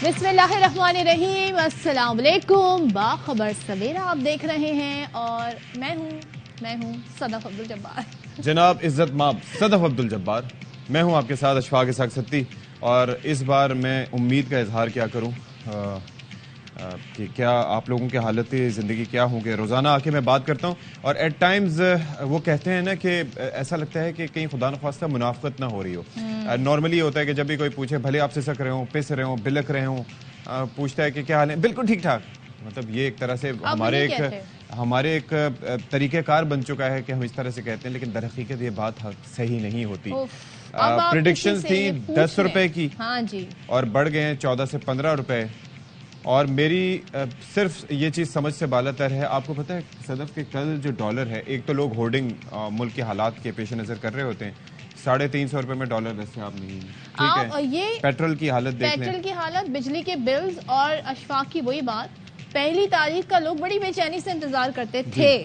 बिस्मिल्लाहिर्रहमानिर्रहीम, अस्सलाम वालेकुम। बाखबर सवेरा आप देख रहे हैं और मैं हूँ सदफ अब्दुल जब्बार। जनाब इज्जत माब सदफ अब्दुल जब्बार, मैं हूँ आपके साथ अशफाक इसाक सत्ती। और इस बार मैं उम्मीद का इजहार क्या करूँ कि क्या आप लोगों की हालत ज़िंदगी क्या होंगे। रोज़ाना आके मैं बात करता हूँ और एट टाइम्स वो कहते हैं ना कि ऐसा लगता है कि कहीं खुदा न ख्वास्ता मुनाफकत ना हो रही हो। नॉर्मली होता है कि जब भी कोई पूछे, भले आपसे सक रहे हों, पिस रहे हों, बिलक रहे हों, पूछता है कि क्या हाल है, बिल्कुल ठीक ठाक। मतलब ये एक तरह से हमारे एक तरीक़ेकार बन चुका है कि हम इस तरह से कहते हैं, लेकिन दर हकीकत ये बात सही नहीं होती। प्रेडिक्शंस थी 10 रुपए की, हाँ जी, और बढ़ गए हैं 14 से 15 रुपए। और मेरी सिर्फ ये चीज़ समझ से बालातर है। आपको पता है सदफ के कल जो डॉलर है, एक तो लोग होर्डिंग मुल्क के हालात के पेश नज़र कर रहे होते हैं, 350 रुपए में डॉलर दस्तयाब नहीं है। ठीक है, ये पेट्रोल की हालत देख लें, पेट्रोल की हालत, बिजली के बिल्स और अशफाक की वही बात। पहली तारीख का लोग बड़ी बेचैनी से इंतजार करते थे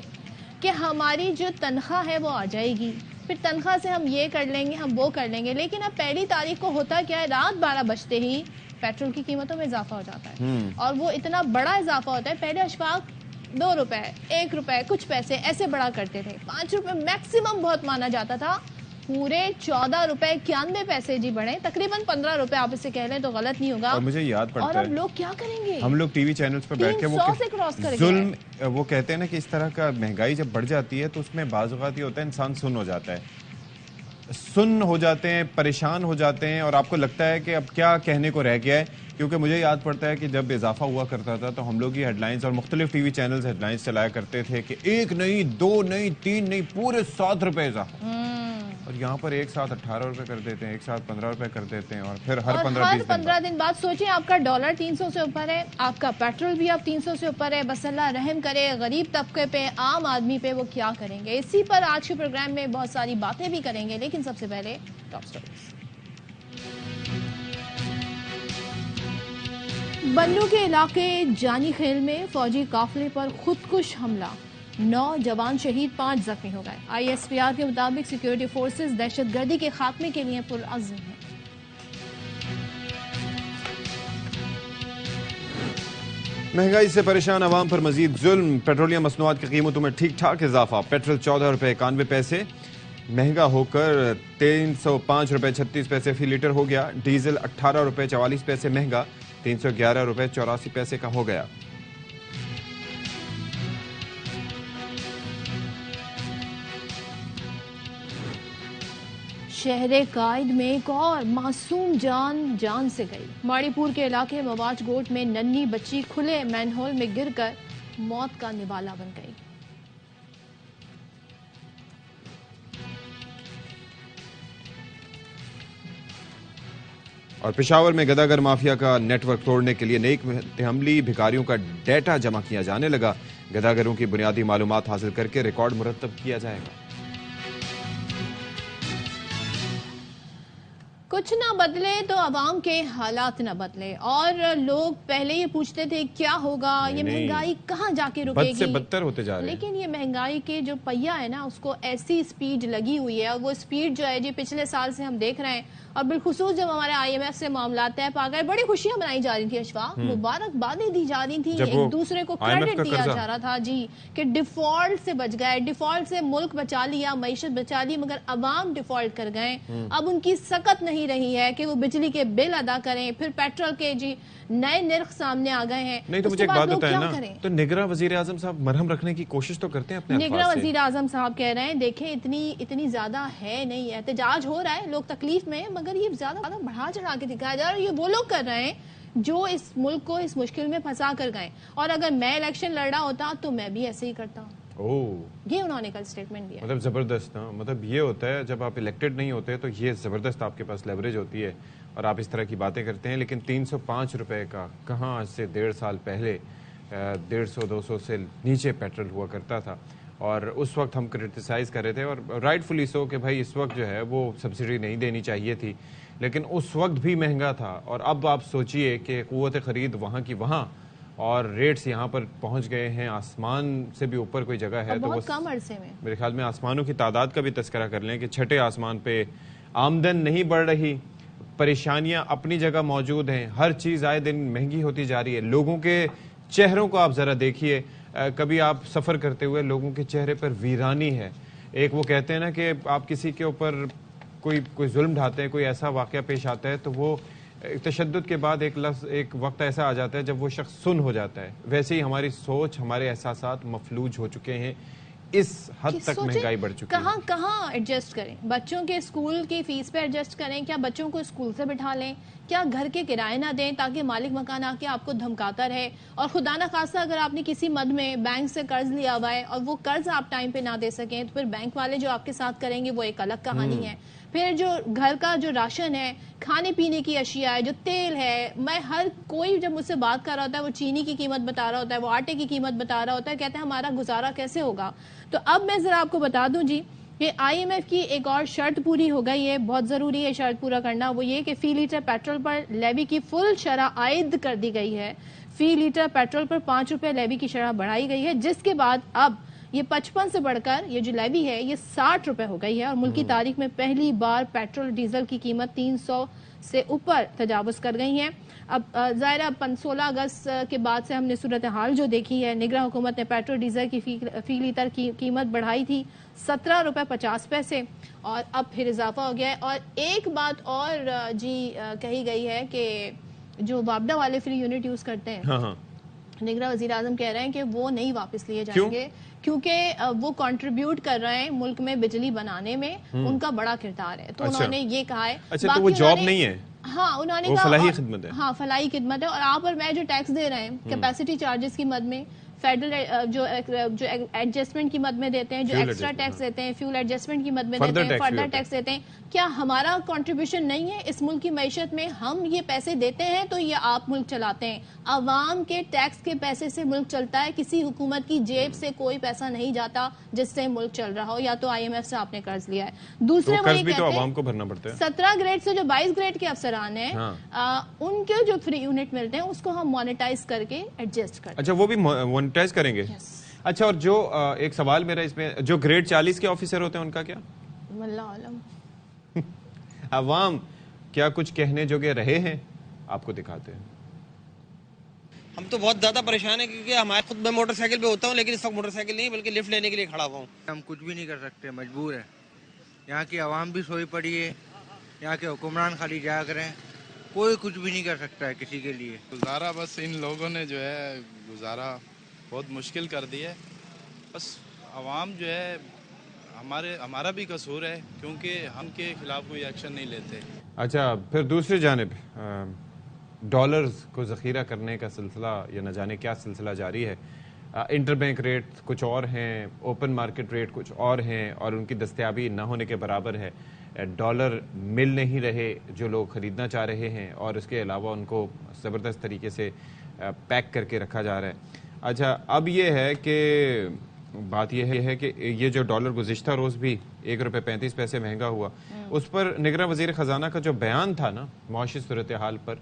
कि हमारी जो तनख्वाह है वो आ जाएगी, फिर तनख्वाह से हम ये कर लेंगे, हम वो कर लेंगे। लेकिन अब पहली तारीख को होता क्या है, रात 12 बजते ही पेट्रोल की कीमतों में इजाफा हो जाता है। और वो इतना बड़ा इजाफा होता है। पहले अशफाक 2 रुपए, 1 रुपए, कुछ पैसे ऐसे बढ़ा करते थे। 5 रुपए मैक्सिमम बहुत माना जाता था। पूरे 14 रुपए 91 पैसे जी बढ़े, तकरीबन 15 रुपए आप इसे कह लें तो गलत नहीं होगा। और मुझे याद पड़ता है, और अब लोग क्या करेंगे, हम लोग टीवी चैनल्स पर बैठ के वो जुल्म, वो कहते हैं ना कि इस तरह का महंगाई जब बढ़ जाती है तो उसमें बाज़ औक़ात ये होता है इंसान सुन्न हो जाता है, सुन्न हो जाते हैं, परेशान हो जाते हैं, और आपको लगता है कि अब क्या कहने को रह गया है। क्योंकि मुझे याद पड़ता है कि जब इजाफा हुआ करता था तो हम लोग की हेडलाइंस और मुख्तलिफ टीवी चैनल्स हेडलाइंस चलाया करते थे कि 1 नहीं, 2 नहीं, 3 नहीं, पूरे 7 रुपए इजाफा। और यहाँ पर एक साथ 18 रुपए कर देते हैं, एक साथ 15 रुपए कर देते हैं, और फिर हर 15 दिन बाद सोचिए आपका डॉलर 300 से ऊपर है, आपका पेट्रोल भी अब 300 से ऊपर है। बस अल्लाह रहम करे गरीब तबके पे, आम आदमी पे, वो क्या करेंगे। इसी पर आज के प्रोग्राम में बहुत सारी बातें भी करेंगे, लेकिन सबसे पहले टॉप स्टोरीज। बन्नू के इलाके जानी खेल में फौजी काफिले पर खुदकुश हमला, 9 जवान शहीद, 5 जख्मी हो गए। ISPR के मुताबिक सिक्योरिटी फोर्सेस दहशतगर्दी के खात्मे के लिए पुरअज़्म हैं। महंगाई से परेशान आवाम पर मजीद जुल्म, पेट्रोलियम मसनूआत की कीमतों में ठीक ठाक इजाफा। पेट्रोल 14 रुपए 91 पैसे महंगा होकर 305 रुपए 36 पैसे फी लीटर हो गया। डीजल 18 रुपए 44 पैसे महंगा 311 रुपए 84 पैसे का हो गया। शहर कायद में एक और मासूम जान से गई। माड़ीपुर के इलाके मवाज गोट में नन्ही बच्ची खुले मैनहोल में गिरकर मौत का निवाला बन गई। और पेशावर में गदागर माफिया का नेटवर्क तोड़ने के लिए नई हमली भिखारियों का डेटा जमा किया जाने लगा। गदागरों की बुनियादी मालूमात हासिल करके रिकॉर्ड मुरतब किया जाएगा। कुछ ना बदले तो अवाम के हालात ना बदले, और लोग पहले ये पूछते थे क्या होगा, ये महंगाई कहाँ जाके रुकेगी, बद से बदतर होते जा रहे हैं। लेकिन ये महंगाई के जो पहिया है ना, उसको ऐसी स्पीड लगी हुई है, और वो स्पीड जो है जी पिछले साल से हम देख रहे हैं। और बिलखुसूस जब हमारे IMF से मामला तय पा गए, बड़ी खुशियां मनाई जा रही थी अशफाक, मुबारकबादें दी जा रही थी, एक दूसरे को क्रेडिट दिया जा रहा था जी कि डिफॉल्ट से बच गए, डिफॉल्ट से मुल्क बचा लिया, मईशत बचा ली, मगर अवाम डिफॉल्ट कर गए। अब उनकी सकत नहीं रही है कि वो बिजली के बिल अदा करें, फिर पेट्रोल के जी नए निर्ख सामने आ गए हैं। नहीं तो मुझे एक बात बताएं ना, तो निगरान वजीर आजम साहब मरहम रखने की कोशिश तो करते हैं अपने अल्फाज से। निगरान वजीर आजम साहब कह रहे हैं देखें इतनी ज्यादा है नहीं, एहतजाज हो रहा है, लोग तकलीफ में है, मगर ये ज्यादा बढ़ा चढ़ा के दिखाया जा रहा है। ये वो लोग कर रहे हैं जो इस मुल्क को इस मुश्किल में फंसा कर गए, और अगर मैं इलेक्शन लड़ रहा होता तो मैं भी ऐसे ही करता। ये उन्होंने कल स्टेटमेंट दिया। मतलब जबरदस्त ना, मतलब ये होता है जब आप इलेक्टेड नहीं होते तो ये जबरदस्त आपके पास लेवरेज होती है और आप इस तरह की बातें करते हैं। लेकिन 305 रुपए का कहाँ, आज से 1.5 साल पहले 150-200 से नीचे पेट्रोल हुआ करता था, और उस वक्त हम क्रिटिसाइज कर रहे थे, और राइटफुली सो कि भाई इस वक्त जो है वो सब्सिडी नहीं देनी चाहिए थी, लेकिन उस वक्त भी महंगा था। और अब आप सोचिए कि क़ुव्वत ख़रीद वहाँ की वहाँ, और रेट्स यहाँ पर पहुँच गए हैं, आसमान से भी ऊपर कोई जगह है तो बहुत कम अरसे में, मेरे ख्याल में आसमानों की तादाद का भी तज़किरा कर लें कि छठे आसमान पे आमदन नहीं बढ़ रही, پریشانیاں اپنی جگہ موجود ہیں, ہر چیز آئے دن مہنگی ہوتی جا رہی ہے. لوگوں کے چہروں کو آپ ذرا دیکھیے, کبھی آپ سفر کرتے ہوئے لوگوں کے چہرے پر ویرانی ہے. ایک وہ کہتے ہیں نا کہ آپ کسی کے اوپر کوئی ظلم ڈھاتے ہیں, کوئی ایسا واقعہ پیش آتا ہے تو وہ تشدد کے بعد ایک وقت ایسا آ جاتا ہے جب وہ شخص سن ہو جاتا ہے. ویسے ہی ہماری سوچ, ہمارے احساسات مفلوج ہو چکے ہیں, اس حد تک مہنگائی بڑھ چکی ہے. کہاں ایڈجسٹ کریں؟ بچوں کے اسکول کی فیس پہ ایڈجسٹ کریں؟ کیا بچوں کو اسکول سے بٹھا لیں؟ کیا گھر کے کرائے نہ دیں تاکہ مالک مکان آ کے آپ کو دھمکاتا رہے؟ اور خدا نہ خواستہ اگر آپ نے کسی مد میں بینک سے قرض لیا ہوا ہے اور وہ قرض آپ ٹائم پہ نہ دے سکیں تو پھر بینک والے جو آپ کے ساتھ کریں گے وہ ایک الگ کہانی ہے. پھر جو گھر کا جو راشن ہے, کھانے پینے کی اشیاء ہے, جو تیل ہے, میں ہر کوئی جب مجھ سے بات کر رہا ہوتا ہے وہ چینی کی قیمت بتا رہا ہوتا ہے, وہ آٹے کی قیمت بتا رہا ہوتا ہے, کہتے ہیں ہمارا گزارا کیسے ہوگا. تو اب میں ذرا آپ کو بتا دوں جی کہ آئی ایم ایف کی ایک اور شرط پوری ہو گئی ہے, بہت ضروری ہے شرط پورا کرنا, وہ یہ کہ فی لیٹر پیٹرول پر لیوی کی فل شرح عائد کر دی گئی ہے. فی لیٹر پیٹرول پر 5 روپے لیوی کی شرح بڑھائی گئی ہے, جس کے بعد اب یہ 55 سے بڑھ کر یہ جو لیوی ہے یہ 60 روپے ہو گئی ہے. اور ملکی تاریخ میں پہلی بار پیٹرول ڈیزل کی قیمت 300 سے اوپر تجاوز کر گئی ہیں. اب ظاہرہ 16 اگست کے بعد سے ہم نے صورتحال جو دیکھی ہے, نگراں حکومت نے پیٹرول ڈیزل کی فی لیٹر کی قیمت بڑھائی تھی 17 روپے 50 پیسے, اور اب پھر اضافہ ہو گیا ہے. اور ایک بات اور جی کہی گئی ہے کہ جو وابڈا والے فری یونٹ یوز کرتے ہیں, نگراں وزیر اعظم کہہ رہے ہیں کہ وہ نہیں واپس لیے جائیں گے کیونکہ وہ کنٹریبیوٹ کر رہے ہیں ملک میں بجلی بنانے میں, ان کا بڑا کردار ہے. تو انہوں نے یہ کہا ہے. اچھا, تو وہ جاب نہیں ہے, ہاں انہوں نے کہا فلاحی خدمت ہے. ہاں فلاحی خدمت ہے. اور آپ اور میں جو ٹیکس دے رہے ہیں کیپیسٹی چارجز کی مد میں, فیڈرل جو ایڈجسٹمنٹ کی مد میں دیتے ہیں, جو ایکسٹرا ٹیکس دیتے ہیں, فیول ایڈجسٹمنٹ کی مد میں دیتے ہیں, فردر ٹیکس دیتے ہیں, کیا ہمارا کنٹریبیوشن نہیں ہے اس ملک کی معیشت میں؟ ہم یہ پیسے دیتے ہیں تو یہ آپ ملک چلاتے ہیں. عوام کے ٹیکس کے پیسے سے ملک چلتا ہے, کسی حکومت کی جیب سے کوئی پیسہ نہیں جاتا جس سے ملک چل رہا ہو, یا تو آئی ایم ایف سے آپ نے قرض لیا ہے. دوسرے وہ یہ کہتے ہیں 17 گریڈ سے جو 22 گریڈ کے افسران ہیں ان کے جو فری یونٹ ملتے ہیں اس کو ہم مانیٹائز کر کے ایڈجسٹ کریں. اچھا, وہ بھی مانیٹائز کریں گے. اچھا, اور جو ایک سوال میرا اس میں, جو گریڈ 40 کے آفیسر ہوتے ہیں ان کا کیا؟ واللہ عالم. عوام کیا کچھ کہنے جو کہ رہے ہیں, آپ کو دکھاتے ہیں. ہم تو بہت زیادہ پریشان ہیں کیونکہ ہمارے خود میں موٹر سائیکل پہ ہوتا ہوں, لیکن اس وقت موٹر سائیکل نہیں بلکہ لفٹ لینے کے لیے کھڑا ہوا ہوں. ہم کچھ بھی نہیں کر سکتے, مجبور ہیں. یہاں کی عوام بھی سوئی پڑی ہے, یہاں کے حکمران خالی جاگ رہے ہیں, کوئی کچھ بھی نہیں کر سکتا ہے کسی کے لیے. گزارا بس ان لوگوں نے جو ہے گزارا بہت مشکل کر دی ہے. بس عوام جو ہے ہمارا بھی قصور ہے کیونکہ ہم کے خلاف کوئی ایکشن نہیں لیتے. اچھا, پھر دوسری جانب ڈالرز کو ذخیرہ کرنے کا سلسلہ یا نہ جانے کیا سلسلہ جاری ہے. انٹر بینک ریٹ کچھ اور ہیں, اوپن مارکیٹ ریٹ کچھ اور ہیں, اور ان کی دستیابی نہ ہونے کے برابر ہے. ڈالر مل نہیں رہے جو لوگ خریدنا چاہ رہے ہیں, اور اس کے علاوہ ان کو زبردست طریقے سے پیک کر کے رکھا جا رہا ہے. اچھا, اب یہ ہے کہ بات یہ ہے کہ یہ جو ڈالر گزشتہ روز بھی 1 روپے 35 پیسے مہنگا ہوا, اس پر نگراں وزیر خزانہ کا جو بیان تھا نا معاشی صورتحال پر,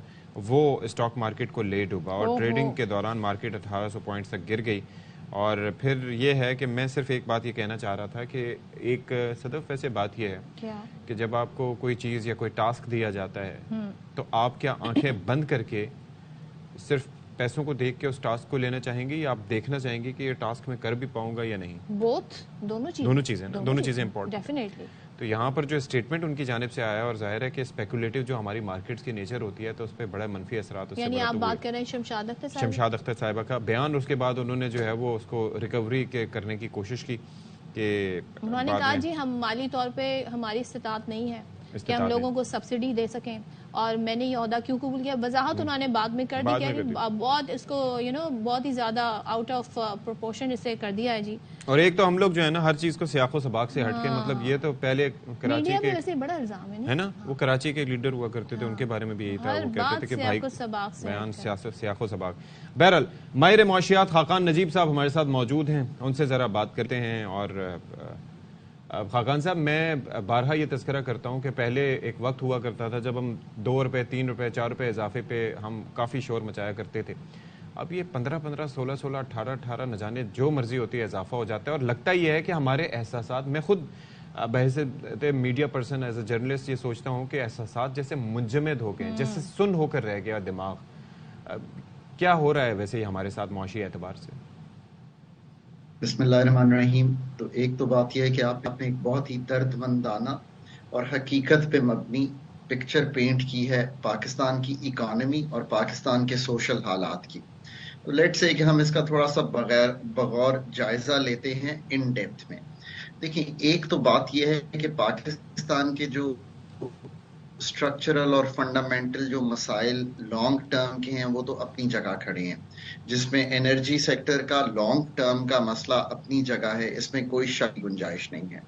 وہ اسٹاک مارکیٹ کو لے ڈوبا, اور ٹریڈنگ کے دوران مارکیٹ 1800 پوائنٹس تک گر گئی. اور پھر یہ ہے کہ میں صرف ایک بات یہ کہنا چاہ رہا تھا کہ ایک صدف ویسے بات یہ ہے کہ جب آپ کو کوئی چیز یا کوئی ٹاسک دیا جاتا ہے تو آپ کیا آنکھیں بند کر کے صرف پیسوں کو دیکھ کے اس ٹاسک کو لینا چاہیں گے, یا آپ دیکھنا چاہیں گے کہ یہ ٹاسک میں کر بھی پاؤں گا یا نہیں؟ دونوں چیزیں امپورٹنٹ. تو یہاں پر جو اسٹیٹمنٹ ان کی جانب سے آیا, اور ظاہر ہے کہ اسپیکولیٹو جو ہماری مارکیٹس کی نیچر ہوتی ہے تو اس پہ بڑا منفی اثرات. یعنی آپ بات کر رہے ہیں شمشاد اختر صاحبہ کا بیان, اس کے بعد انہوں نے جو ہے وہ اس کو ریکوری کرنے کی کوشش کی کہ انہوں نے کہا جی ہم مالی طور پہ ہماری استطاعت نہیں ہے کہ ہم لوگوں کو سبسڈی دے سکیں, اور میں نے یہ عہدہ کیوں قبول کیا. وضاحت انہوں نے بعد میں کر دی کہ بہت اس کو بہت ہی زیادہ آؤٹ آف پروپورشن اسے کر دیا ہے جی. اور ایک تو ہم لوگ جو ہے نا ہر چیز کو سیاق و سباق سے ہٹ کے, مطلب یہ تو پہلے کراچی کے ویسے بڑا الزام ہے نا, وہ کراچی کے لیڈر ہوا کرتے تھے, ان کے بارے میں بھی یہی تھا, وہ کہتے تھے کہ بھائی بیان سیاق و سباق. بہرحال ماہر معاشیات خاقان نجیب صاحب ہمارے ساتھ موجود ہیں, ان سے ذرا بات کرتے ہیں. اور خاقان صاحب, میں بارہا یہ تذکرہ کرتا ہوں کہ پہلے ایک وقت ہوا کرتا تھا جب ہم 2 روپے 3 روپے 4 روپے اضافے پہ ہم کافی شور مچایا کرتے تھے. اب یہ 15 16 18 نہ جانے جو مرضی ہوتی ہے اضافہ ہو جاتا ہے, اور لگتا یہ ہے کہ ہمارے احساسات, میں خود بحیثیت media person as a journalist یہ سوچتا ہوں کہ احساسات جیسے منجمد ہو گئے، جیسے سن ہو کر رہ گیا دماغ. کیا ہو رہا ہے ویسے ہی ہمارے ساتھ معاشی اعتبار سے؟ بسم اللہ الرحمن الرحیم. تو ایک تو بات یہ ہے کہ آپ نے ایک بہت ہی درد مندانہ اور حقیقت پہ مبنی پکچر پینٹ کی ہے پاکستان کی اکانومی اور پاکستان کے سوشل حالات کی. تو لیٹ سے کہ ہم اس کا تھوڑا سا بغور جائزہ لیتے ہیں ان ڈیپتھ میں. دیکھیں، ایک تو بات یہ ہے کہ پاکستان کے جو اسٹرکچرل اور فنڈامنٹل جو مسائل لانگ ٹرم کے ہیں وہ تو اپنی جگہ کھڑے ہیں، جس میں انرجی سیکٹر کا لانگ ٹرم کا مسئلہ اپنی جگہ ہے، اس میں کوئی شک گنجائش نہیں ہے.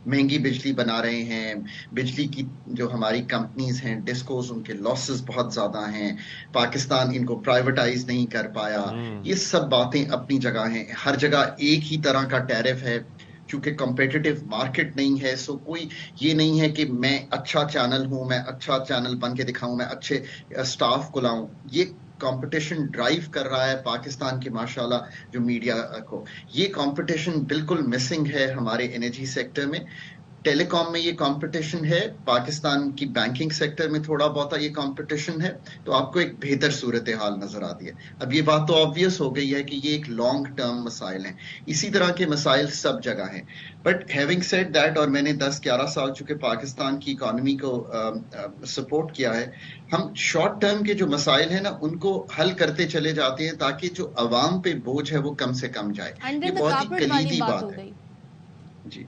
مہنگی بجلی بنا رہے ہیں، بجلی کی جو ہماری کمپنیز ہیں ڈسکوز، ان کے لاسز بہت زیادہ ہیں، پاکستان ان کو پرائیویٹائز نہیں کر پایا. یہ سب باتیں اپنی جگہ ہیں. ہر جگہ ایک ہی طرح کا ٹیرف ہے چونکہ کمپیٹیٹیو مارکیٹ نہیں ہے. سو کوئی یہ نہیں ہے کہ میں اچھا چینل ہوں، میں اچھا چینل بن کے دکھاؤں، میں اچھے سٹاف کو لاؤں. یہ کمپٹیشن ڈرائیو کر رہا ہے پاکستان کے ماشاءاللہ جو میڈیا کو. یہ کمپٹیشن بالکل مسنگ ہے ہمارے انرجی سیکٹر میں. ٹیلی کام میں یہ کمپٹیشن ہے، پاکستان کی بینکنگ سیکٹر میں تھوڑا بہت یہ کمپٹیشن ہے. تو آپ کو ایک بہتر صورتحال نظر آتی ہے. اب یہ بات تو آبویس ہو گئی ہے کہ یہ ایک لانگ ٹرم مسائل ہیں. اسی طرح کے مسائل سب جگہ ہیں. بٹ ہیونگ سیڈ دیٹ، اور میں نے 10-11 سال چونکہ پاکستان کی اکانومی کو سپورٹ کیا ہے، ہم شارٹ ٹرم کے جو مسائل ہیں نا ان کو حل کرتے چلے جاتے ہیں تاکہ جو عوام پہ بوجھ ہے وہ کم سے کم جائے. یہ بہت ہی کلیدی بات ہے. جی.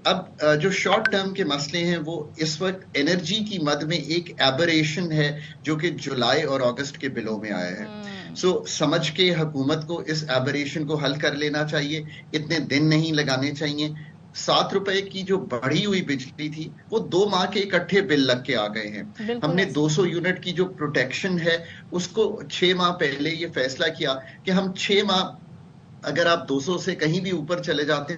اب جو شارٹ ٹرم کے مسئلے ہیں وہ اس وقت انرجی کی مد میں ایک ایبریشن ہے جو کہ جولائی اور اگست کے بلوں میں آیا ہے. سمجھ کے حکومت کو اس ایبریشن کو حل کر لینا چاہیے. اتنے دن نہیں لگانے چاہیے. 7 روپے کی جو بڑھی ہوئی بجلی تھی وہ 2 ماہ کے اکٹھے بل لگ کے آ گئے ہیں. ہم نے 200 یونٹ کی جو پروٹیکشن ہے اس کو 6 ماہ پہلے یہ فیصلہ کیا کہ ہم 6 ماہ اگر آپ 200 سے کہیں بھی اوپر چلے جاتے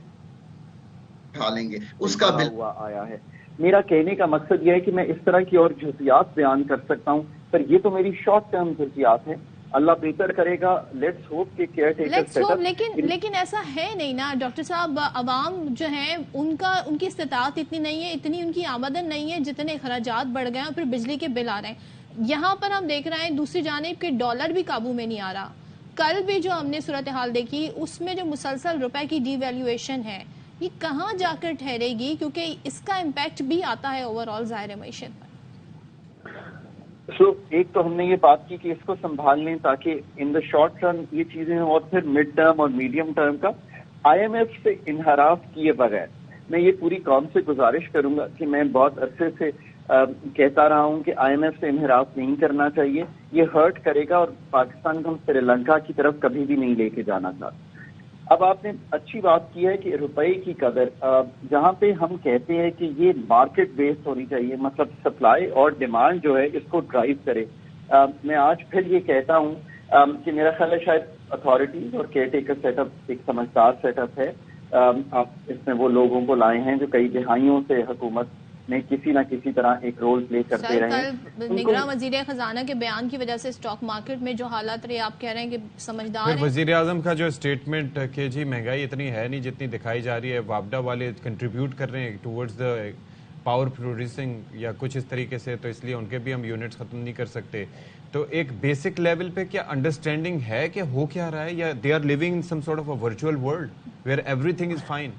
لیں گے اس کا بل ہوا آیا ہے. میرا کہنے کا مقصد یہ ہے کہ میں اس طرح کی اور جزیات بیان کر سکتا ہوں، پر یہ تو میری شارٹ ٹرم جزیات ہیں. اللہ بہتر کرے گا. لیٹس ہوپ کہ کیئر ٹیکر لیکن ایسا ہے نہیں نا ڈاکٹر صاحب. عوام جو ہے ان کی استطاعت اتنی نہیں ہے، اتنی ان کی آمدن نہیں ہے جتنے اخراجات بڑھ گئے ہیں اور پھر بجلی کے بل آ رہے ہیں. یہاں پر ہم دیکھ رہے ہیں دوسری جانب کہ ڈالر بھی قابو میں نہیں آ رہا. کل بھی جو ہم نے صورتحال دیکھی اس میں جو مسلسل روپے کی ڈی ویلیویشن ہے یہ کہاں جا کر ٹھہرے گی، کیونکہ اس کا امپیکٹ بھی آتا ہے اوور آل ظاہر معیشت پر. ایک تو ہم نے یہ بات کی کہ اس کو سنبھال لیں تاکہ ان دا شارٹ ٹرم یہ چیزیں ہوں، اور پھر مڈ ٹرم اور میڈیم ٹرم کا آئی ایم ایف سے انحراف کیے بغیر میں یہ پوری قوم سے گزارش کروں گا کہ میں بہت عرصے سے کہتا رہا ہوں کہ آئی ایم ایف سے انحراف نہیں کرنا چاہیے. یہ ہرٹ کرے گا اور پاکستان کو ہم سری لنکا کی طرف کبھی بھی نہیں لے کے جانا چاہتے. اب آپ نے اچھی بات کی ہے کہ روپے کی قدر جہاں پہ ہم کہتے ہیں کہ یہ مارکیٹ بیسڈ ہونی چاہیے، مطلب سپلائی اور ڈیمانڈ جو ہے اس کو ڈرائیو کرے. میں آج پھر یہ کہتا ہوں کہ میرا خیال ہے شاید اتھارٹیز اور کیئر ٹیکر سیٹ اپ ایک سمجھدار سیٹ اپ ہے. آپ اس میں وہ لوگوں کو لائے ہیں جو کئی دہائیوں سے حکومت میں کسی نہ کسی طرح ایک رول پلے کرتے رہے ہیں. نگراں وزیر خزانہ کے بیان کی وجہ سے اسٹاک مارکیٹ میں جو حالات رہے، آپ کہہ رہے ہیں کہ سمجھدار ہیں. وزیر اعظم کا جو اسٹیٹمنٹ کہ جی مہنگائی اتنی ہے نہیں جتنی دکھائی جا رہی ہے، وابڈا والے کنٹریبیوٹ کر رہے ہیں ٹورڈز دا پاور پروڈیوسنگ یا کچھ اس طریقے سے، تو اس لیے ان کے بھی ہم یونٹس ختم نہیں کر سکتے. تو ایک بیسک لیول پہ کیا انڈرسٹینڈنگ ہے کہ ہو کیا رہا ہے، یا they are living in some sort of a virtual world where everything is fine?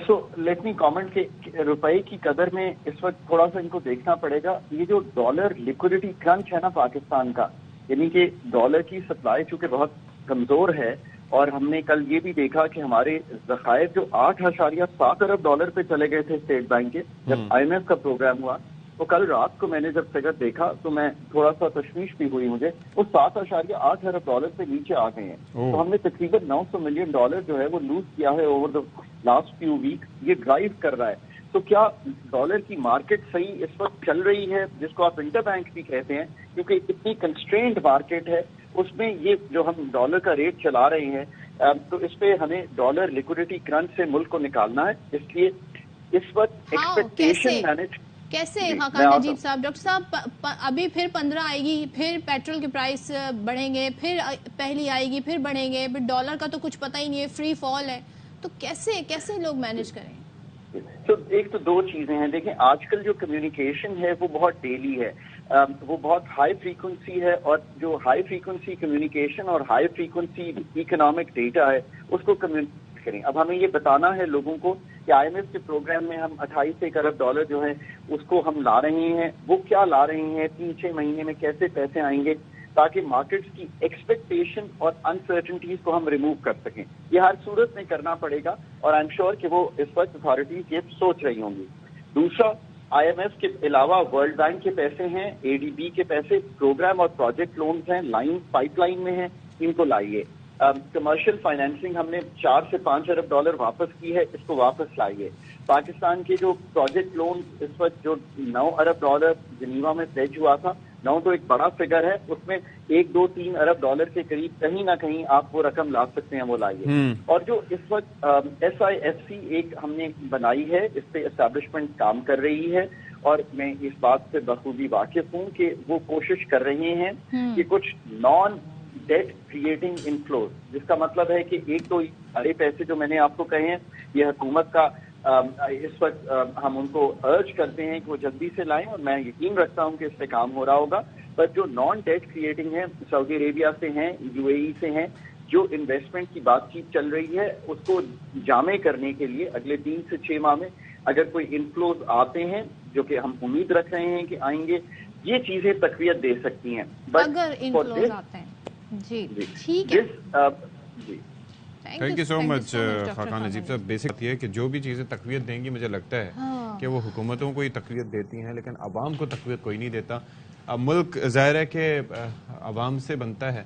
So let me comment کہ روپے کی قدر میں اس وقت تھوڑا سا ان کو دیکھنا پڑے گا. یہ جو ڈالر لیکوڈیٹی کرنچ ہے نا پاکستان کا، یعنی کہ ڈالر کی سپلائی چونکہ بہت کمزور ہے، اور ہم نے کل یہ بھی دیکھا کہ ہمارے ذخائر جو 8.7 ارب ڈالر پہ چلے گئے تھے اسٹیٹ بینک کے جب آئی ایم ایف کا پروگرام ہوا، تو کل رات کو میں نے جب فگر دیکھا تو میں تھوڑا سا تشویش بھی ہوئی مجھے. وہ 7.8 ارب ڈالر سے نیچے آ گئے ہیں. تو ہم نے تقریباً 900 ملین ڈالر جو ہے وہ لوز کیا ہے over the last few week. یہ ڈرائیو کر رہا ہے. تو کیا ڈالر کی مارکیٹ صحیح اس وقت چل رہی ہے، جس کو آپ انٹر بینک بھی کہتے ہیں، کیونکہ اتنی کنسٹرینڈ مارکیٹ ہے اس میں یہ جو ہم ڈالر کا ریٹ چلا رہے ہیں، تو اس پہ ہمیں ڈالر لیکوڈیٹی کرنچ سے ملک کو نکالنا ہے. اس لیے اس وقت ایکسپیکٹیشن مینج کیسے خاقان نجیب صاحب. ڈاکٹر صاحب ابھی پھر 15 آئے گی، پھر پیٹرول کے پرائس بڑھیں گے، پھر پہلی آئے گی، پھر بڑھیں گے، پھر ڈالر کا تو کچھ پتہ ہی نہیں ہے، فری فال ہے. تو کیسے لوگ مینج کریں؟ تو ایک تو دو چیزیں ہیں. دیکھیں آج کل جو کمیونیکیشن ہے وہ بہت ڈیلی ہے, وہ بہت ہائی فریکوینسی ہے, اور جو ہائی فریکوینسی کمیونیکیشن اور ہائی فریکوینسی اکنامک ڈیٹا ہے اس کو کمیونیکیٹ کریں. اب ہمیں یہ بتانا ہے لوگوں کو کہ آئی ایم ایف کے پروگرام میں ہم 28 ارب ڈالر جو ہے اس کو ہم لا رہے ہیں, وہ کیا لا رہے ہیں, 3-6 مہینے میں کیسے پیسے آئیں گے, تاکہ مارکیٹس کی ایکسپیکٹیشن اور انسرٹنٹیز کو ہم ریموو کر سکیں. یہ ہر صورت میں کرنا پڑے گا, اور آئی ایم شیور کہ وہ اس وقت اتھارٹیز یہ سوچ رہی ہوں گی. دوسرا, آئی ایم ایف کے علاوہ ورلڈ بینک کے پیسے ہیں, اے ڈی بی کے پیسے, پروگرام اور پروجیکٹ لونز ہیں, پائپ لائن میں ہیں, ان کو لائیے. کمرشل فائنینسنگ ہم نے 4 سے 5 ارب ڈالر واپس کی ہے, اس کو واپس لائیے. پاکستان کے جو پروجیکٹ لون اس وقت جو 9 ارب ڈالر جنیوا میں پلیج ہوا تھا, 9 تو ایک بڑا فگر ہے, اس میں 1-2-3 ارب ڈالر کے قریب کہیں نہ کہیں آپ وہ رقم لا سکتے ہیں, وہ لائیے. اور جو اس وقت SIFC ایک ہم نے بنائی ہے, اس پہ اسٹیبلشمنٹ کام کر رہی ہے, اور میں اس بات سے بخوبی واقف ہوں کہ وہ کوشش کر رہے ہیں کہ کچھ نان ڈیٹ کریٹنگ انفلوز, جس کا مطلب ہے کہ ایک تو سارے پیسے جو میں نے آپ کو کہے ہیں یہ حکومت کا اس وقت ہم ان کو ارج کرتے ہیں کہ وہ جلدی سے لائیں, اور میں یقین رکھتا ہوں کہ اس پہ کام ہو رہا ہوگا. پر جو نان ڈیٹ کریٹنگ ہے, سعودی عربیہ سے ہیں, UAE سے ہیں, جو انویسٹمنٹ کی بات چیت چل رہی ہے اس کو جامع کرنے کے لیے اگلے 3 سے 6 ماہ میں اگر کوئی انفلوز آتے ہیں, جو کہ ہم امید رکھ رہے ہیں کہ آئیں گے, یہ چیزیں تقویت دے سکتی ہیں. اگر انفلوز آتے ہیں. جی ٹھیک ہے, جی تھینک یو سو مچ خاقان نجیب صاحب. بیسک یہ ہے کہ جو بھی چیزیں تقویت دیں گی, مجھے لگتا ہے کہ وہ حکومتوں کو ہی تقویت دیتی ہیں, لیکن عوام کو تقویت کوئی نہیں دیتا. اب ملک ظاہر ہے کہ عوام سے بنتا ہے,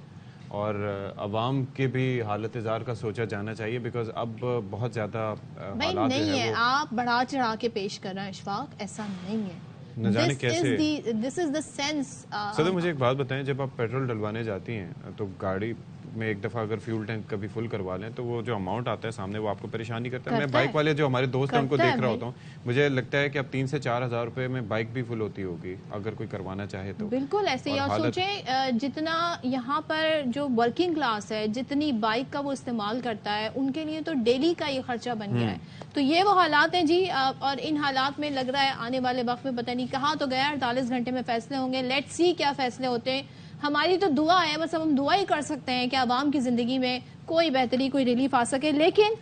اور عوام کے بھی حالت زار کا سوچا جانا چاہیے, بیکاز اب بہت زیادہ حالات نہیں ہے, آپ بڑھا چڑھا کے پیش کر رہے ہیں اشفاق, ایسا نہیں ہے. نہ جانے کیسے. دس از دا سینس. صدر مجھے ایک بات بتائیں, جب آپ پیٹرول ڈلوانے جاتی ہیں تو گاڑی میں ایک دفعہ اگر فیول ٹینک کبھی فل کروا لیں تو وہ جو اماؤنٹ آتا ہے سامنے وہ آپ کو پریشانی کرتا ہے. میں بائک والے جو ہمارے دوست ہیں ان کو دیکھ رہا ہوتا ہوں, مجھے لگتا ہے کہ اب 3 سے 4 ہزار روپے میں بائک بھی فل ہوتی ہوگی اگر کوئی کروانا چاہے تو. بالکل ایسے ہی. اور سوچیں جتنا یہاں پر جو ورکنگ کلاس ہے جتنی بائک کا وہ استعمال کرتا ہے, ان کے لیے تو ڈیلی کا یہ خرچہ بن گیا ہے. تو یہ وہ حالات ہیں جی, اور ان حالات میں لگ رہا ہے آنے والے وقت میں پتہ نہیں کہاں تو گیا 48 گھنٹے میں فیصلے ہوں گے. لیٹ سی کیا فیصلے ہوتے ہیں. ہماری تو دعا ہے, بس ہم دعا ہی کر سکتے ہیں کہ عوام کی زندگی میں کوئی بہتری, کوئی ریلیف آ سکے. لیکن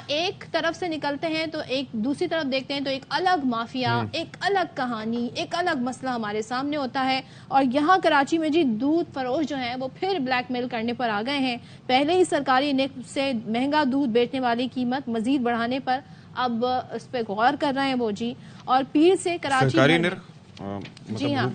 ایک طرف سے نکلتے ہیں تو ایک دوسری طرف دیکھتے ہیں تو ایک الگ مافیا, ایک الگ کہانی, ایک الگ مسئلہ ہمارے سامنے ہوتا ہے. اور یہاں کراچی میں جی دودھ فروش جو ہیں وہ پھر بلیک میل کرنے پر آ گئے ہیں. پہلے ہی سرکاری نرخ سے مہنگا دودھ بیچنے والی قیمت مزید بڑھانے پر اب اس پہ غور کر رہے ہیں وہ جی. اور پیر سے کراچی سرکاری نرخ جی ہاں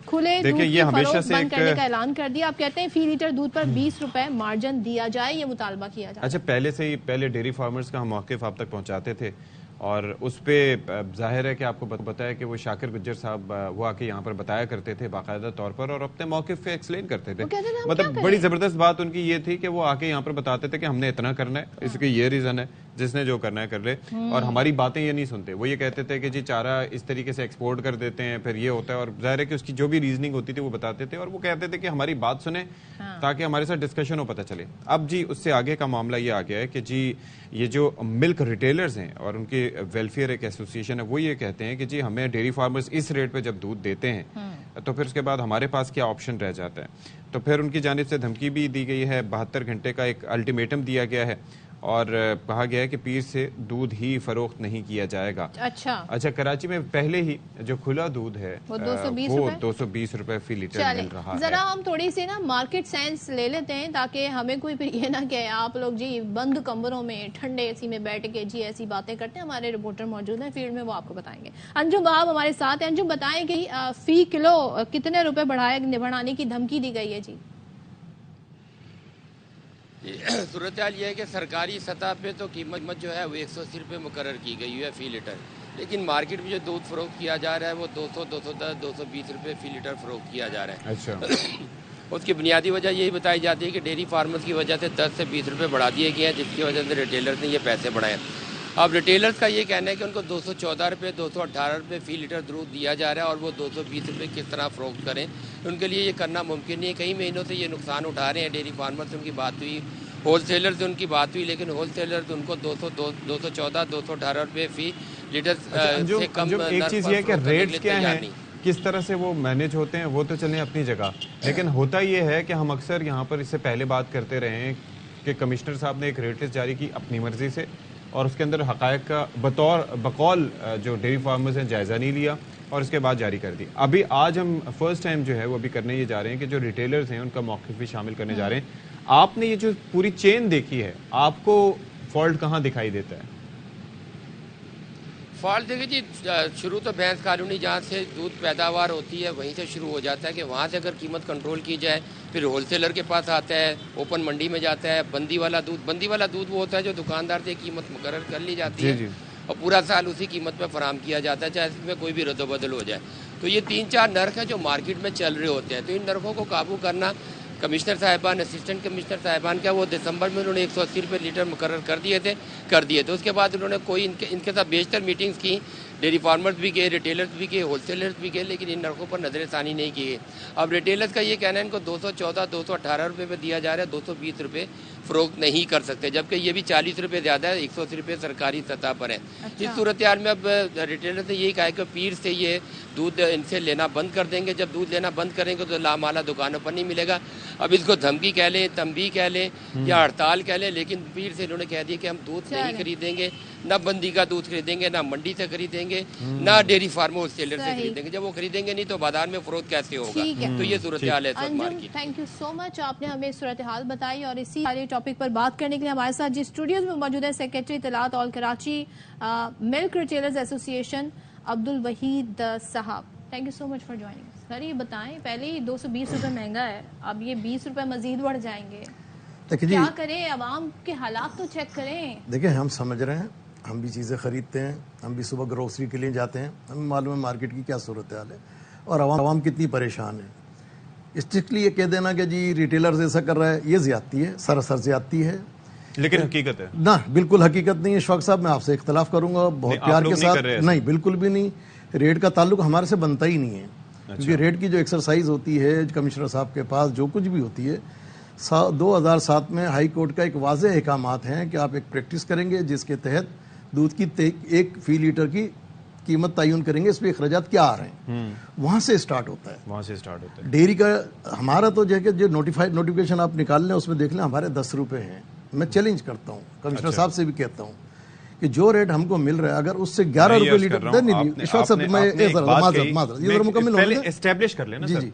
کھلے دودھ کی فروخت بند کرنے کا اعلان کر دیا. آپ کہتے ہیں فی لیٹر دودھ پر 20 روپے مارجن دیا جائے, یہ مطالبہ کیا جائے. اچھا, پہلے سے ہی پہلے ڈیری فارمرز کا ہم موقف آپ تک پہنچاتے تھے, اور اس پہ ظاہر ہے کہ آپ کو پتہ ہے کہ وہ شاکر گجر صاحب وہ آ کے یہاں پر بتایا کرتے تھے باقاعدہ طور پر, اور اپنے موقف پہ ایکسپلین کرتے تھے. مطلب بڑی زبردست بات ان کی یہ تھی کہ وہ آ کے یہاں پر بتاتے تھے کہ ہم نے اتنا کرنا ہے, اس کے یہ ریزن ہے, جس نے جو کرنا ہے کر لے. اور ہماری باتیں یہ نہیں سنتے. وہ یہ کہتے تھے کہ جی چارہ اس طریقے سے ایکسپورٹ کر دیتے ہیں, پھر یہ ہوتا ہے, اور ظاہر ہے کہ اس کی جو بھی ریزننگ ہوتی تھی وہ بتاتے تھے, اور وہ کہتے تھے کہ ہماری بات سنیں تاکہ ہمارے ساتھ ڈسکشن ہو, پتہ چلے. اب جی اس سے آگے کا معاملہ یہ آ گیا ہے کہ جی یہ جو ملک ریٹیلرز ہیں اور ان کے ویلفیئر ایک ایسوسیشن ہے, وہ یہ کہتے ہیں کہ جی ہمیں ڈیری فارمرز اس ریٹ پہ جب دودھ دیتے ہیں تو پھر اس کے بعد ہمارے پاس کیا آپشن رہ جاتا ہے. تو پھر ان کی جانب سے دھمکی بھی دی گئی ہے, 72 گھنٹے کا ایک الٹیمیٹم دیا گیا ہے, اور کہا گیا ہے کہ پیر سے دودھ ہی فروخت نہیں کیا جائے گا. اچھا کراچی میں پہلے ہی جو کھلا دودھ ہے وہ 220 روپے فی لیٹر مل رہا ہے. ذرا ہم تھوڑی سی نا مارکیٹ سینس لے لیتے ہیں تاکہ ہمیں کوئی پھر یہ نہ کہ آپ لوگ جی بند کمروں میں ٹھنڈے اے سی میں بیٹھ کے جی ایسی باتیں کرتے ہیں. ہمارے رپورٹر موجود ہیں فیلڈ میں, وہ آپ کو بتائیں گے. انجم وہاب ہمارے ساتھ ہیں. انجم بتائیں کہ فی کلو کتنے روپے بڑھانے کی دھمکی دی گئی ہے جی؟ صورتحال یہ ہے کہ سرکاری سطح پہ تو قیمت جو ہے وہ 180 روپے مقرر کی گئی ہے فی لیٹر, لیکن مارکیٹ میں جو دودھ فروخت کیا جا رہا ہے وہ 200, 210, 220 روپے فی لیٹر فروخت کیا جا رہا ہے. اچھا, اس کی بنیادی وجہ یہی بتائی جاتی ہے کہ ڈیری فارمرز کی وجہ سے 10 سے 20 روپے بڑھا دیے گئے ہیں, جس کی وجہ سے ریٹیلرز نے یہ پیسے بڑھائے. اب ریٹیلرز کا یہ کہنا ہے کہ ان کو 214 روپے 218 روپے فی لیٹر دودھ دیا جا رہا ہے, اور وہ 220 روپے کس طرح فروخت کریں. ان کے لیے یہ کرنا ممکن نہیں ہے. کئی مہینوں سے یہ نقصان اٹھا رہے ہیں ڈیری فارمرز. ان کی بات ہوئی, ہول سیلر سے ان کی بات ہوئی, لیکن ہول سیلر ان کو 214 218 روپے فی लीटर से कम जो एक नर्क चीज पर ये है कि फरोख्त करने के रेट्स लिए क्या तैयार हैं, नहीं। किस तरह से वो मैनेज होते हैं वो तो चलें अपनी जगह, लेकिन होता ये है कि हम अक्सर यहाँ पर इससे पहले बात करते रहे हैं कि कमिश्नर साहब ने एक रेट लिस्ट जारी की अपनी मर्जी से और उसके अंदर हक़ायक़ का बकौल जो डेयरी फार्मर्स हैं जायज़ा नहीं लिया और उसके बाद जारी कर दी। अभी आज हम फर्स्ट टाइम जो है वो अभी करने ये जा रहे हैं कि जो रिटेलर्स हैं उनका मौक़िफ़ भी शामिल करने जा रहे हैं। आपने ये जो पूरी चेन देखी है, आपको फॉल्ट कहाँ दिखाई देता है? फॉल्ट देखिए जी, शुरू तो भैंस कॉलोनी जहाँ से दूध पैदावार होती है वहीं से शुरू हो जाता है कि वहाँ से अगर कीमत कंट्रोल की जाए, फिर होलसेलर के पास आता है, ओपन मंडी में जाता है। बंदी वाला दूध वो होता है जो दुकानदार से कीमत मुकर्रर कर ली जाती है और पूरा साल उसी कीमत पर फराहम किया जाता है, चाहे इसमें कोई भी रद्दोबदल हो जाए। तो ये 3-4 नर्क हैं जो मार्केट में चल रहे होते हैं। तो इन नर्कों को काबू करना कमिश्नर साहिबान, असिस्टेंट कमिश्नर साहिबान क्या वो दिसंबर में उन्होंने 180 रुपये लीटर मुकर्रर कर दिए थे। उसके बाद उन्होंने कोई इनके साथ बेशतर मीटिंग्स की, डेयरी फार्मर्स भी गए, रिटेलर्स भी गए, होलसेलर्स भी गए, लेकिन इन नर्कों पर नज़रसानी नहीं की गई। अब रिटेलर्स का ये कहना है इनको 214, 218 रुपये पे दिया जा रहा है, 220 रुपये फ़रोख्त नहीं कर सकते, जबकि ये भी 40 रुपये ज़्यादा है, 180 रुपये सरकारी सतह पर है। इस सूरत हाल में अब रिटेलर्स ने यही कहा है कि पीर से ये दूध इनसे लेना बंद कर देंगे। जब दूध लेना बंद करेंगे तो लामाला दुकानों पर नहीं मिलेगा। अब इसको धमकी कह लें, तंबी कह लें या हड़ताल कह लें, लेकिन पीर से इन्होंने कह दिया कि हम दूध नहीं खरीदेंगे, ना बंदी का दूध खरीदेंगे, ना मंडी से खरीदेंगे, ना डेयरी फार्म होलसेलर से खरीदेंगे। जब वो खरीदेंगे नहीं तो बाजार में फरोख्त कैसे होगा? तो ये सूरत हाल है market. Thank you so much, आपने हमें सूरत हाल बताई और इसी सारे टॉपिक पर बात करने के लिए हमारे साथ जिस स्टूडियोज में मौजूद है सेक्रेटरी इत्तलात all Karachi milk retailers association Abdul Wahid साहब। Thank you so much for joining us. Sir ये बताएं, पहले ही 220 रुपये महंगा है, अब ये 20 रुपये मजीद बढ़ जाएंगे, क्या करें? आवाम के हालात तो चेक करें। देखिए, हम समझ रहे हैं, हम भी चीज़ें ख़रीदते हैं, हम भी सुबह ग्रोसरी के लिए जाते हैं, हमें मालूम है मार्केट की क्या सूरत हाल है और आवाम कितनी परेशान है। स्ट्रिक्टली ये कह देना कि जी रिटेलर्स ऐसा कर रहा है, ये ज़्यादती है, सरासर ज़्यादती है। लेकिन हकीकत है ना, बिल्कुल हकीकत नहीं है। शौक साहब, मैं आपसे इख्तलाफ करूंगा बहुत प्यार के साथ। नहीं, बिल्कुल भी नहीं। रेट का ताल्लुक हमारे से बनता ही नहीं है। क्योंकि रेट की जो एक्सरसाइज होती है कमिश्नर साहब के पास, जो कुछ भी होती है, 2007 में हाई कोर्ट का एक वाज़ेह अहकामात हैं कि आप एक प्रैक्टिस करेंगे जिसके तहत दूध की 1 फी लीटर की कीमत तयन करेंगे, इस पे अखराजात क्या आ रहे हैं, वहाँ से स्टार्ट होता है। डेयरी का हमारा तो जो नोटिफिकेशन आप निकाल लें उसमें देख लें, हमारे 10 रुपये हैं। मैं चैलेंज करता हूँ, कमिश्नर साहब से भी कहता हूँ कि जो रेट हमको मिल रहा है अगर उससे 11 रुपये लीटर पहले एस्टेब्लिश कर लेना सर,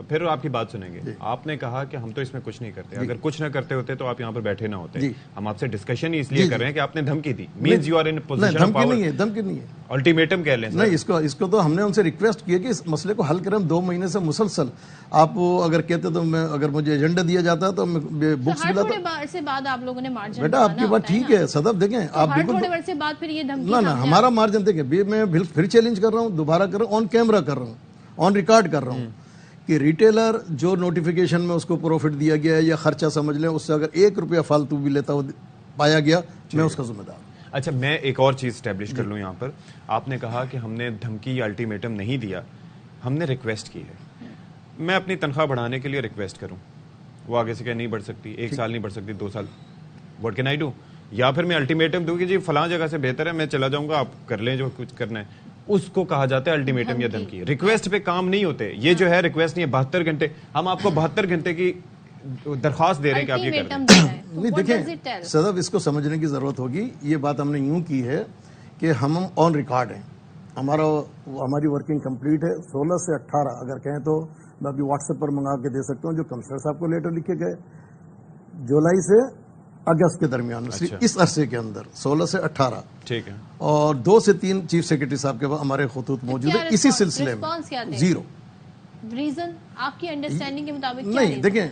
फिर आपकी बात सुनेंगे। आपने कहा कि हम तो इसमें कुछ नहीं करते, अगर कुछ ना करते होते तो आप यहाँ पर बैठे ना होते। हम आपसे डिस्कशन ही इसलिए कर रहे हैं कि आपने धमकी दी, means you are in position of power. धमकी नहीं है, अल्टीमेटम कह लें। नहीं, इसको तो हमने उनसे रिक्वेस्ट किया कि इस मसले को हल करें। 2 महीने से मुसलसल आप अगर कहते तो मैं, अगर मुझे एजेंडा दिया जाता तो मैं बुक्स मिला से बाद आप लोगों ने मार्जिन, बेटा आपकी बात ठीक है सदफ, देखें आप बिल्कुल से बाद फिर ये धमकी ना हमारा मार्जिन देखें, मैं फिर चैलेंज कर रहा हूँ, दोबारा कर रहा हूँ, ऑन कैमरा कर रहा हूँ, ऑन रिकॉर्ड कर रहा हूँ कि रिटेलर जो नोटिफिकेशन में उसको प्रॉफिट दिया गया है या खर्चा समझ लें, उससे अगर 1 रुपया फालतू भी लेता हुआ पाया गया, मैं उसका जिम्मेदार। अच्छा, मैं एक और चीज़ स्टैब्लिश कर लूँ यहाँ पर। आपने कहा कि हमने धमकी या अल्टीमेटम नहीं दिया, हमने रिक्वेस्ट की है। मैं अपनी तनख्वाह बढ़ाने के लिए रिक्वेस्ट करूँ, वो आगे से क्या नहीं बढ़ सकती, 1 साल नहीं बढ़ सकती, 2 साल, व्हाट कैन आई डू? या फिर मैं अल्टीमेटम दूँ कि जी फलां जगह से बेहतर है, मैं चला जाऊँगा, आप कर लें जो कुछ करना है, उसको कहा जाता है अल्टीमेटम या धमकी। रिक्वेस्ट पे काम नहीं होते, ये जो है रिक्वेस्ट नहीं है। 72 घंटे, हम आपको 72 घंटे की दरखास्त दे रहे हैं कि आप ये करें। नहीं, देखें सदफ, इसको समझने की जरूरत होगी। ये बात हमने यूं की है कि हम ऑन रिकॉर्ड हैं, हमारी वर्किंग कंप्लीट है। 16 से 18 अगर कहें तो मैं अभी व्हाट्सएप पर मंगा के दे सकता हूं, जो कमिश्नर साहब को लेटर लिखे गए जुलाई से अगस्त के दरमियान में। अच्छा। इस अरसे के अंदर 16 से 18, ठीक है, और 2 से 3 चीफ सेक्रेटरी साहब के पास हमारे खतूत मौजूद है इसी सिलसिले में। 0 रीजन आपकी अंडरस्टैंडिंग के मुताबिक नहीं, देखें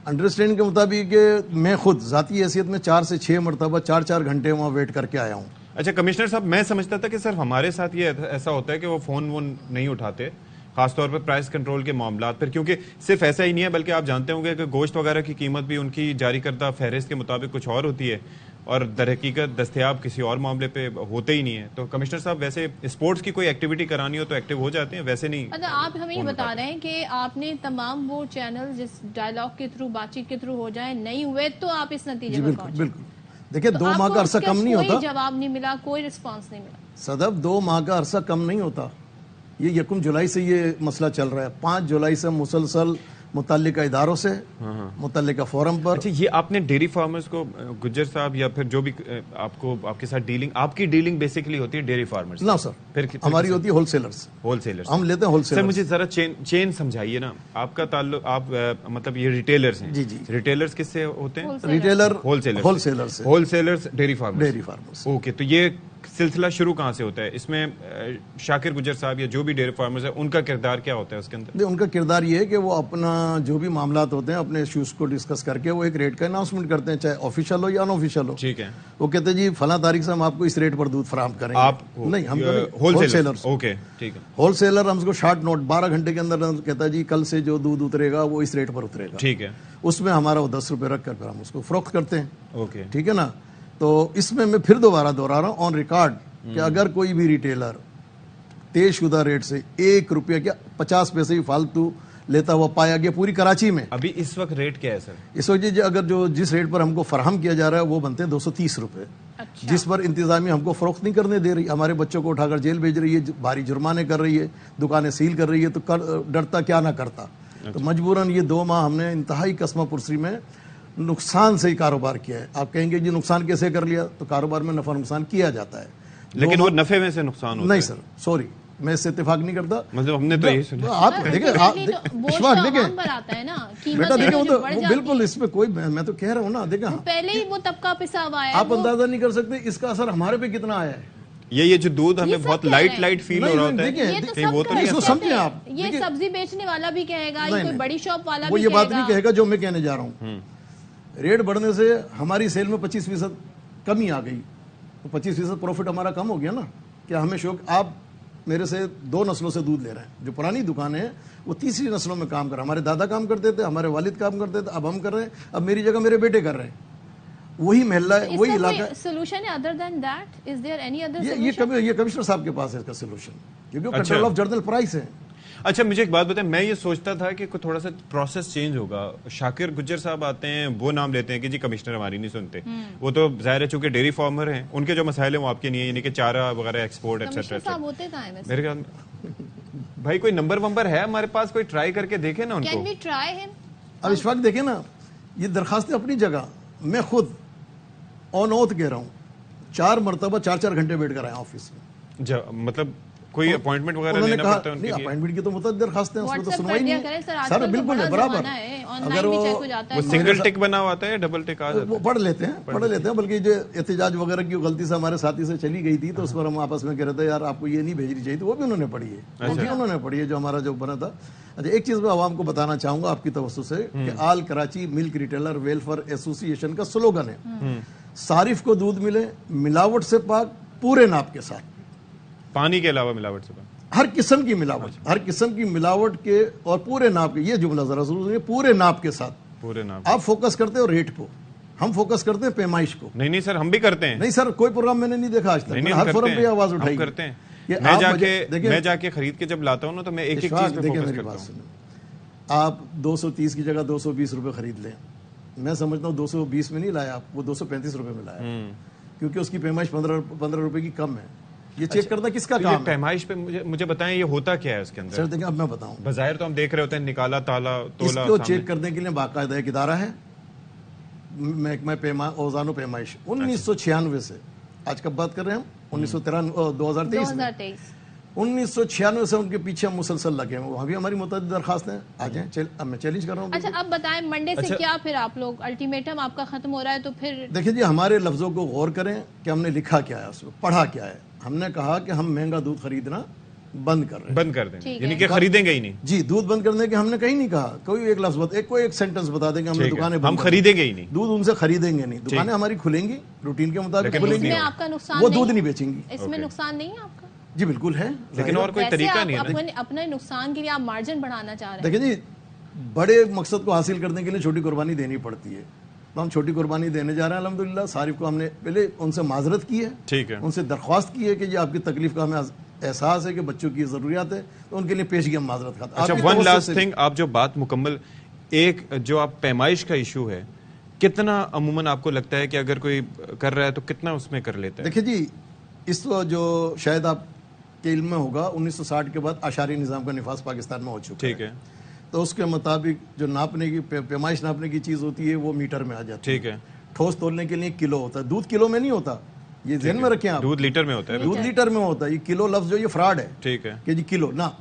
अंडरस्टैंडिंग के मुताबिक मैं खुद जाती हैसियत में 4 से 6 मरतबा 4-4 घंटे वहाँ वेट करके आया हूँ। अच्छा कमिश्नर साहब, मैं समझता था कि सिर्फ हमारे साथ ये ऐसा होता है कि वो फोन वोन नहीं उठाते, खासतौर पर प्राइस कंट्रोल के मामला पर, क्योंकि सिर्फ ऐसा ही नहीं है बल्कि आप जानते होंगे कि गोश्त वगैरह की कीमत भी उनकी जारी करदा फहरिस्त के मुताबिक कुछ और होती है और दर हकीकत दस्तयाब किसी और मामले पे होते ही नहीं है। तो कमिश्नर साहब, वैसे स्पोर्ट्स की कोई एक्टिविटी करानी हो तो एक्टिव हो जाते हैं, वैसे नहीं? मतलब आप हमें ये बता रहे हैं कि आपने तमाम वो चैनल जिस डायलॉग के थ्रू, बातचीत के थ्रू हो जाए, नहीं हुए तो आप इस नतीजे पर पहुंचे? बिल्कुल। دیکھیں 2 ماہ کا عرصہ کم نہیں ہوتا. کوئی جواب نہیں ملا, کوئی رسپانس نہیں ملا. صدف 2 ماہ کا عرصہ کم نہیں ہوتا. یہ 1 جولائی سے یہ مسئلہ چل رہا ہے. 5 جولائی سے مسلسل متعلقہ اداروں سے, متعلقہ فورم پر. اچھا, یہ آپ نے ڈیری فارمرز کو, گجر صاحب یا پھر جو بھی آپ کے ساتھ ڈیلنگ, آپ کی ڈیلنگ بیسیکلی ہوتی ہے ڈیری فارمرز؟ نہ سر, پھر ہماری ہوتی ہے ہول سیلرز. ہم لیتے ہیں ہول سیلر. سر مجھے ذرا چین سمجھائیے نا. آپ کا تعلق, آپ مطلب یہ ریٹیلرز ہیں. جی جی. ریٹیلرز کس سے ہوتے ہیں؟ Retailer whole sellers. Whole sellers dairy farmers. Okay, تو یہ سلسلہ شروع کہاں سے ہوتا ہے؟ اس میں شاکر گجر صاحب یا جو بھی ڈیری فارمرز ہیں ان کا کردار کیا ہوتا ہے اس کے اندر؟ ان کا کردار یہ ہے کہ وہ اپنا جو بھی معاملات ہوتے ہیں اپنے ایشوز کو ڈسکس کر کے وہ ایک ریٹ کا اناؤنسمنٹ کرتے ہیں, چاہے آفیشیل ہو یا ان آفیشیل ہو. ٹھیک ہے. وہ کہتے ہیں جی فلاں تاریخ سے ہم آپ کو اس ریٹ پر دودھ فراہم کریں گے. آپ نہیں, ہم ہول سیلر. اوکے ٹھیک ہے. ہول سیلر ہم کو شارٹ نوٹ 12 گھنٹے کے اندر کہتا ہے جی کل سے جو دودھ اترے گا وہ اس ریٹ پر اترے گا. ٹھیک ہے. اس میں ہمارا وہ 10 روپے رکھ کر پھر ہم اس کو فروخت کرتے ہیں. اوکے ٹھیک ہے نا. تو اس میں پھر دوبارہ دوہرا رہا ہوں آن ریکارڈ کہ اگر کوئی بھی ریٹیلر طے شدہ ریٹ سے 1 روپیہ کیا 50 پیسے ہی فالتو لیتا ہوا پایا گیا پوری کراچی میں. ابھی اس وقت ریٹ کیا ہے سر؟ اس وقت اگر جس ریٹ پر ہم کو فراہم کیا جا رہا ہے وہ بنتے ہیں 230 روپے, جس پر انتظامیہ ہم کو فروخت نہیں کرنے دے رہی, ہمارے بچوں کو اٹھا کر جیل بھیج رہی ہے, بھاری جرمانے کر رہی ہے, دکانیں سیل کر رہی ہے. تو ڈرتا کیا نہ کرتا. تو مجبوراً یہ 2 ماہ ہم نے انتہائی قسمہ پرسی میں نقصان سے ہی کاروبار کیا ہے. آپ کہیں گے جی نقصان کیسے کر لیا؟ تو کاروبار میں نفع نقصان کیا جاتا ہے, لیکن وہ نفع میں سے نقصان ہوتا ہے. نہیں سر, سوری, میں اس سے اتفاق نہیں کرتا. مطلب ہم نے تو یہی سنا. آپ دیکھیں اشفاق دیکھیں بیٹا, دیکھیں وہ تو بالکل اس پہ کوئی, میں تو کہہ رہا ہوں نا, دیکھیں پہلے ہی وہ طبقہ پسا ہوا ہے. آپ اندازہ نہیں کر سکتے اس کا اثر ہمارے پہ کتنا آیا ہے. یہ جو دودھ ہمیں بہت لائٹ فیل ہو رہا ہوتا ہے, وہ تو نہیں سمجھیں آپ. یہ سبزی بیچنے والا بھی کہے گا, یہ کوئی بڑی شاپ والا بھی وہ یہ بات نہیں کہے گا جو میں کہنے جا رہا ہوں. ریٹ بڑھنے سے ہماری سیل میں 25% کمی آ گئی, تو 25% پروفٹ ہمارا کم ہو گیا نا. کیا ہمیں شوق, آپ میرے سے 2 نسلوں سے دودھ لے رہے ہیں. جو پرانی دکان ہے وہ تیسری نسلوں میں کام کر رہے ہیں. ہمارے دادا کام کرتے تھے, ہمارے والد کام کرتے تھے, اب ہم کر رہے ہیں, اب میری جگہ میرے بیٹے کر رہے ہیں. وہی محلہ ہے, وہی علاقہ ہے. سولوشن ہے other than that? Is there any other solution? یہ کمشنر صاحب کے پاس ہے اس کا سولوشن, کیونکہ کنٹرول آف جرنل پرائس ہے. اچھا مجھے ایک بات بتائیں, میں یہ سوچتا تھا کہ تھوڑا سا پروسیس چینج ہوگا. شاکر گجر صاحب آتے ہیں, وہ نام لیتے ہیں کہ جی کمشنر ہماری نہیں سنتے. وہ تو ظاہر ہے چونکہ ڈیری فارمر ہیں, ان کے جو مسائل ہیں وہ آپ کے نہیں ہیں, یعنی کہ چارہ وغیرہ ایکسپورٹ ایٹسٹرا. میرے خیال بھائی کوئی نمبر ہے ہمارے پاس, کوئی ٹرائی کر کے دیکھیں نا ان کو. اب اس وقت دیکھیں نا, یہ درخواستیں اپنی جگہ, میں خود آن اوتھ کہہ رہا ہوں 4 مرتبہ 4 گھنٹے بیٹھ کر آیا آفس میں. مطلب کوئی اپوائنٹمنٹ وغیرہ لینا پڑتا ہے ان کے لیے؟ اپوائنٹمنٹ کی تو متعدد درخواستیں ہیں, اس میں تو سنوائی نہیں ہے سر. بالکل ہے, برابر. اگر وہ سنگل ٹک بنا ہوا ہے یا ڈبل ٹک آ جاتا ہے؟ وہ پڑھ لیتے ہیں. بلکہ جو احتجاج وغیرہ کی غلطی سے ہمارے ساتھی سے چلی گئی تھی, تو اس پر ہم آپس میں کہہ رہے تھے یار آپ کو یہ نہیں بھیجنی چاہیے تھی. وہ بھی انہوں نے پڑھی ہے, وہ بھی انہوں نے پڑھی ہے جو ہمارا جو بنا تھا. اچھا ایک چیز میں عوام کو بتانا چاہوں گا آپ کی توسط سے, کہ آل کراچی ملک ریٹیلر ویلفیئر ایسوسی ایشن کا سلوگن ہے صارف کو دودھ ملے ملاوٹ سے پاک, پورے ناپ کے ساتھ. پانی کے علاوہ ملاوٹ سے پاک, ہر قسم کی ملاوٹ, ہر قسم کی ملاوٹ کے اور پورے ناپ کے. یہ جملہ ذرا ضرور ہے, پورے ناپ کے ساتھ. پورے ناپ. آپ فوکس کرتے ہو ریٹ کو, ہم فوکس کرتے ہیں پیمائش کو. نہیں سر, ہم بھی کرتے ہیں. نہیں سر, کوئی پروگرام میں نے نہیں دیکھا آج تک. ہر فورم پہ آواز اٹھائی کرتے ہیں. میں جا کے خرید کے جب لاتا ہوں نا, تو میں ایک ایک چیز پہ فوکس کرتا ہوں. آپ 230 کی جگہ 220 روپے خرید لیں, میں سمجھتا ہوں 220 میں نہیں لایا آپ, وہ 235 روپے میں لایا, کیونکہ اس کی پیمائش 15 روپے کی کم ہے. یہ چیک کرنا کس کا کام ہے؟ پیمائش پہ مجھے بتائیں یہ ہوتا کیا ہے اس کے اندر؟ سر دیکھیں, اب میں بتاؤں. بظاہر تو ہم دیکھ رہے ہوتے ہیں نکالا تالا تولا, اس کو چیک کرنے کے لیے باقاعدہ ایک ادارہ ہے, محکمہ اوزان و پیمائش. 1996 سے, آج کب بات کر رہے ہیں ہم, 2023 1996 سے ان کے پیچھے ہم مسلسل لگے ہیں. وہاں بھی ہماری متعدد درخواستیں. آ جائیں, اب میں چیلنج کر رہا ہوں. اچھا اب بتائیں منڈے سے کیا پھر آپ لوگ, الٹیمیٹم آپ کا ختم ہو رہا ہے تو پھر دیکھیں جی, ہمارے لفظوں کو غور کریں کہ ہم نے لکھا کیا ہے, اس میں پڑھا کیا ہے. ہم نے کہا کہ ہم مہنگا دودھ خریدنا بند کر رہے ہیں, یعنی کہ خریدیں گے ہی نہیں. جی, دودھ بند کرنے کے ہم نے کہیں نہیں کہا. کوئی ایک لفظ کوئی ایک سینٹنس بتا دیں کہ ہم نے دکانیں ہم خریدیں گے ہی نہیں, دودھ ان سے خریدیں گے نہیں. دکانیں ہماری کھلیں گی روٹین کے مطابق کھلیں گی, آپ کا نقصان وہ دودھ نہیں بیچیں گی. اس میں نقصان نہیں ہے آپ کا؟ جی بالکل ہے, لیکن اور کوئی طریقہ نہیں ہے. اپنے نقصان کے لیے آپ مارجن بڑھانا چاہ رہے ہیں. دیکھیں جی, بڑے مقصد کو حاصل کرنے کے لیے چھوٹی قربانی دینی پڑتی ہے. تو ہم چھوٹی قربانی دینے جا رہے ہیں الحمدللہ. صارف کو ہم نے پہلے ان سے معذرت کی ہے, ٹھیک ہے, ان سے درخواست کی ہے کہ یہ آپ کی تکلیف کا ہمیں احساس ہے کہ بچوں کی ضروریات ہے, تو ان کے لیے پیشگی ہم معذرت کرتے ہیں. اچھا ون لاسٹ تھنگ, آپ جو بات مکمل, ایک جو آپ پیمائش کا ایشو ہے, कितना अमूमन आपको लगता है कि अगर कोई कर रहा है तो कितना उसमें कर लेता है? देखिए जी, इस जो शायद आपके इल्म में होगा, 1960 के बाद आशारी निज़ाम का निफाज पाकिस्तान में हो चुका है। ठीक है। तो उसके मुताबिक जो नापने की पैमाइश नापने की चीज़ होती है वो मीटर में आ जाती है। ठीक है। ठोस तोलने के लिए किलो होता है, दूध किलो में नहीं होता, ये ध्यान में रखें आप। दूध लीटर में होता है। दूध लीटर में होता है। ये किलो लफ्ज जो ये फ्रॉड है। ठीक है। कि जी किलो ना,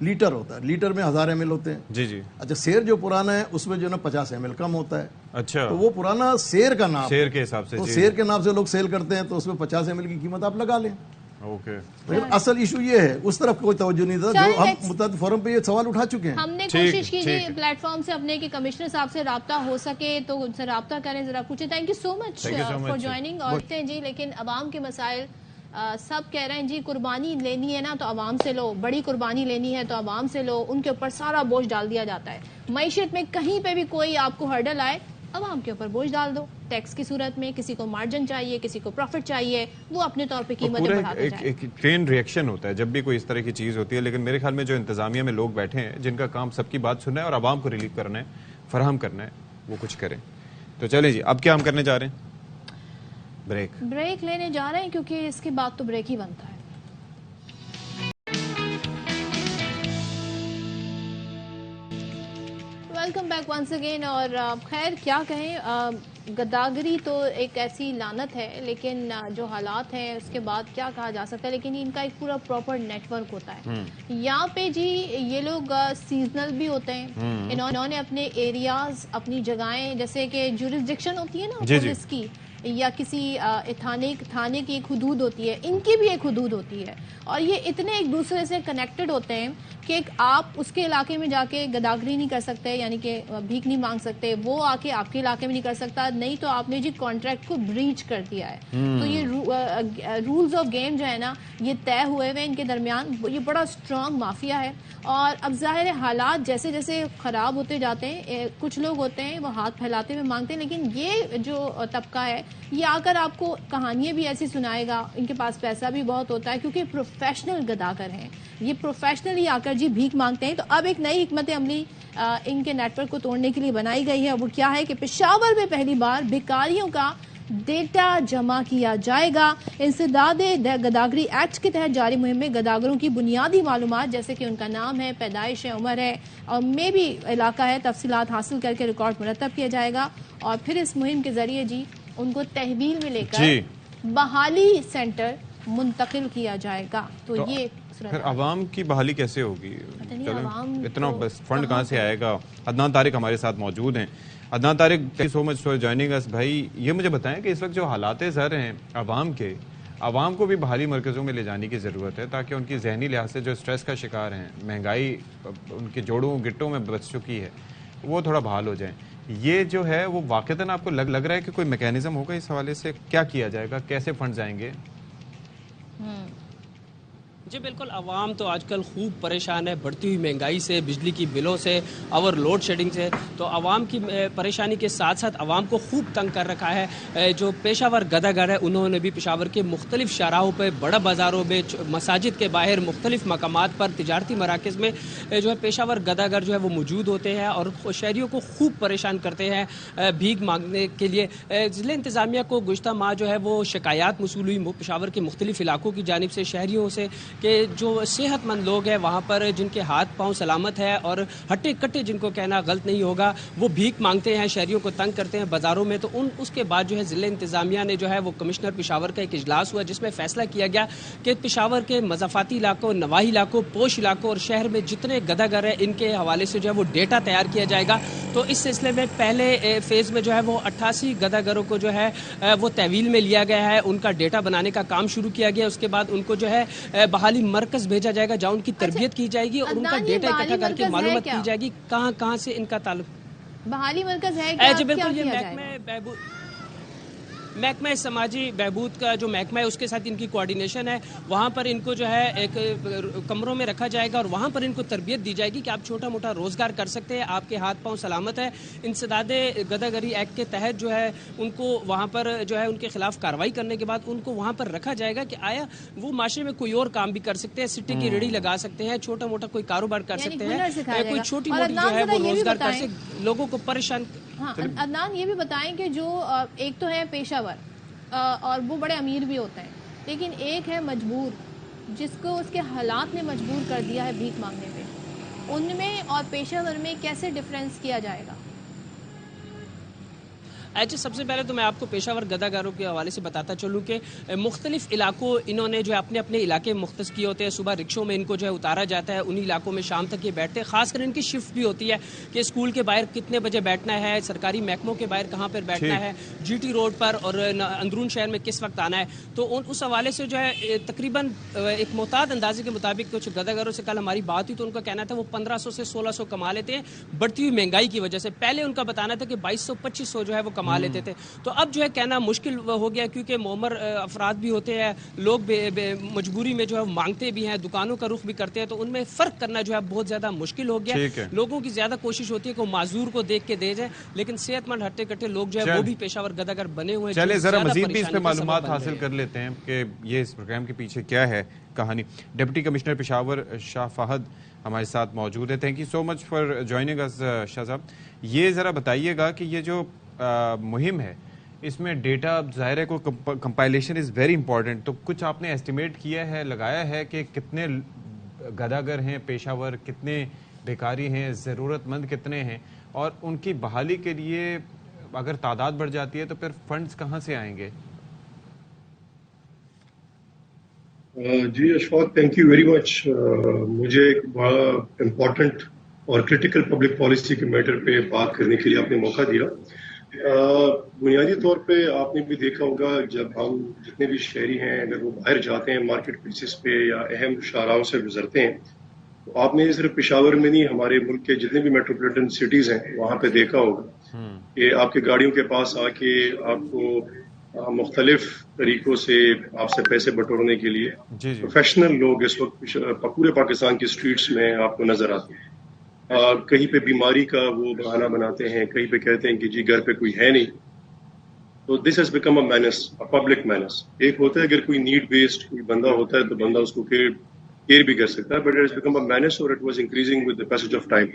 लीटर होता है। लीटर में 1000 ml होते हैं। जी जी। अच्छा, सेर जो पुराना है उसमें जो ना 50 ml कम होता है। अच्छा, तो वो पुराना सेर का नाप, शेर के हिसाब से। तो सेर के नाप से लोग सेल करते हैं, तो उसमें 50 ml की कीमत आप लगा लें। ओके। लेकिन असल इशू ये है, उस तरफ कोई तवज्जो नहीं था, जो हम मुतअद्दिद फोरम पे ये सवाल उठा चुके हैं। हमने कोशिश की जी प्लेटफॉर्म से अपने कि कमिश्नर साहब से राब्ता हो सके तो उनसे राब्ता करें, जरा पूछें। Thank you so much for joining. और जी, लेकिन अवाम के मसाइल सब कह रहे हैं जी, कुर्बानी लेनी है ना तो अवाम से लो, बड़ी कुर्बानी लेनी है तो अवाम से लो, उनके ऊपर सारा बोझ डाल दिया जाता है। मईशत में कहीं पे भी कोई आपको हर्डल आए, अवाम के ऊपर बोझ डाल दो, टैक्स की सूरत में। किसी को मार्जिन चाहिए, किसी को प्रॉफिट चाहिए, वो अपने तौर पे कीमतें बढ़ाते जाए। एक ट्रेन रिएक्शन होता है जब भी कोई इस तरह की चीज़ होती है। लेकिन मेरे ख्याल में जो इंतजामिया में लोग बैठे हैं जिनका काम सबकी बात सुनना है और आवाम को रिलीफ करना है, फराहम करना है, वो कुछ करें। तो चलें जी, अब क्या हम करने जा रहे हैं? ब्रेक लेने जा रहे हैं, क्योंकि इसके बाद तो ब्रेक ही बनता है। Welcome back once again. और खैर क्या कहें, गद्दागरी तो एक ऐसी लानत है, लेकिन जो हालात हैं उसके बाद क्या कहा जा सकता है। लेकिन इनका एक पूरा प्रॉपर नेटवर्क होता है यहाँ पे जी। ये लोग सीजनल भी होते हैं। इन्होंने अपने एरियाज, अपनी जगहें, जैसे कि जुरिस्डिक्शन होती है ना पुलिस की, या किसी थाने की एक हुदूद होती है, इनकी भी एक हुदूद होती है। और ये इतने एक दूसरे से कनेक्टेड होते हैं कि आप उसके इलाके में जाके गदागरी नहीं कर सकते, यानी कि भीख नहीं मांग सकते, वो आके आपके इलाके में नहीं कर सकता, नहीं तो आपने जी कॉन्ट्रैक्ट को ब्रीच कर दिया है। तो ये रूल्स ऑफ गेम जो है ना, ये तय हुए हुए इनके दरमियान। ये बड़ा स्ट्रांग माफिया है। और अब जाहिर है हालात जैसे जैसे ख़राब होते जाते हैं, कुछ लोग होते हैं वो हाथ फैलाते हुए मांगते हैं, लेकिन ये जो तबका है ये आकर आपको कहानियाँ भी ऐसी सुनाएगा। इनके पास पैसा भी बहुत होता है, क्योंकि प्रोफेशनल गदागर हैं ये, प्रोफेशनली आकर जी भीख मांगते हैं। तो अब एक नई हिकमत अमली इनके नेटवर्क को तोड़ने के लिए बनाई गई है। वो क्या है कि पेशावर में पहली बार भिखारियों का डेटा जमा किया जाएगा। इंसदादे गदागरी एक्ट के तहत जारी मुहिम में गदागरों की बुनियादी मालूमात, जैसे कि उनका नाम है, पैदाइश है, उम्र है और मे भी इलाका है, तफसीलात हासिल करके रिकॉर्ड मुरतब किया जाएगा। और फिर इस मुहिम के जरिए जी उनको तहवील में लेकर बहाली सेंटर मुंतकिल किया जाएगा। तो ये फिर अवाम की बहाली कैसे होगी? इतना बस फंड कहाँ से आएगा? अदनान तारिक हमारे साथ मौजूद हैं। Adnan Tariq, thank you so much for joining us. भाई ये मुझे बताएं कि इस वक्त जो हालात ज़र हैं अवाम को भी बहाली मरकज़ों में ले जाने की ज़रूरत है, ताकि उनकी जहनी लिहाज से जो स्ट्रेस का शिकार हैं, महंगाई उनके जोड़ों गिट्टों में बच चुकी है, वो थोड़ा बहाल हो जाए। ये जो है वो वाक़तन आपको लग रहा है कि कोई मैकेनिज्म होगा इस हवाले से? क्या किया जाएगा, कैसे फंड जाएंगे? जी बिल्कुल, अवाम तो आजकल खूब परेशान है बढ़ती हुई महंगाई से, बिजली की बिलों से और लोड शेडिंग से। तो अवाम की परेशानी के साथ साथ अवाम को खूब तंग कर रखा है। जो पेशावर गदागर है उन्होंने भी पेशावर के मुख्तलिफ शाहराहों पर, बड़ा बाज़ारों में, मसाजिद के बाहर, मुख्तलिफ मकामात पर, तिजारती मराकज़ में जो है पेशावर गदागर जो है वो मौजूद होते हैं और शहरियों को खूब परेशान करते हैं भीख मांगने के लिए। ज़िला इंतज़ामिया को गुज़श्ता माह जो है वो शिकायत मौसूल हुई पेशावर के मुख्तलिफ इलाकों की जानिब से शहरियों से कि जो सेहतमंद लोग हैं वहाँ पर, जिनके हाथ पांव सलामत है और हट्टे कट्टे, जिनको कहना गलत नहीं होगा, वो भीख मांगते हैं, शहरियों को तंग करते हैं बाज़ारों में। तो उसके बाद जो है ज़िला इंतज़ामिया ने जो है वो कमिश्नर पेशावर का एक इजलास हुआ, जिसमें फ़ैसला किया गया कि पेशावर के मज़ाफ़ाती इलाकों, नवाही इलाकों, पोश इलाकों और शहर में जितने गदागर हैं इनके हवाले से जो है वो डेटा तैयार किया जाएगा। तो इस सिलसिले में पहले फ़ेज़ में जो है वो 88 गदागरों को जो है वो तहवील में लिया गया है, उनका डेटा बनाने का काम शुरू किया गया। उसके बाद उनको जो है बहाली मरकज भेजा जाएगा, जहाँ उनकी तरबियत की जाएगी और उनका डेटा इकट्ठा करके मालूमात की जाएगी कहाँ से इनका ताल्लुक। बहाली मरकज है क्या? बिल्कुल, ये महकमा समाजी बहबूद का जो महकमा है उसके साथ इनकी कोऑर्डिनेशन है। वहाँ पर इनको जो है एक कमरों में रखा जाएगा और वहाँ पर इनको तरबियत दी जाएगी कि आप छोटा मोटा रोज़गार कर सकते हैं, आपके हाथ पांव सलामत है। इंसदादे गदागरी एक्ट के तहत जो है उनको वहाँ पर जो है उनके खिलाफ कार्रवाई करने के बाद उनको वहाँ पर रखा जाएगा कि आया वो माशरे में कोई और काम भी कर सकते हैं, सिट्टे की रेडी लगा सकते हैं, छोटा मोटा कोई कारोबार कर सकते हैं, कोई छोटी मोटी जो है वो रोज़गार कर सकते, लोगों को परेशान ہاں عدنان یہ بھی بتائیں کہ جو ایک تو ہے پیشہ ور اور وہ بڑے امیر بھی ہوتے ہیں، لیکن ایک ہے مجبور جس کو اس کے حالات نے مجبور کر دیا ہے بھیک مانگنے پہ، ان میں اور پیشہ ور میں کیسے ڈفرینس کیا جائے گا؟ اچھا، سب سے پہلے تو میں آپ کو پیشہ ور گداگاروں کے حوالے سے بتاتا چلوں کہ مختلف علاقوں انہوں نے جو اپنے اپنے علاقے مختص کیے ہوتے ہیں. صبح رکشوں میں ان کو جو ہے اتارا جاتا ہے، انہی علاقوں میں شام تک یہ بیٹھتے ہیں. خاص کر ان کی شفٹ بھی ہوتی ہے کہ اسکول کے باہر کتنے بجے بیٹھنا ہے، سرکاری محکموں کے باہر کہاں پر بیٹھنا ہے، جی ٹی روڈ پر اور اندرون شہر میں کس وقت آنا ہے. تو اس حوالے سے جو ہے تقریباً ایک محتاط اندازے کے مطابق کچھ گداگاروں سے کل ہماری بات ہوئی تو ان کا کہنا تھا وہ 1500 سے 1600 کما لیتے ہیں بڑھتی ہوئی مہنگائی کی وجہ سے. پہلے ان کا بتانا تھا کہ 2200 2500 جو ہے وہ کما لیتے تھے. تو اب جو ہے کہنا مشکل ہو گیا کیونکہ معمر افراد بھی ہوتے ہیں، لوگ مجبوری میں جو ہے مانگتے بھی ہیں، دکانوں کا رخ بھی کرتے ہیں، تو ان میں فرق کرنا جو ہے بہت زیادہ مشکل ہو گیا. لوگوں کی زیادہ کوشش ہوتی ہے کہ وہ معذور کو دیکھ کے دے جائیں، لیکن صحت مند ہٹے کٹے لوگ جو ہے وہ بھی پیشہ ور گداگر بنے ہوئے ہیں. چلے ذرا مزید بھی اس پہ معلومات حاصل کر لیتے ہیں کہ یہ اس پروگرام کے پیچھے کیا ہے کہانی. ڈپٹی کمشنر پشاور شاہ فہد ہمارے ساتھ موجود ہے. Thank you so much for joining us Shah صاحب. یہ ذرا بتائیے گا کہ یہ جو مہم ہے اس میں ڈیٹا ظاہر ہے کو کمپائلیشن از ویری امپورٹنٹ، تو کچھ آپ نے ایسٹیمیٹ کیا ہے، لگایا ہے کہ کتنے گداگر ہیں پیشہ ور، کتنے بیکاری ہیں، ضرورت مند کتنے ہیں، اور ان کی بحالی کے لیے اگر تعداد بڑھ جاتی ہے تو پھر فنڈز کہاں سے آئیں گے؟ جی Ashfaq, thank you very much. مجھے ایک بڑا امپورٹنٹ اور کرٹیکل پبلک پالیسی کے میٹر پہ بات کرنے کے لیے آپ نے موقع دیا. بنیادی طور پہ آپ نے بھی دیکھا ہوگا جب ہم جتنے بھی شہری ہیں اگر وہ باہر جاتے ہیں مارکیٹ پلیسز پہ یا اہم شاہراہوں سے گزرتے ہیں تو آپ نے صرف پشاور میں نہیں ہمارے ملک کے جتنے بھی میٹروپولیٹن سٹیز ہیں وہاں پہ دیکھا ہوگا کہ آپ کے گاڑیوں کے پاس آ کے آپ کو مختلف طریقوں سے آپ سے پیسے بٹورنے کے لیے پروفیشنل لوگ اس وقت پورے پاکستان کی اسٹریٹس میں آپ کو نظر آتے ہیں. کہیں پہ بیماری کا وہ بہانہ بناتے ہیں، کہیں پہ کہتے ہیں کہ جی گھر پہ کوئی ہے نہیں. تو this has become a means, a public means. ایک ہوتا ہے اگر کوئی نیڈ بیسڈ کوئی بندہ ہوتا ہے تو بندہ اس کو کیئر بھی کر سکتا ہے، but it has become a menace اور it was increasing with the passage of time.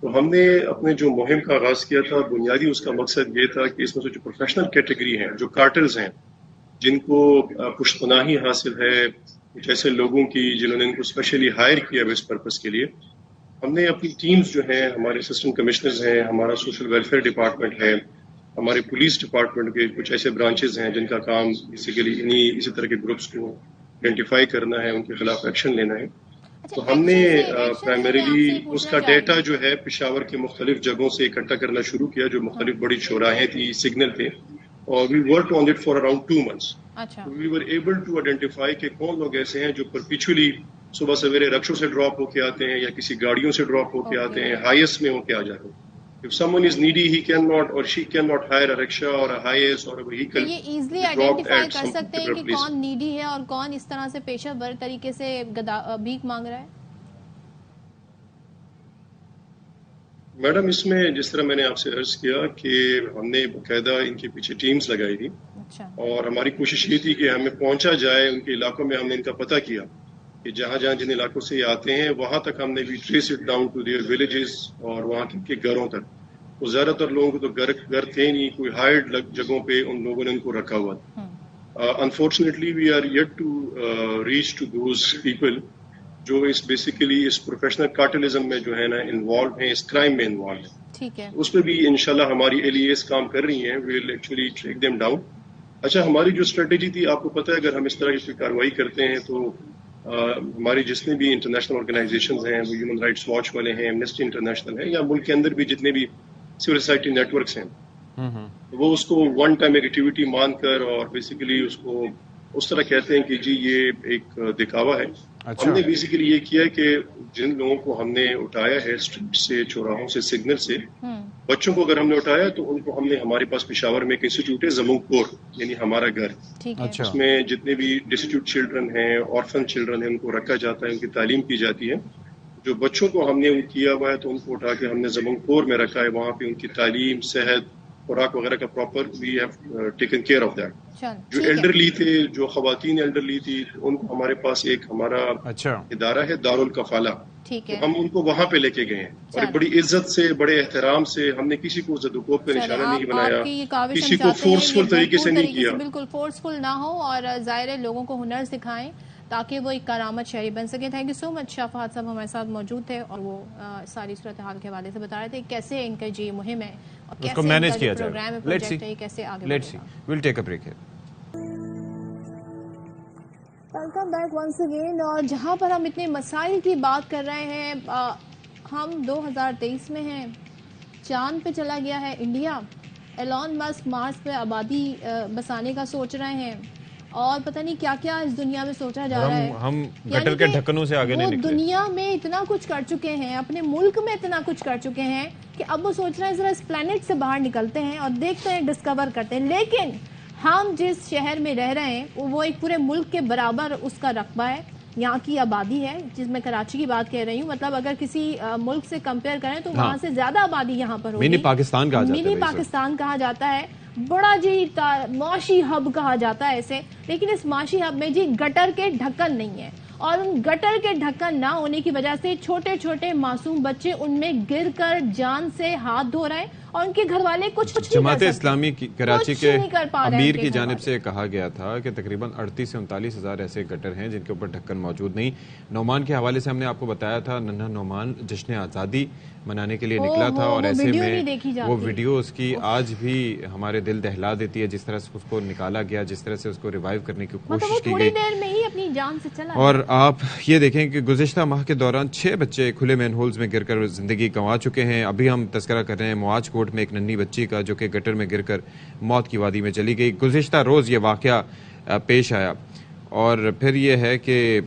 تو ہم نے اپنے جو مہم کا آغاز کیا تھا بنیادی اس کا مقصد یہ تھا کہ اس میں سے جو پروفیشنل کیٹیگری ہیں، جو کارٹلز ہیں، جن کو پشت پناہی حاصل ہے، کچھ ایسے لوگوں کی جنہوں نے ان کو اسپیشلی ہائر کیا ہے اس پرپز کے لیے، ہم نے اپنی ٹیمز جو ہیں، ہمارے اسسٹنٹ کمشنرز ہیں، ہمارا سوشل ویلفیئر ڈپارٹمنٹ ہے، ہمارے پولیس ڈپارٹمنٹ کے کچھ ایسے برانچز ہیں جن کا کام بیسیکلی اسی طرح کے گروپس کو آئیڈینٹیفائی کرنا ہے، ان کے خلاف ایکشن لینا ہے. تو ہم نے پرائمریلی اس کا ڈیٹا جو ہے پشاور کے مختلف جگہوں سے اکٹھا کرنا شروع کیا، جو مختلف بڑی چوراہیں تھی، سگنل تھے، اور we work on it for around 2 months. We were able to identify کہ کون لوگ ایسے ہیں جو پرپیچولی صبح سویرے رکشوں سے ڈراپ ہو کے آتے ہیں یا کسی گاڑیوں سے ڈراپ ہو کے آتے ہیں، ہائیس میں ہو کے آ جاتے ہیں. If someone is needy, he cannot or she cannot hire a rickshaw or a highest or a vehicle. یہ ایزلی آئیڈینٹیفائی کر سکتے ہیں کہ کون نیڈی ہے اور کون اس طرح سے پیشہ ور طریقے سے بھیک مانگ رہا ہے؟ میڈم اس میں جس طرح میں نے آپ سے عرض کیا کہ ہم نے باقاعدہ ان کے پیچھے ٹیمز لگائی تھی، اور ہماری کوشش یہ تھی کہ ہمیں پہنچا جائے ان کے علاقوں میں. ہم نے ان کا پتہ کیا کہ جہاں جہاں جن علاقوں سے یہ آتے ہیں وہاں تک ہم نے بھی trace it down to their villages اور وہاں کے گھروں تک. تو زیادہ تر لوگوں کو تو گھر تھے نہیں، کوئی ہائرڈ جگہوں پہ ان لوگوں نے ان کو رکھا ہوا تھا. Unfortunately we are yet to reach to those people جو اس بیسیکلی اس پروفیشنل کارٹلزم میں جو ہے نا انوالو ہیں، اس کرائم میں انوالو ہیں. اس پہ بھی انشاءاللہ ہماری LEAs کام کر رہی ہیں. We will actually track them down. اچھا، ہماری جو اسٹریٹجی تھی آپ کو پتہ ہے، اگر ہم اس طرح کی کوئی کارروائی کرتے ہیں تو ہماری جتنے بھی انٹرنیشنل آرگنائزیشنز ہیں، وہ ہیومن رائٹس واچ والے ہیں، ایمنسٹی انٹرنیشنل ہے، یا ملک کے اندر بھی جتنے بھی سول سوسائٹی نیٹ ورکس ہیں، وہ اس کو ون ٹائم ایکٹیویٹی مان کر اور بیسیکلی اس کو اس طرح کہتے ہیں کہ جی یہ ایک دکھاوا ہے. ہم نے بیسیکلی یہ کیا کہ جن لوگوں کو ہم نے اٹھایا ہے اسٹریٹ سے، چوراہوں سے، سگنل سے، بچوں کو اگر ہم نے اٹھایا تو ان کو ہم نے ہمارے پاس پشاور میں ایک انسٹیٹیوٹ ہے زمون پور، یعنی ہمارا گھر. اس میں جتنے بھی ڈسٹیٹیوٹ چلڈرن ہیں، آرفن چلڈرن ہیں، ان کو رکھا جاتا ہے، ان کی تعلیم کی جاتی ہے. جو بچوں کو ہم نے کیا ہوا ہے تو ان کو اٹھا کے ہم نے زمون پور میں رکھا ہے. وہاں پہ ان کی تعلیم، صحت خوراک وغیرہ کا proper we have taken care of that. جو ایلڈرلی تھے, جو خواتین ایلڈرلی تھی, ان کو ہمارے پاس ایک ہمارا ادارہ ہے دارالکفالہ, ہم ان کو وہاں پہ لے کے گئے ہیں اور بڑی عزت سے, بڑے احترام سے. ہم نے کسی کو زدوکوب پہ نشانہ نہیں بنایا, کسی کو فورسفل طریقے سے نہیں کیا. بالکل فورسفل نہ ہو اور ظاہر ہے لوگوں کو ہنر سکھائیں تاکہ وہ ایک کرامت شہری بن سکے. تھینک یو سو مچ. شاہ فہد صاحب ہمارے ساتھ موجود تھے اور وہ ساری صورتحال کے حوالے سے بتا رہے تھے کیسے ان کا جو مہم ہے اور کیسے ان کا جو پروگرام ہے, پروجیکٹ ہے, کیسے آگے بڑھے گا. We'll take a break. Welcome back once again. اور جہاں پر ہم اتنے مسائل کی بات کر رہے ہیں, ہم 2023 میں ہیں, چاند پہ چلا گیا ہے انڈیا, ایلون مسک مارس پہ آبادی بسانے کا سوچ رہے ہیں, اور پتہ نہیں کیا کیا اس دنیا میں سوچا جا رہا ہے. ہم گٹر کے ڈھکنوں سے آگے نہیں نکلے. دنیا میں اتنا کچھ کر چکے ہیں, اپنے ملک میں اتنا کچھ کر چکے ہیں کہ اب وہ سوچ رہے ہیں ذرا اس پلانٹ سے باہر نکلتے ہیں اور دیکھتے ہیں, ڈسکور کرتے ہیں. لیکن ہم جس شہر میں رہ رہے ہیں وہ ایک پورے ملک کے برابر اس کا رقبہ ہے, یہاں کی آبادی ہے, جس میں کراچی کی بات کہہ رہی ہوں. مطلب اگر کسی ملک سے کمپیئر کریں تو وہاں سے زیادہ آبادی یہاں پر ہوگی. منی پاکستان کہا جاتا ہے, منی پاکستان کہا جاتا ہے, بڑا جی معاشی ہب کہا جاتا ہے اسے. لیکن اس معاشی ہب میں جی گٹر کے ڈھکن نہیں ہے, اور ان گٹر کے ڈھکن نہ ہونے کی وجہ سے چھوٹے چھوٹے معصوم بچے ان میں گر کر جان سے ہاتھ دھو رہے ہیں, اور ان کے گھر والے کچھ جماعت اسلامی کراچی کے امیر کی جانب سے کہا گیا تھا کہ تقریباً 38 سے 39 ہزار ایسے گٹر ہیں جن کے اوپر ڈھکن موجود نہیں. نعمان کے حوالے سے ہم نے آپ کو بتایا تھا, ننھا نعمان جشن آزادی منانے کے لیے نکلا تھا, اور ایسے میں وہ ویڈیو اس کی آج بھی ہمارے دل دہلا دیتی ہے, جس طرح سے اس کو نکالا گیا, جس طرح سے اس کو ریوائیو کرنے کی کوشش کی گئی. دیر میں ہی اپنی جان سے چلا. اور آپ یہ دیکھیں کہ گزشتہ ماہ کے دوران 6 بچے کھلے مین ہولز میں گر کر زندگی گنوا چکے ہیں. ابھی ہم تذکرہ کر رہے ہیں مواج کوٹ میں ایک ننھی بچی کا جو کہ گٹر میں گر کر موت کی وادی میں چلی گئی. گزشتہ روز یہ واقعہ پیش آیا, اور پھر یہ ہے کہ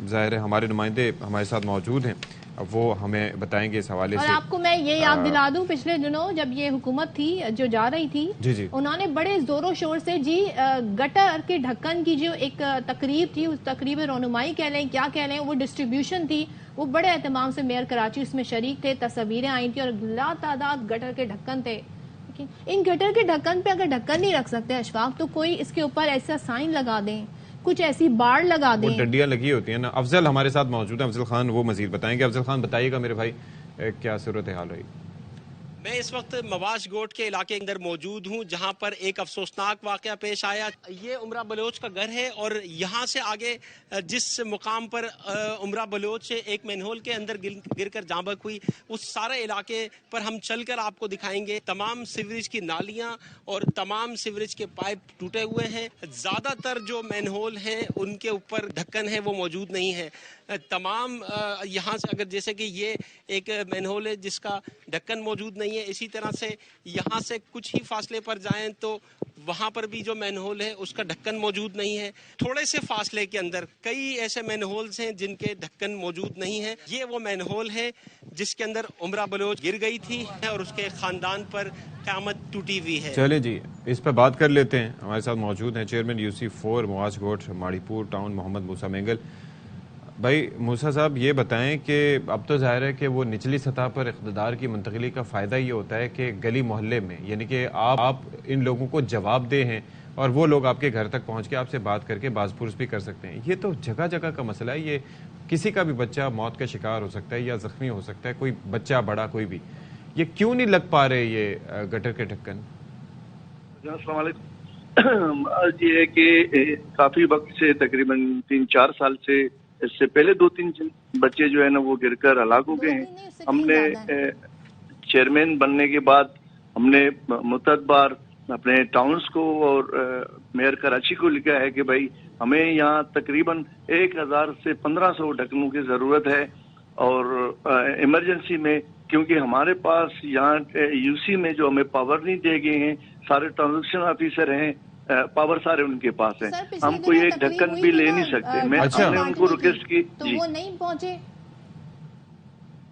ظاہر ہے ہمارے نمائندے ہمارے ساتھ موجود ہیں, اب وہ ہمیں بتائیں گے اس حوالے سے. اور آپ کو میں یہ یاد دلا دوں, پچھلے دنوں جب یہ حکومت تھی جو جا رہی تھی, انہوں نے بڑے زور و شور سے جی گٹر کے ڈھکن کی جو ایک تقریب تھی, اس تقریب رونمائی کہہ لیں کیا کہہ لیں, وہ ڈسٹریبیوشن تھی, وہ بڑے اہتمام سے میئر کراچی اس میں شریک تھے, تصاویریں آئی تھیں اور لا تعداد گٹر کے ڈھکن تھے. ان گٹر کے ڈھکن پہ اگر ڈھکن نہیں رکھ سکتے اشفاق, تو کوئی اس کے اوپر ایسا سائن لگا دیں, کچھ ایسی باڑ لگا دیں. وہ ڈنڈیاں لگی ہوتی ہیں نا. افضل ہمارے ساتھ موجود ہیں, افضل خان, وہ مزید بتائیں گے. افضل خان بتائیے گا میرے بھائی کیا صورتحال رہی. میں اس وقت مواش گوٹ کے علاقے اندر موجود ہوں, جہاں پر ایک افسوسناک واقعہ پیش آیا. یہ عمرہ بلوچ کا گھر ہے, اور یہاں سے آگے جس مقام پر عمرہ بلوچ ایک مینہول کے اندر گر کر جاں بحق ہوئی, اس سارے علاقے پر ہم چل کر آپ کو دکھائیں گے. تمام سیوریج کی نالیاں اور تمام سیوریج کے پائپ ٹوٹے ہوئے ہیں. زیادہ تر جو مینہول ہیں ان کے اوپر ڈھکن ہے وہ موجود نہیں ہے. تمام یہاں سے اگر جیسے کہ یہ ایک مینہول ہے جس کا ڈھکن موجود نہیں ہے, اسی طرح سے یہاں سے کچھ ہی فاصلے پر جائیں تو وہاں پر بھی جو مینہول ہے اس کا ڈھکن موجود نہیں ہے. تھوڑے سے فاصلے کے اندر کئی ایسے مینہولز ہیں جن کے ڈھکن موجود نہیں ہیں. یہ وہ مینہول ہے جس کے اندر عمرہ بلوچ گر گئی تھی اور اس کے خاندان پر قیامت ٹوٹی ہوئی ہے. چلیں جی, اس پہ بات کر لیتے ہیں. ہمارے ساتھ موجود ہیں چیئرمین UC4 مواج گوٹ ماڑی پور ٹاؤن, محمد موسیٰ مینگل. بھائی موسیٰ صاحب, یہ بتائیں کہ اب تو ظاہر ہے کہ وہ نچلی سطح پر اقتدار کی منتقلی کا فائدہ یہ ہوتا ہے کہ گلی محلے میں, یعنی کہ آپ ان لوگوں کو جواب دہ ہیں اور وہ لوگ آپ کے گھر تک پہنچ کے آپ سے بات کر کے باز پرس بھی کر سکتے ہیں. یہ تو جگہ جگہ کا مسئلہ ہے. یہ کسی کا بھی بچہ موت کا شکار ہو سکتا ہے یا زخمی ہو سکتا ہے, کوئی بچہ بڑا کوئی بھی. یہ کیوں نہیں لگ پا رہے یہ گٹر کے ڈھکن؟ السلام علیکم. یہ ہے کہ کافی وقت سے تقریباً 3-4 سال سے, اس سے پہلے 2-3 بچے جو ہے نا وہ گر کر ہلاک ہو گئے ہیں. ہم نے چیئرمین بننے کے بعد ہم نے متعدد بار اپنے ٹاؤنز کو اور میئر کراچی کو لکھا ہے کہ بھائی ہمیں یہاں تقریباً 1000 سے 1500 ڈھکنوں کی ضرورت ہے, اور ایمرجنسی میں, کیونکہ ہمارے پاس یہاں UC میں جو ہمیں پاور نہیں دے گئے ہیں, سارے ٹرانزیکشن آفیسر ہیں, پاور سارے ان کے پاس ہیں, ہم کوئی ایک ڈھکن بھی لے نہیں سکتے. میں ہم نے ان کو ریکویسٹ کی, وہ نہیں پہنچے,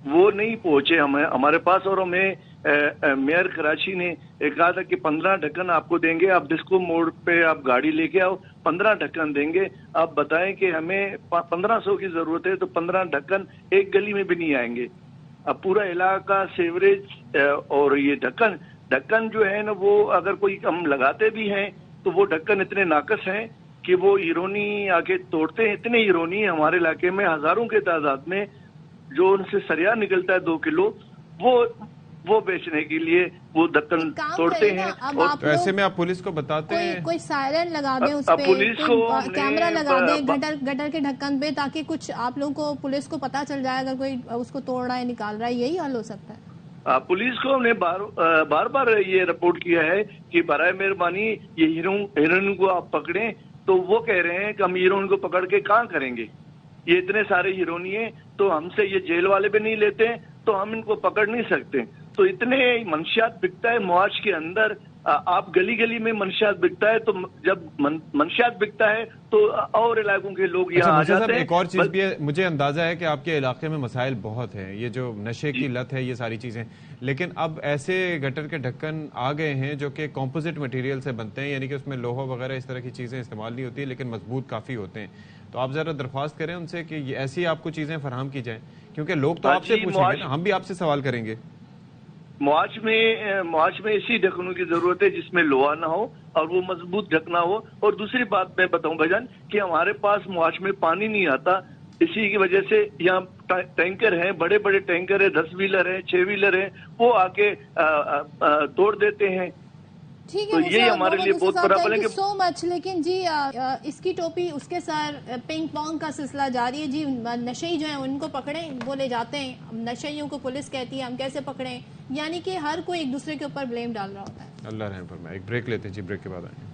وہ نہیں پہنچے ہمارے پاس, اور ہمیں میئر کراچی نے کہا تھا کہ 15 ڈھکن آپ کو دیں گے, آپ ڈسکو موڑ پہ آپ گاڑی لے کے آؤ, 15 ڈھکن دیں گے. آپ بتائیں کہ ہمیں 1500 کی ضرورت ہے, تو 15 ڈھکن ایک گلی میں بھی نہیں آئیں گے. اب پورا علاقہ سیوریج اور یہ ڈھکن ढक्कन जो है ना वो अगर कोई हम लगाते भी हैं तो वो ढक्कन इतने नाकस हैं कि वो हिरोनी आके तोड़ते हैं। इतने हिरोनी हमारे इलाके में हजारों के तादाद में, जो उनसे सरिया निकलता है 2 किलो, वो बेचने के लिए वो ढक्कन तोड़ते हैं। और तो ऐसे में आप पुलिस को बताते हैं? कोई सायरन लगा दें उस पे, पुलिस को कैमरा लगा दें गटर के ढक्कन पे, ताकि कुछ आप लोगों को, पुलिस को पता चल जाए अगर कोई उसको तोड़ रहा है, निकाल रहा है। यही हल हो सकता है। पुलिस को हमने बार बार ये रिपोर्ट किया है कि बराए मेहरबानी ये हीरोइन को आप पकड़ें, तो वो कह रहे हैं कि हम हीरोइन को पकड़ के कहाँ करेंगे, ये इतने सारे हीरोनी हैं, तो हमसे ये जेल वाले भी नहीं लेते, तो हम इनको पकड़ नहीं सकते। तो इतने मंशियात बिकता है मुआश के अंदर, आप गली गली में मंशियात बिकता है, तो जब मंशियात बिकता है तो और इलाकों के लोग यहाँ आ जाते हैं। एक और चीज भी है, मुझे अंदाजा है कि आपके इलाके में मसाइल बहुत हैं, ये जो नशे की लत है, ये सारी चीजें, लेकिन अब ऐसे गटर के ढक्कन आ गए हैं जो कि कॉम्पोजिट मटेरियल से बनते हैं, यानी कि उसमें लोहा वगैरह इस तरह की चीजें इस्तेमाल नहीं होती है, लेकिन मजबूत काफी होते हैं। तो आप जरा दरख्वास्त करें उनसे कि ऐसी आपको चीजें फराहम की जाएं, क्योंकि लोग तो आपसे पूछेंगे ना, हम भी आपसे सवाल करेंगे। मुआश में इसी ढक्कनों की जरूरत है जिसमें लोहा ना हो और वो मजबूत ढकना हो। और दूसरी बात मैं बताऊं भाईजान कि हमारे पास मुआश में पानी नहीं आता, इसी की वजह से यहाँ टैंकर हैं, बड़े बड़े टैंकर है, 10 व्हीलर है, 6 व्हीलर है, वो आके तोड़ देते हैं। ठीक तो है, ये हमारे लिए बहुत बड़ा थैंक यू सो मच। लेकिन जी इसकी टोपी उसके सर, पिंग पोंग का सिलसिला जारी है जी। नशेई जो है उनको पकड़ें, वो ले जाते हैं, नशेइयों को पुलिस कहती है हम कैसे पकड़ें, यानी कि हर कोई एक दूसरे के ऊपर ब्लेम डाल रहा होता है। अल्लाह रहम फरमाए। एक ब्रेक लेते हैं जी, ब्रेक के बाद आएंगे।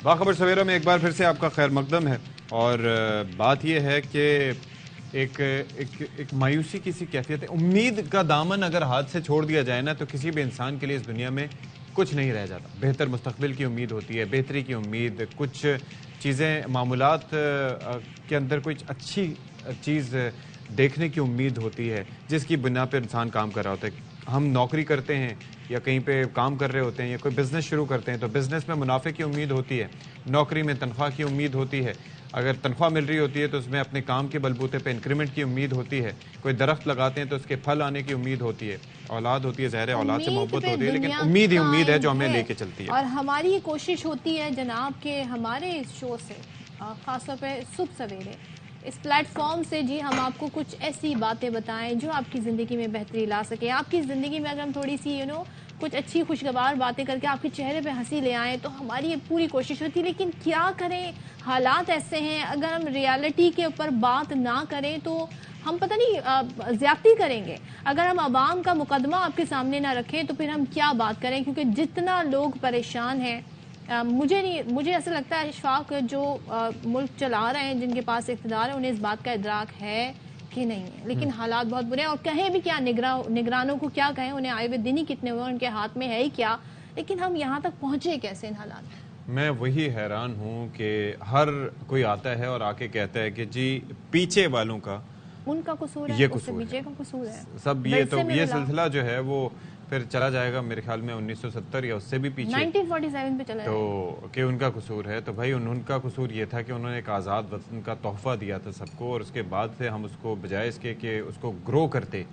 बाखबर सवेरा में एक बार फिर से आपका खैर मकदम है। और बात यह है कि एक मायूसी की सी कैफियत है। उम्मीद का दामन अगर हाथ से छोड़ दिया जाए ना, तो किसी भी इंसान के लिए इस दुनिया में कुछ नहीं रह जाता। बेहतर मुस्तकबिल की उम्मीद होती है, बेहतरी की उम्मीद, कुछ चीज़ें मामूलात के अंदर कुछ अच्छी चीज़ देखने की उम्मीद होती है, जिसकी बुनियाद पर इंसान काम कर रहा होता है। हम नौकरी करते हैं या कहीं पे काम कर रहे होते हैं या कोई बिज़नेस शुरू करते हैं, तो बिज़नेस में मुनाफे की उम्मीद होती है, नौकरी में तनख्वाह की उम्मीद होती है। अगर तनख्वाह मिल रही होती है तो उसमें अपने काम के बलबूते पे इंक्रीमेंट की उम्मीद होती है। कोई दरख्त लगाते हैं तो उसके फल आने की उम्मीद होती है। औलाद होती है, ज़ाहिर है औलाद से मोहब्बत होती है, लेकिन उम्मीद ही उम्मीद है जो हमें लेके चलती है। और हमारी ये कोशिश होती है जनाब के हमारे इस शो से, ख़ासतौर पे सुबह सवेरे इस प्लेटफॉर्म से जी, हम आपको कुछ ऐसी बातें बताएं जो आपकी ज़िंदगी में बेहतरी ला सके। आपकी ज़िंदगी में अगर हम थोड़ी सी कुछ अच्छी खुशगवार बातें करके आपके चेहरे पे हंसी ले आएँ, तो हमारी ये पूरी कोशिश होती है। लेकिन क्या करें, हालात ऐसे हैं, अगर हम रियलिटी के ऊपर बात ना करें तो हम पता नहीं ज़्यादती करेंगे। अगर हम आवाम का मुकदमा आपके सामने ना रखें तो फिर हम क्या बात करें, क्योंकि जितना लोग परेशान हैं, मुझे ऐसा लगता है इशफाक, जो मुल्क चला रहे हैं, जिनके पास इख्तिदार है, उन्हें इस बात का इदराक है कि नहीं है। लेकिन हालात बहुत बुरे हैं, और कहें भी क्या, निगरानों को क्या कहें, उन्हें आए हुए दिन ही कितने हुए, उनके हाथ में है ही क्या। लेकिन हम यहाँ तक पहुँचे कैसे इन हालात में? मैं वही हैरान हूँ कि हर कोई आता है और आके कहता है कि जी पीछे वालों का उनका कसूर है, ये कसूर पीछे का कसूर है सब। ये तो ये सिलसिला जो है वो फिर चला जाएगा मेरे ख्याल में 1970 या उससे भी पीछे, 1947 पे चला तो कि उनका कसूर है। तो भाई उनका कसूर ये था कि उन्होंने एक आज़ाद वतन का तोहफा दिया था सबको, और उसके बाद से हम उसको बजाय इसके कि उसको ग्रो करते,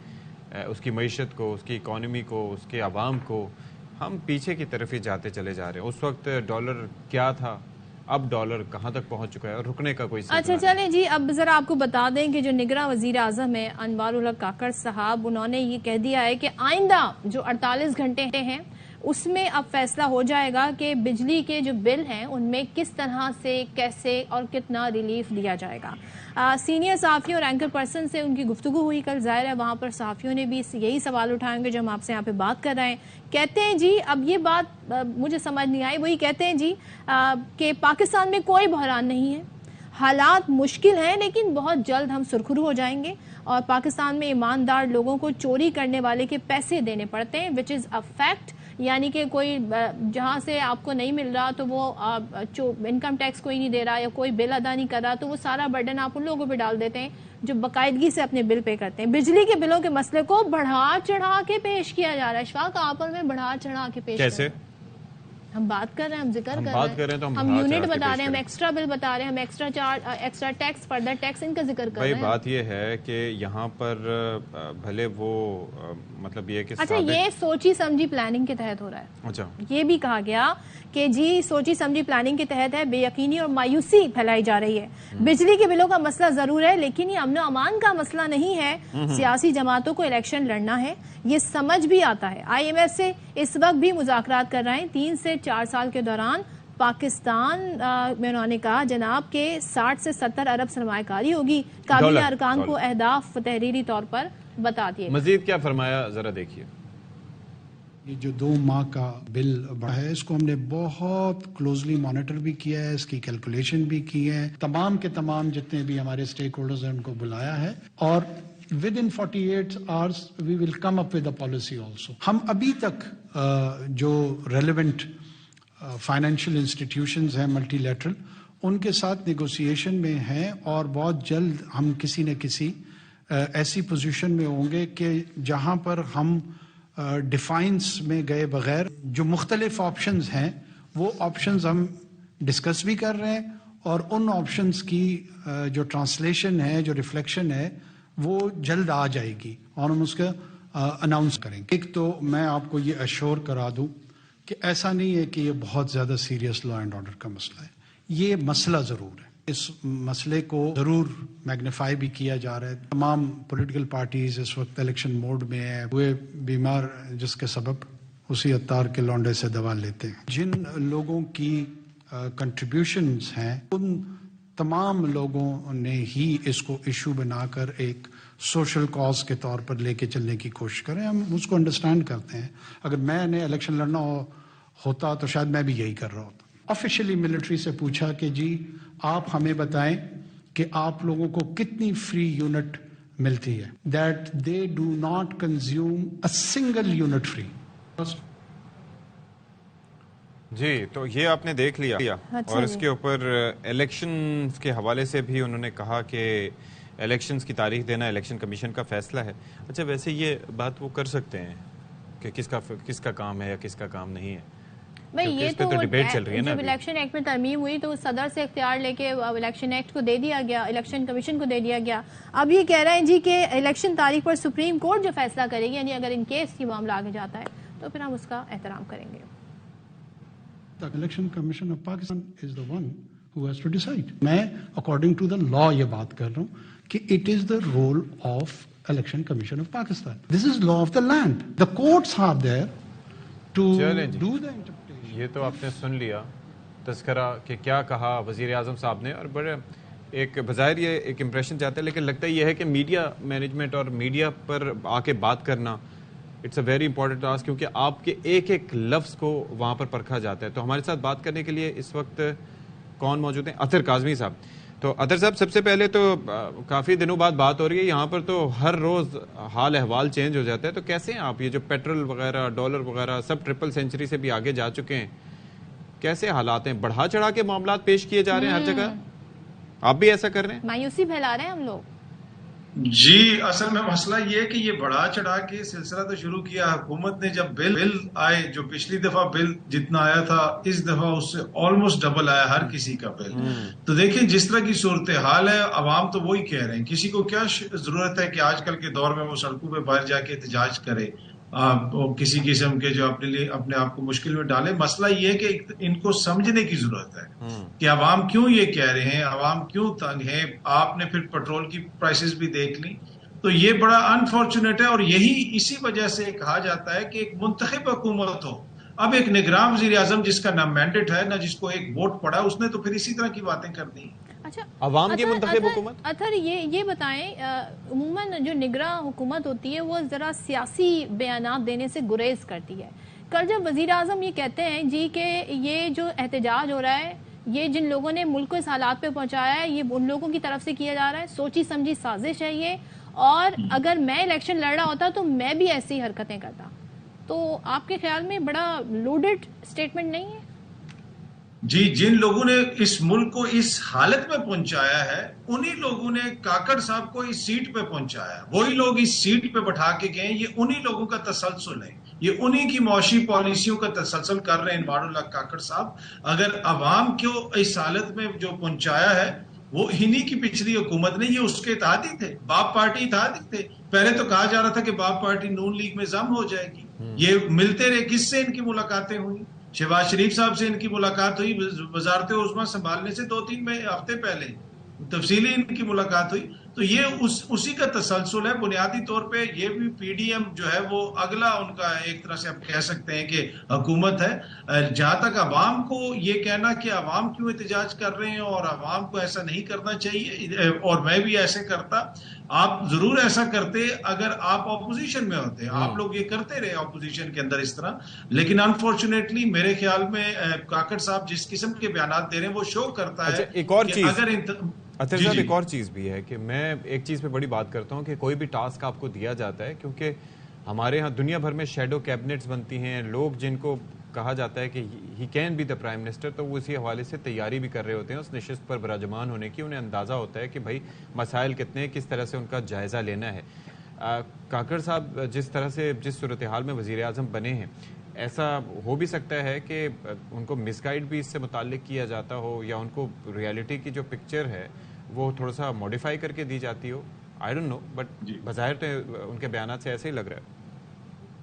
उसकी मईशत को, उसकी इकॉनमी को, उसके आवाम को, हम पीछे की तरफ ही जाते चले जा रहे हैं। उस वक्त डॉलर क्या था, अब डॉलर कहाँ तक पहुँच चुका है, और रुकने का कोई अच्छा चलें जी। अब ज़रा आपको बता दें कि जो निगरां वज़ीर आज़म है अनवारुल हक काकड़ साहब, उन्होंने ये कह दिया है कि आइंदा जो 48 घंटे हैं उसमें अब फैसला हो जाएगा कि बिजली के जो बिल हैं उनमें किस तरह से, कैसे और कितना रिलीफ दिया जाएगा। सीनियर सहाफ़ी और एंकर पर्सन से उनकी गुफ्तगू हुई कल, ज़ाहिर है वहाँ पर सहाफ़ियों ने भी यही सवाल उठाएंगे जो हम आपसे यहाँ पे बात कर रहे हैं। कहते हैं जी, अब ये बात मुझे समझ नहीं आई, वही कहते हैं जी कि पाकिस्तान में कोई बहरान नहीं है, हालात मुश्किल हैं, लेकिन बहुत जल्द हम सुरखरू हो जाएंगे। और पाकिस्तान में ईमानदार लोगों को चोरी करने वाले के पैसे देने पड़ते हैं, विच इज़ अ फैक्ट। यानी कि कोई जहाँ से आपको नहीं मिल रहा तो वो इनकम टैक्स कोई नहीं दे रहा या कोई बिल अदा नहीं कर रहा, तो वो सारा बर्डन आप उन लोगों पे डाल देते हैं جو باقاعدگی سے اپنے بل پے کرتے ہیں. بجلی کے بلوں کے مسئلے کو بڑھا چڑھا کے پیش کیا جا رہا ہے. اشفاق آپ اور میں بڑھا چڑھا کے پیش کیسے؟ ہم بات کر رہے ہیں, ہم ذکر کر رہے ہیں, تو ہم یونٹ بتا رہے ہیں, ہم ایکسٹرا بل بتا رہے ہیں, ہم extra charge, extra tax, further tax, ان کا ذکر کر رہے ہیں. بات یہ ہے کہ یہاں پر بھلے وہ مطلب یہ کہ اچھا یہ سوچی سمجھی پلاننگ کے تحت ہو رہا ہے. اچھا یہ بھی کہا گیا کہ جی سوچی سمجھی پلاننگ کے تحت ہے, بے یقینی اور مایوسی پھیلائی جا رہی ہے. بجلی کے بلوں کا مسئلہ ضرور ہے لیکن یہ امن و امان کا مسئلہ نہیں ہے. سیاسی جماعتوں کو الیکشن لڑنا ہے, یہ سمجھ بھی آتا ہے. آئی ایم ایف سے اس وقت بھی مذاکرات کر رہے ہیں. 3 سے 4 سال کے دوران پاکستان میں انہوں نے کہا جناب کہ 60 سے 70 ارب سرمایہ کاری ہوگی. کابینہ ارکان کو اہداف تحریری طور پر بتا دیے. مزید کیا فرمایا ذرا دیکھیے. یہ جو 2 ماہ کا بل بڑھا ہے اس کو ہم نے بہت کلوزلی مانیٹر بھی کیا ہے, اس کی کیلکولیشن بھی کی ہے. تمام کے تمام جتنے بھی ہمارے اسٹیک ہولڈرز ہیں ان کو بلایا ہے اور within 48 hours we will come up with a policy also. ہم ابھی تک جو ریلیونٹ فائنینشیل انسٹیٹیوشنز ہیں ملٹی لیٹرل ان کے ساتھ نیگوسیشن میں ہیں اور بہت جلد ہم کسی نہ کسی ایسی پوزیشن میں ہوں گے کہ جہاں پر ہم ڈیفائنس میں گئے بغیر جو مختلف آپشنز ہیں وہ آپشنز ہم ڈسکس بھی کر رہے ہیں اور ان آپشنز کی جو ٹرانسلیشن ہے, جو ریفلیکشن ہے وہ جلد آ جائے گی اور ہم اس کا اناؤنس کریں گے. ایک تو میں آپ کو یہ اشور کرا دوں کہ ایسا نہیں ہے کہ یہ بہت زیادہ سیریس لا اینڈ آرڈر کا مسئلہ ہے. یہ مسئلہ ضرور ہے, اس مسئلے کو ضرور میگنیفائی بھی کیا جا رہا ہے. تمام پولیٹیکل پارٹیز اس وقت الیکشن موڈ میں ہیں. ہوئے بیمار جس کے سبب اسی عطار کے لونڈے سے دوا لیتے ہیں. جن لوگوں کی کنٹریبیوشنز ہیں ان تمام لوگوں نے ہی اس کو ایشو بنا کر ایک سوشل کاز کے طور پر لے کے چلنے کی کوشش کریں. ہم اس کو انڈرسٹینڈ کرتے ہیں. اگر میں نے الیکشن لڑنا ہوتا تو شاید میں بھی یہی کر رہا ہوتا. آفیشیلی ملٹری سے پوچھا کہ جی آپ ہمیں بتائیں کہ آپ لوگوں کو کتنی فری یونٹ ملتی ہے. That they do not consume a single unit free. جی تو یہ آپ نے دیکھ لیا اور اس کے اوپر الیکشنز کے حوالے سے بھی انہوں نے کہا کہ الیکشنز کی تاریخ دینا الیکشن کمیشن کا فیصلہ ہے. اچھا ویسے یہ بات وہ کر سکتے ہیں کہ کس کا کام ہے یا کس کا کام نہیں ہے. یہ تو ڈیبیٹ چل رہی ہے نا. جب الیکشن ایکٹ میں ترمیم ہوئی تو صدر سے اختیار لے کے الیکشن ایکٹ کو دے دیا گیا, الیکشن کمیشن کو دے دیا گیا. اب یہ کہہ رہے ہیں جی کہ الیکشن تاریخ پر سپریم کورٹ جو فیصلہ کرے گی, یعنی اگر ان کیس یہ معاملہ آگے جاتا ہے تو پھر ہم اس کا احترام کریں گے. The Election Commission of Pakistan is the one who has to decide. میں according to the law یہ بات کر رہا ہوں کہ it is the role of Election Commission of Pakistan. This is law of the land. The courts are there to do the interpretation. یہ تو آپ نے سن لیا تذکرہ کہ کیا کہا وزیر اعظم صاحب نے, اور بڑے ایک بظاہر یہ ایک امپریشن جاتا ہے, لیکن لگتا یہ ہے کہ میڈیا مینجمنٹ اور میڈیا پر آ کے بات کرنا it's a very important task, کیونکہ آپ کے ایک ایک لفظ کو وہاں پر پرکھا جاتا ہے. تو ہمارے ساتھ بات کرنے کے لیے اس وقت کون موجود ہیں؟ اطہر کاظمی صاحب. تو اطہر صاحب سب سے پہلے تو کافی دنوں بعد بات ہو رہی ہے, یہاں پر تو ہر روز حال احوال چینج ہو جاتا ہے. تو کیسے ہیں آپ؟ یہ جو پیٹرول وغیرہ ڈالر وغیرہ سب 300 سے بھی آگے جا چکے ہیں, کیسے حالات ہیں؟ بڑھا چڑھا کے معاملات پیش کیے جا رہے ہیں ہر جگہ, آپ بھی ایسا کر رہے ہیں؟ مایوسی پھیلا رہے ہیں ہم لوگ. جی اصل میں مسئلہ یہ ہے کہ یہ بڑھا چڑھا کے سلسلہ تو شروع کیا حکومت نے. جب بل آئے, جو پچھلی دفعہ بل جتنا آیا تھا اس دفعہ اس سے آلموسٹ ڈبل آیا ہر کسی کا بل. تو دیکھیں جس طرح کی صورتحال ہے, عوام تو وہی کہہ رہے ہیں. کسی کو کیا ضرورت ہے کہ آج کل کے دور میں وہ سڑکوں پہ باہر جا کے احتجاج کرے, کسی قسم کے جو اپنے آپ کو مشکل میں ڈالے. مسئلہ یہ ہے کہ ان کو سمجھنے کی ضرورت ہے کہ عوام کیوں یہ کہہ رہے ہیں, عوام کیوں تنگ ہے. آپ نے پھر پیٹرول کی پرائسز بھی دیکھ لی, تو یہ بڑا انفارچونیٹ ہے. اور یہی اسی وجہ سے کہا جاتا ہے کہ ایک منتخب حکومت ہو. اب ایک نگراں وزیر اعظم جس کا نہ مینڈیٹ ہے نہ جس کو ایک ووٹ پڑا, اس نے تو پھر اسی طرح کی باتیں کر دی. اچھا عوام کی منتخب حکومت. اطہر یہ بتائیں, عموماً جو نگراں حکومت ہوتی ہے وہ ذرا سیاسی بیانات دینے سے گریز کرتی ہے. کل جب وزیر اعظم یہ کہتے ہیں جی کہ یہ جو احتجاج ہو رہا ہے, یہ جن لوگوں نے ملک کو اس حالات پہ پہنچایا ہے, یہ ان لوگوں کی طرف سے کیا جا رہا ہے, سوچی سمجھی سازش ہے یہ, اور اگر میں الیکشن لڑ رہا ہوتا تو میں بھی ایسی حرکتیں کرتا. تو آپ کے خیال میں بڑا لوڈڈ سٹیٹمنٹ نہیں ہے؟ جی जिन लोगों ने इस मुल्क को इस हालत में पहुंचाया है उन्हीं लोगों ने काकड़ साहब को इस सीट पे पहुंचाया, वही लोग इस सीट पे बैठा के गए, ये उन्हीं लोगों का तसलसल है, ये उन्हीं की मौशी पॉलिसियों का तसलसल कर रहे हैं इनवारुल्लाह काकड़ साहब। अगर अवाम को इस हालत में जो पहुंचाया है वो इन्हीं की पिछली हुकूमत ने, ये उसके इत्तेहादी थे, बाप पार्टी इत्तेहादी थे। पहले तो कहा जा रहा था कि बाप पार्टी नून लीग में जम हो जाएगी, ये मिलते रहे, किससे इनकी मुलाकातें हुई? शहबाज शरीफ साहब से इनकी मुलाकात हुई वजारत उज़्मा संभालने से 2-3 हफ्ते पहले, तफसीली इनकी मुलाकात हुई। तो ये उसी का तसलसल है। बुनियादी तौर पे ये भी पीडीएम जो है वो अगला उनका एक तरह से आप कह सकते हैं कि हुकूमत है। जहां तक अवाम को ये कहना कि अवाम क्यों एहतजाज कर रहे हैं और अवाम को ऐसा नहीं करना चाहिए, और मैं भी ऐसे करता, आप जरूर ऐसा करते अगर आप ऑपोजिशन में होते। आप लोग ये करते रहे ऑपोजिशन के अंदर इस तरह, लेकिन अनफॉर्चुनेटली मेरे ख्याल में काकड़ साहब जिस किस्म के बयान दे रहे हैं वो शो करता है। एक और चीज अगर अतर साहब, एक और चीज़ भी है कि मैं एक चीज़ पे बड़ी बात करता हूँ कि कोई भी टास्क आपको दिया जाता है, क्योंकि हमारे यहाँ दुनिया भर में शैडो कैबिनेट्स बनती हैं, लोग जिनको कहा जाता है कि he can be the prime minister, तो वो इसी हवाले से तैयारी भी कर रहे होते हैं उस नशिस्त पर विराजमान होने की। उन्हें अंदाज़ा होता है कि भाई मसाइल कितने हैं, किस तरह से उनका जायज़ा लेना है। काकड़ साहब जिस तरह से जिस सूरत हाल में वज़ीर आज़म बने हैं, ऐसा हो भी सकता है कि उनको मिसगाइड भी इससे मुताल्लिक किया जाता हो, या उनको रियलिटी की जो पिक्चर है वो थोड़ा सा मॉडिफाई करके दी जाती हो। आई डोंट नो, बट बज़ाहिर तो उनके बयान से ऐसे ही लग रहा है।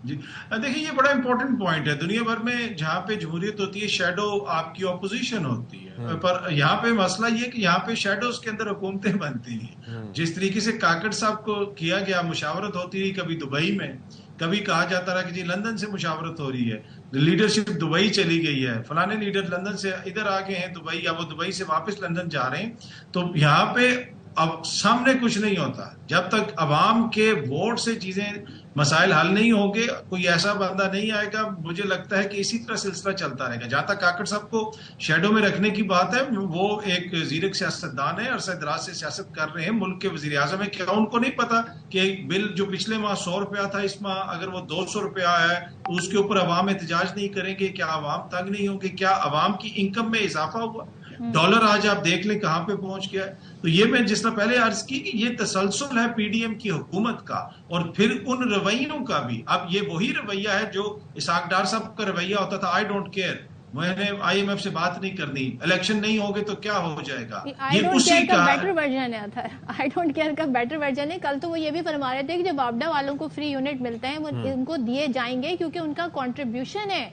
जी देखिए, ये बड़ा इंपॉर्टेंट पॉइंट है। दुनिया भर में जहाँ पे जमहूरियत होती है, शैडो आपकी ऑपोजिशन होती है, पर यहाँ पे मसला ये कि यहाँ पे शैडोज के अंदर हुकूमतें बनती हैं। जिस तरीके से काकड़ साहब को किया गया, मुशावरत होती रही, कभी दुबई में, कभी कहा जाता रहा कि जी लंदन से मुशावरत हो रही है, लीडरशिप दुबई चली गई है, फलाने लीडर लंदन से इधर आ गए हैं दुबई, या वो दुबई से वापस लंदन जा रहे हैं। तो यहाँ पे अब सामने कुछ नहीं होता जब तक अवाम के वोट से चीजें मसाइल हल नहीं होंगे, कोई ऐसा बंदा नहीं आएगा। मुझे लगता है कि इसी तरह सिलसिला चलता रहेगा। जहां तक काकड़ साहब को शैडो में रखने की बात है, वो एक जीरक सियासतदान है, अरसा दराज से सियासत कर रहे हैं, मुल्क के वजीर आजम है। क्या उनको नहीं पता कि बिल जो पिछले माह 100 रुपया था, इस माह अगर वो 200 रुपया है तो उसके ऊपर अवाम एहतजाज नहीं करेंगे? क्या अवाम तंग नहीं होंगे? क्या अवाम की इनकम में इजाफा हुआ? डॉलर आज आप देख लें कहां पे पहुंच गया है। तो ये मैं जिस तरह पहले अर्ज की कि ये तसलसल है पीडीएम की हुकूमत का, और फिर उन रवैयों का भी। अब ये वही रवैया है जो इसाक डार साहब का रवैया होता था, आई डोंट केयर, मैंने आईएमएफ से बात नहीं करनी, इलेक्शन नहीं होंगे तो क्या हो जाएगा। ये उसी का बेटर वर्जन है था। आई डोंट केयर का बेटर वर्जन है। कल तो वो ये भी फरमा रहे थे कि जब वापडा वालों को फ्री यूनिट मिलते हैं वो उनको दिए जाएंगे, क्योंकि उनका कंट्रीब्यूशन है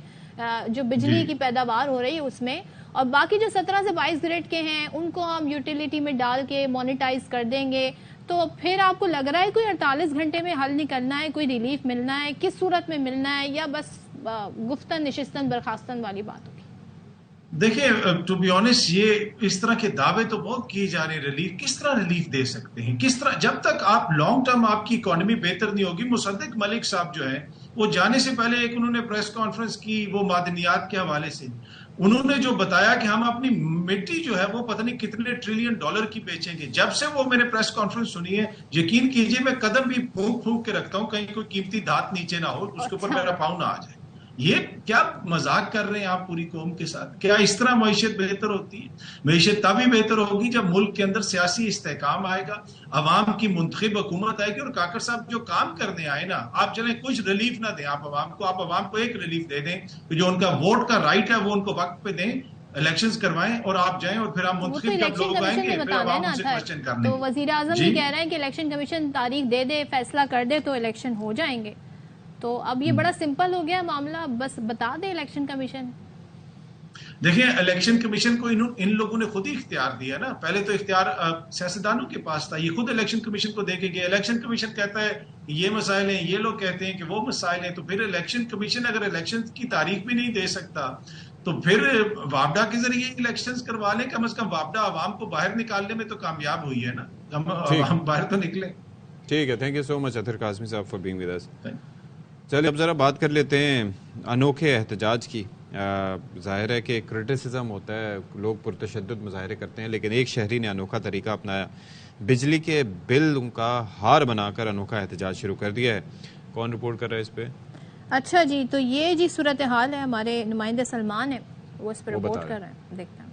जो बिजली की पैदावार हो रही है उसमें, और बाकी जो 17 से 22 ग्रेड के हैं उनको हम यूटिलिटी में डाल के मोनेटाइज कर देंगे। तो फिर आपको लग रहा है कोई 48 घंटे में हल निकलना है, कोई रिलीफ मिलना है, किस सूरत में मिलना है, या बस गुफ्तन निशिस्तन बर्खास्तन वाली बात होगी? देखिए, टू बी ऑनेस्ट, ये इस तरह के दावे तो बहुत किए जा रहे हैं। रिलीफ किस तरह रिलीफ दे सकते हैं? किस तरह? जब तक आप लॉन्ग टर्म आपकी इकोनॉमी बेहतर नहीं होगी। मुसद्दिक मलिक साहब जो है वो जाने से पहले एक उन्होंने प्रेस कॉन्फ्रेंस की, वो मादनियात के हवाले से उन्होंने जो बताया कि हम अपनी मिट्टी जो है वो पता नहीं कितने ट्रिलियन डॉलर की बेचेंगे। जब से वो मैंने प्रेस कॉन्फ्रेंस सुनी है, यकीन कीजिए मैं कदम भी फूंक फूंक के रखता हूं कहीं कोई कीमती धात नीचे ना हो, उसके ऊपर मेरा पाँव ना आ जाए। ये क्या मजाक कर रहे हैं आप पूरी कौम के साथ? क्या इस तरह मईशत बेहतर होती है? मईशत तभी बेहतर होगी जब मुल्क के अंदर सियासी इस्तेहकाम आएगा, अवाम की मुंतखब हुकूमत आएगी। और काकड़ साहब जो काम करने आए ना, आप चलें कुछ रिलीफ ना दें आप अवाम को एक रिलीफ दे दें कि जो उनका वोट का राइट है वो उनको वक्त पे दें, इलेक्शंस करवाएं और आप जाएं, और फिर आप मुंतखब जब लोग आएंगे फिर अवाम उनसे क्वेश्चन करने। तो वजीर आजम भी कह रहे हैं कि इलेक्शन कमीशन तारीख दे दे, फैसला कर दे तो इलेक्शन हो जाएंगे। तो अब ये बड़ा सिंपल हो गया मामला, बस बता दे इलेक्शन कमीशन। देखिए, इलेक्शन कमीशन को इन लोगों ने खुद ही इख्तियार दिया ना। पहले तो इख्तियार सियासतदानों के पास था, ये खुद इलेक्शन कमीशन को देके गए। इलेक्शन कमीशन कहता है ये मसाइल हैं, ये लोग कहते हैं कि वो मसाइल हैं। तो फिर इलेक्शन कमीशन अगर इलेक्शन की तारीख भी नहीं दे सकता तो फिर वापडा के जरिए इलेक्शंस करवा लें। कम से कम वापडा आवाम को बाहर निकालने में तो कामयाब हुई है ना, हम बाहर तो निकले। ठीक है, थैंक यू सो मच अतर काज़मी साहब फॉर बीइंग विद अस। चलिए अब ज़रा बात कर लेते हैं अनोखे एहतजाज की। ज़ाहिर है कि क्रिटिसिज्म होता है, लोग पुरतशद्दुद मुजाहरे करते हैं, लेकिन एक शहरी ने अनोखा तरीका अपनाया। बिजली के बिल उनका हार बनाकर अनोखा एहतजाज शुरू कर दिया है। कौन रिपोर्ट कर रहा है इस पे? अच्छा जी, तो ये जी सूरत हाल है। हमारे नुमाइंदे सलमान है वो इस पर रिपोर्ट कर रहे हैं, देखते हैं।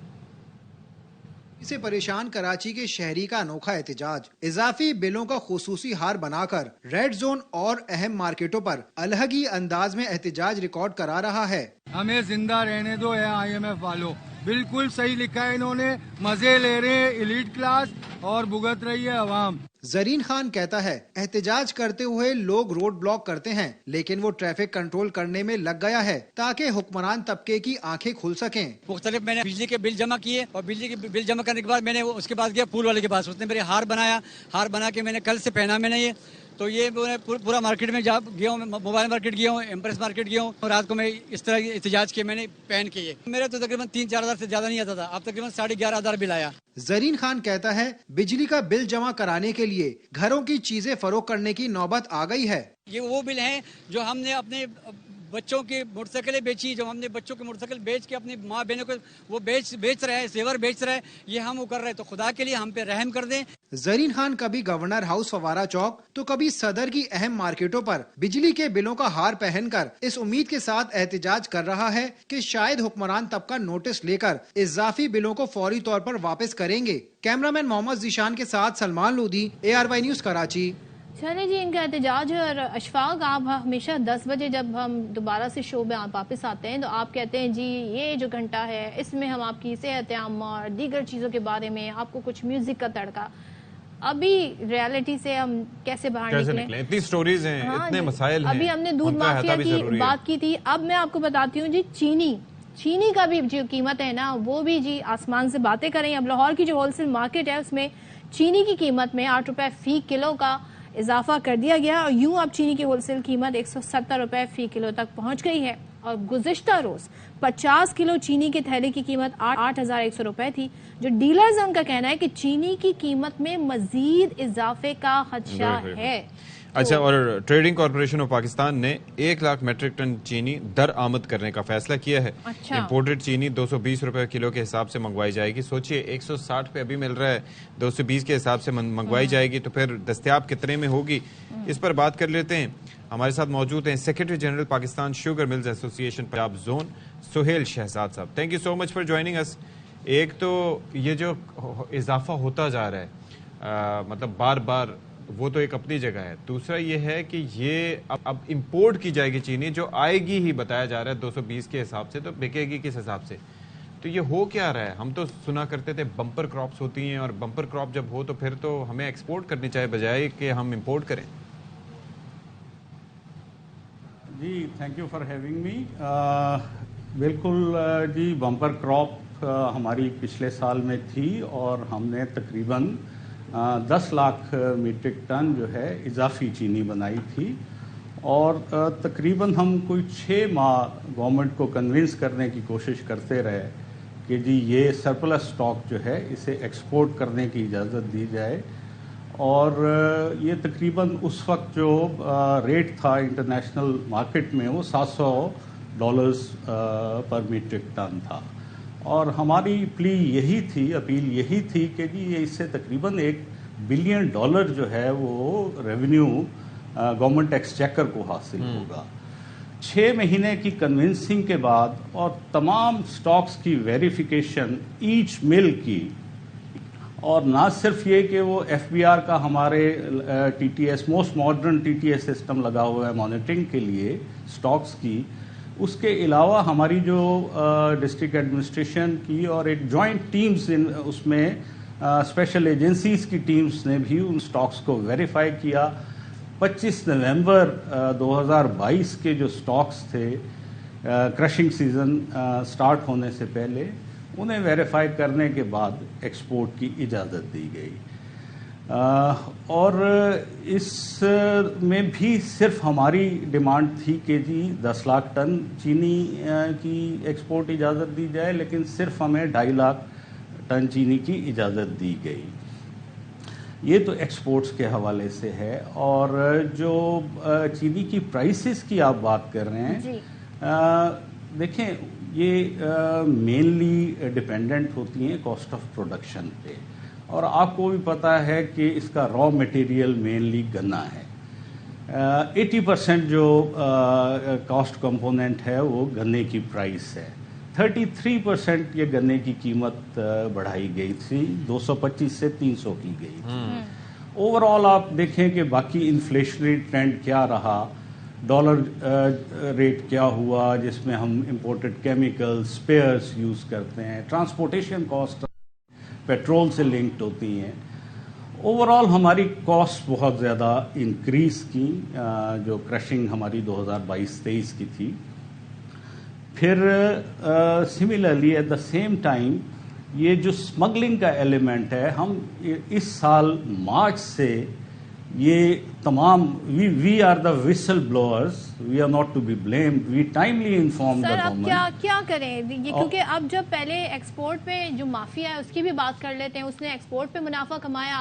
इसे परेशान कराची के शहरी का अनोखा एहतजाज, इजाफी बिलों का खुसूसी हार बनाकर रेड जोन और अहम मार्केटों पर अलहगी अंदाज में एहतजाज रिकॉर्ड करा रहा है। हमें जिंदा रहने दो है IMF वालों, बिल्कुल सही लिखा है इन्होंने, मजे ले रहे हैं एलीट क्लास और भुगत रही है अवाम। जरीन खान कहता है एहतजाज करते हुए लोग रोड ब्लॉक करते हैं, लेकिन वो ट्रैफिक कंट्रोल करने में लग गया है ताकि हुक्मरान तबके की आंखें खुल सकें। मुख्तलिफ मैंने बिजली के बिल जमा किए और बिजली के बिल जमा करने के बाद मैंने उसके बाद गया पूल वाले के पास, उसने मेरे हार बनाया, हार बना के मैंने कल से पहना मैंने ये, तो ये पूरा मार्केट में जा गया हूँ, मोबाइल मार्केट गया हूँ, एम्प्रेस मार्केट गया हूँ, और रात को मैं इस तरह की एहतजाज किए मैंने पहन के ये। मेरे तो तकरीबन 3-4 हज़ार से ज्यादा नहीं आता था, अब तकरीबन 11,500 बिल आया। जरीन खान कहता है बिजली का बिल जमा कराने के लिए घरों की चीजें फरोख्त करने की नौबत आ गई है। ये वो बिल हैं जो हमने अपने बच्चों की मोटरसाइकिलें बेची, जो हमने बच्चों की मोटरसाइकिल बेच के अपनी माँ बहनों को वो बेच रहे हैं, जेवर बेच रहे हैं, ये हम वो कर रहे हैं, तो खुदा के लिए हम पे रहम कर दें। जरीन खान कभी गवर्नर हाउस फवारा चौक तो कभी सदर की अहम मार्केटों पर बिजली के बिलों का हार पहनकर इस उम्मीद के साथ एहतजाज कर रहा है कि शायद हुक्मरान तबका नोटिस लेकर इजाफी बिलों को फौरी तौर पर वापस करेंगे। कैमरामैन मोहम्मद जीशान के साथ सलमान लोधी, ARY न्यूज कराची। चलिए जी, इनका एहतजाज है। और अशफाक, आप हमेशा 10 बजे जब हम दोबारा से शो में वापस आते हैं तो आप कहते हैं जी ये जो घंटा है इसमें हम आपकी सेहत आम और दीगर चीज़ों के बारे में आपको कुछ म्यूजिक का तड़का। अभी रियलिटी से हम कैसे बाहर निकलें? इतनी स्टोरीज हैं, हाँ, इतने मसाइल हैं। अभी हमने दूध माफिया की बात की थी, अब मैं आपको बताती हूँ जी चीनी का भी जो कीमत है ना वो भी जी आसमान से बातें करें। अब लाहौर की जो होलसेल मार्केट है उसमें चीनी की कीमत में 8 रुपए फी किलो का इजाफा कर दिया गया और यूं अब चीनी की होलसेल कीमत 170 रुपए फी किलो तक पहुंच गई है। और गुज़िश्ता रोज 50 किलो चीनी की थैली की कीमत 8,100 रुपए थी। जो डीलर्स हैं उनका कहना है कि चीनी की कीमत में मजीद इजाफे का खदशा है। अच्छा, और ट्रेडिंग कॉर्पोरेशन ऑफ पाकिस्तान ने 1 लाख मेट्रिक टन चीनी दर आमद करने का फैसला किया है। अच्छा। इंपोर्टेड चीनी 220 रुपए किलो के हिसाब से मंगवाई जाएगी। सोचिए 160 पे अभी मिल रहा है, 220 के हिसाब से मंगवाई जाएगी तो फिर दस्तयाब कितने में होगी, इस पर बात कर लेते हैं। हमारे साथ मौजूद हैं secretary general Pakistan sugar mills association Punjab zone Suhail Shahzad साहब। Thank you so much for joining us. एक तो ये जो इजाफा होता जा रहा है मतलब बार बार, वो तो एक अपनी जगह है। दूसरा ये है कि ये अब इंपोर्ट की जाएगी चीनी, जो आएगी ही बताया जा रहा है 220 के हिसाब से, तो बिकेगी किस हिसाब से? तो ये हो क्या रहा है? हम तो सुना करते थे बम्पर क्रॉप्स होती हैं, और बम्पर क्रॉप जब हो तो फिर तो हमें एक्सपोर्ट करनी चाहिए बजाय कि हम इंपोर्ट करें। जी, thank you for having me. बिल्कुल जी, बम्पर क्रॉप हमारी पिछले साल में थी और हमने तकरीबन 10 लाख मीट्रिक टन जो है इजाफी चीनी बनाई थी, और तकरीबन हम कोई 6 माह गवर्नमेंट को कन्विंस करने की कोशिश करते रहे कि जी ये सरप्लस स्टॉक जो है इसे एक्सपोर्ट करने की इजाज़त दी जाए। और ये तकरीबन उस वक्त जो रेट था इंटरनेशनल मार्केट में वो $700 पर मीट्रिक टन था, और हमारी प्ली यही थी, अपील यही थी कि जी ये इससे तकरीबन $1 बिलियन जो है वो रेवेन्यू गवर्नमेंट एक्सचेकर को हासिल होगा। 6 महीने की कन्विंसिंग के बाद और तमाम स्टॉक्स की वेरिफिकेशन ईच मिल की, और ना सिर्फ ये कि वो FBR का हमारे TTS most modern TTS system लगा हुआ है मॉनिटरिंग के लिए स्टॉक्स की, उसके अलावा हमारी जो डिस्ट्रिक्ट एडमिनिस्ट्रेशन की और एक जॉइंट टीम्स उसमें स्पेशल एजेंसीज की टीम्स ने भी उन स्टॉक्स को वेरीफाई किया। 25 नवंबर 2022 के जो स्टॉक्स थे क्रशिंग सीजन स्टार्ट होने से पहले, उन्हें वेरीफाई करने के बाद एक्सपोर्ट की इजाज़त दी गई। और इस में भी सिर्फ हमारी डिमांड थी कि जी 10 लाख टन चीनी की एक्सपोर्ट इजाज़त दी जाए, लेकिन सिर्फ हमें 2.5 लाख टन चीनी की इजाज़त दी गई। ये तो एक्सपोर्ट्स के हवाले से है। और जो चीनी की प्राइसेस की आप बात कर रहे हैं, देखें ये मेनली डिपेंडेंट होती हैं कॉस्ट ऑफ प्रोडक्शन पे, और आपको भी पता है कि इसका रॉ मटेरियल मेनली गन्ना है। 80% जो कॉस्ट कंपोनेंट है वो गन्ने की प्राइस है। 33% ये गन्ने की कीमत बढ़ाई गई थी, 225 से 300 की गई थी। ओवरऑल आप देखें कि बाकी इन्फ्लेशनरी ट्रेंड क्या रहा, डॉलर रेट क्या हुआ जिसमें हम इंपोर्टेड केमिकल्स, स्पेयर्स यूज़ करते हैं, ट्रांसपोर्टेशन कॉस्ट पेट्रोल से लिंक्ड होती हैं। ओवरऑल हमारी कॉस्ट बहुत ज़्यादा इंक्रीज़ की, जो क्रशिंग हमारी 2022-23 की थी। फिर similarly at the same time ये जो स्मगलिंग का एलिमेंट है, हम इस साल मार्च से ये तमाम we are the whistle blowers, we are not to be blamed, we timely inform the government. क्या करें ये, क्योंकि अब जब पहले एक्सपोर्ट पे जो माफिया है उसकी भी बात कर लेते हैं, उसने एक्सपोर्ट पे मुनाफा कमाया,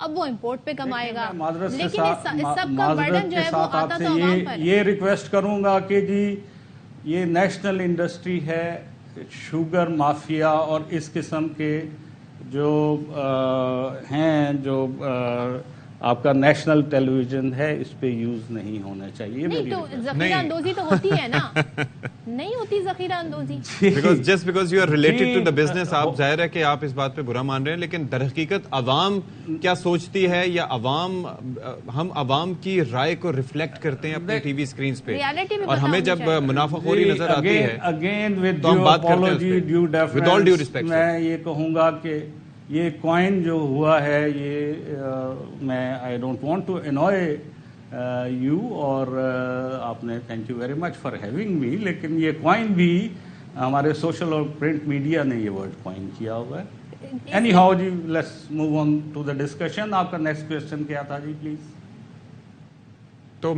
अब वो इंपोर्ट पे कमाएगा, लेकिन इस सब का बर्डन जो है वो आता तो अवाम पर। ये रिक्वेस्ट करूंगा कि जी ये नेशनल इंडस्ट्री है, शुगर माफिया और इस किस्म के जो हैं, जो आपका नेशनल टेलीविजन है, इस पे यूज नहीं होना चाहिए। नहीं तो ज़ख़ीरा अंदोज़ी तो होती है ना, नहीं होती ज़ख़ीरा अंदोज़ी। Because you are related to the business, आप जाहिर है कि आप इस बात पे बुरा मान रहे हैं, लेकिन दरहकीकत अवाम क्या सोचती है, या हम अवाम की राय को रिफ्लेक्ट करते हैं अपने टीवी स्क्रीन पे, और हमें जब मुनाफाखोरी नजर आती है अगेन विद तो हम बात करते हैं विद ऑल ड्यू रिस्पेक्ट। मैं ये कहूंगा कि ये कॉइन जो हुआ है, ये मैं I don't want to annoy you, और आपने thank you very much for having me, लेकिन ये कॉइन भी हमारे सोशल और प्रिंट मीडिया ने ये वर्ड कॉइन किया हुआ है। एनी हाउ जी, let's move on to the discussion. आपका नेक्स्ट क्वेश्चन क्या था जी, प्लीज? तो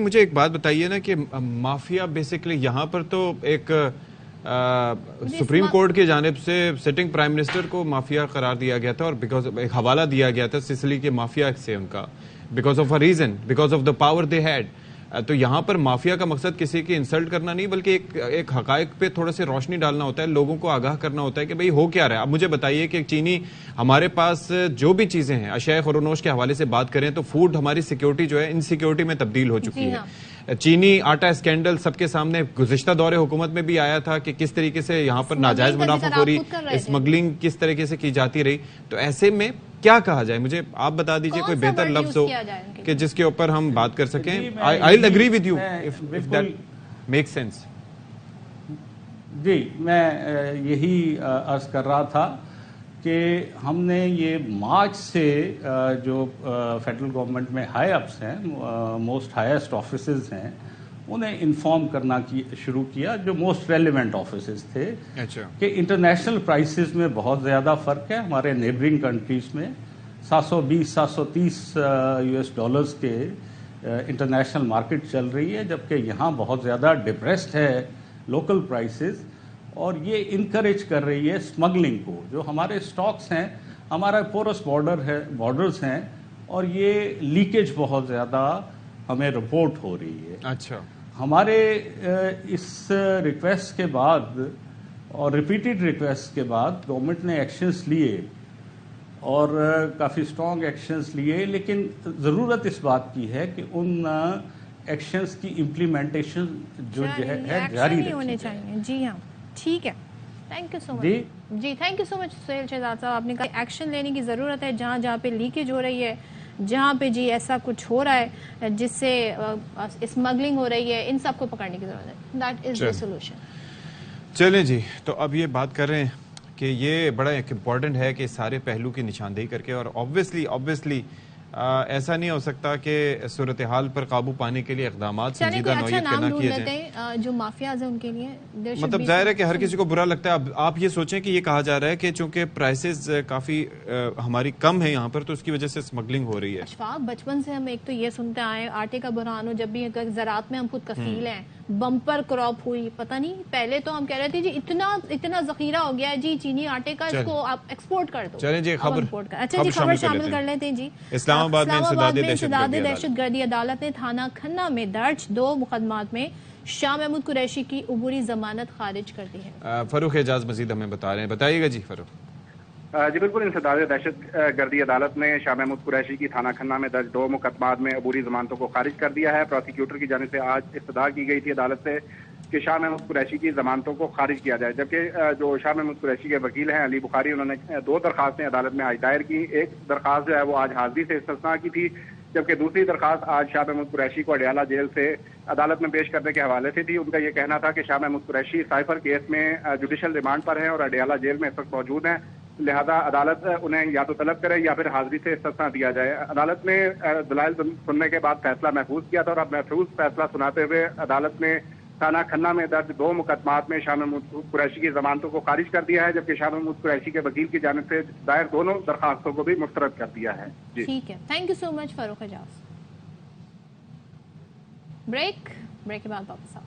मुझे एक बात बताइए ना कि माफिया बेसिकली यहाँ पर तो एक सुप्रीम कोर्ट की जानिब से सिटिंग प्राइम मिनिस्टर को माफिया करार दिया गया था, और बिकॉज एक हवाला दिया गया था सिसिली के माफिया से उनका, because of a reason, because of the power they had. तो यहाँ पर माफिया का मकसद किसी की इंसल्ट करना नहीं, बल्कि एक हकायक पे थोड़ा सी रोशनी डालना होता है, लोगों को आगाह करना होता है कि भाई हो क्या रहा है। अब मुझे बताइए कि चीनी, हमारे पास जो भी चीजें हैं, अशय खुरोनोश के हवाले से बात करें तो फूड हमारी सिक्योरिटी जो है इनसिक्योरिटी में तब्दील हो चुकी है। चीनी आटा स्कैंडल सबके सामने गुज़िश्ता दौरे हुकूमत में भी आया था कि किस तरीके से यहाँ पर नाजायज मुनाफाखोरी, स्मगलिंग किस तरीके से की जाती रही। तो ऐसे में क्या कहा जाए, मुझे आप बता दीजिए कोई बेहतर लफ्ज हो कि जिसके ऊपर हम बात कर सकें। I will agree with you if that make sense. जी, मैं यही अर्ज कर रहा था कि हमने ये मार्च से जो फेडरल गवर्नमेंट में हाई अप्स हैं, मोस्ट हाईएस्ट ऑफिसेज हैं, उन्हें इन्फॉर्म करना शुरू किया, जो मोस्ट रेलिवेंट ऑफिसेज थे। अच्छा। कि इंटरनेशनल प्राइसेस में बहुत ज़्यादा फ़र्क है। हमारे नेबरिंग कंट्रीज़ में 720-730 US डॉलर्स के इंटरनेशनल मार्केट चल रही है, जबकि यहाँ बहुत ज़्यादा डिप्रेस्ड है लोकल प्राइसेस, और ये इनकरेज कर रही है स्मगलिंग को। जो हमारे स्टॉक्स हैं, हमारा पोरस बॉर्डर्स हैं, और ये लीकेज बहुत ज़्यादा हमें रिपोर्ट हो रही है। अच्छा। हमारे इस रिक्वेस्ट के बाद और रिपीटेड रिक्वेस्ट के बाद गवर्नमेंट ने एक्शंस लिए, और काफ़ी स्ट्रॉन्ग एक्शंस लिए, लेकिन ज़रूरत इस बात की है कि उन एक्शंस की इम्प्लीमेंटेशन जो है जारी होने चाहिए। जी हाँ, ठीक है, थैंक यू सो मच जी, thank you so much Suhail Shahzad साहब। आपने कहा एक्शन लेने की ज़रूरत है, जहाँ जहाँ पे लीकेज हो रही है, जहाँ पे जी ऐसा कुछ हो रहा है जिससे स्मगलिंग हो रही है, इन सबको पकड़ने की ज़रूरत है। That is the solution. चलें जी, तो अब ये बात कर रहे हैं कि ये बड़ा एक इम्पॉर्टेंट है कि सारे पहलू की निशानदेही करके, और ऑब्वियसली ऐसा नहीं हो सकता कि सूरत हाल पर काबू पाने के लिए इकदामात संजीदा नौयत के ना किए जाएं। जो माफियाज हैं उनके लिए मतलब जाहिर है कि हर किसी को बुरा लगता है। अब आप ये सोचें कि ये कहा जा रहा है कि चूंकि प्राइसेस काफी हमारी कम है यहाँ पर, तो उसकी वजह से स्मगलिंग हो रही है। अशफाक, बचपन से हम एक तो ये सुनते आए, आटे का बुरहान हो, जब भी ज़राअत में हम खुद कफील हैं, बम्पर क्रॉप हुई, पता नहीं पहले तो हम कह रहे थे जी इतना जखीरा हो गया है जी चीनी आटे का, इसको आप एक्सपोर्ट कर दो। चलें जी, खबर अच्छा जी, खबर शामिल कर लेते हैं जी। इस्लामाबाद में इंसदाद दहशतगर्दी अदालत ने थाना खन्ना में दर्ज 2 मुकदमात में शाह महमूद कुरैशी की उबूरी जमानत खारिज कर दी है। फरूख एजाज मजीद हमें बता रहे हैं, बताइएगा जी फरूख। जी बिल्कुल, इंसदाद दहशतगर्दी अदालत ने शाह महमूद कुरैशी की थाना खन्ना में दर्ज 2 मुकदमात में अबूरी जमानतों को खारिज कर दिया है। प्रोसिक्यूटर की जानिब से आज इस्तदा की गई थी अदालत से کہ شاہ محمود قریشی کی ضمانتوں کو خارج کیا جائے، جبکہ جو شاہ محمود قریشی کے وکیل ہیں علی بخاری، انہوں نے 2 درخواستیں عدالت میں آج دائر کی. ایک درخواست جو ہے وہ آج حاضری سے استثناء کی تھی، جبکہ دوسری درخواست آج شاہ محمود قریشی کو اڈیالہ جیل سے عدالت میں پیش کرنے کے حوالے سے تھی. ان کا یہ کہنا تھا کہ شاہ محمود قریشی سائفر کیس میں جوڈیشل ریمانڈ پر ہیں اور اڈیالہ جیل میں اس وقت موجود ہیں، لہذا عدالت انہیں یا تو طلب کرے یا پھر حاضری سے استثناء دیا جائے. عدالت نے دلائل سننے کے بعد فیصلہ محفوظ کیا تھا اور اب محفوظ فیصلہ سناتے ہوئے عدالت نے تھانہ کھنہ میں درج 2 مقدمات میں شاہ محمود قریشی کی ضمانتوں کو خارج کر دیا ہے، جبکہ شاہ محمود قریشی کے وکیل کی جانب سے دائر دونوں درخواستوں کو بھی مسترد کر دیا ہے. ٹھیک ہے، thank you so much Farooq Ejaz. Break کے بعد واپس آؤ.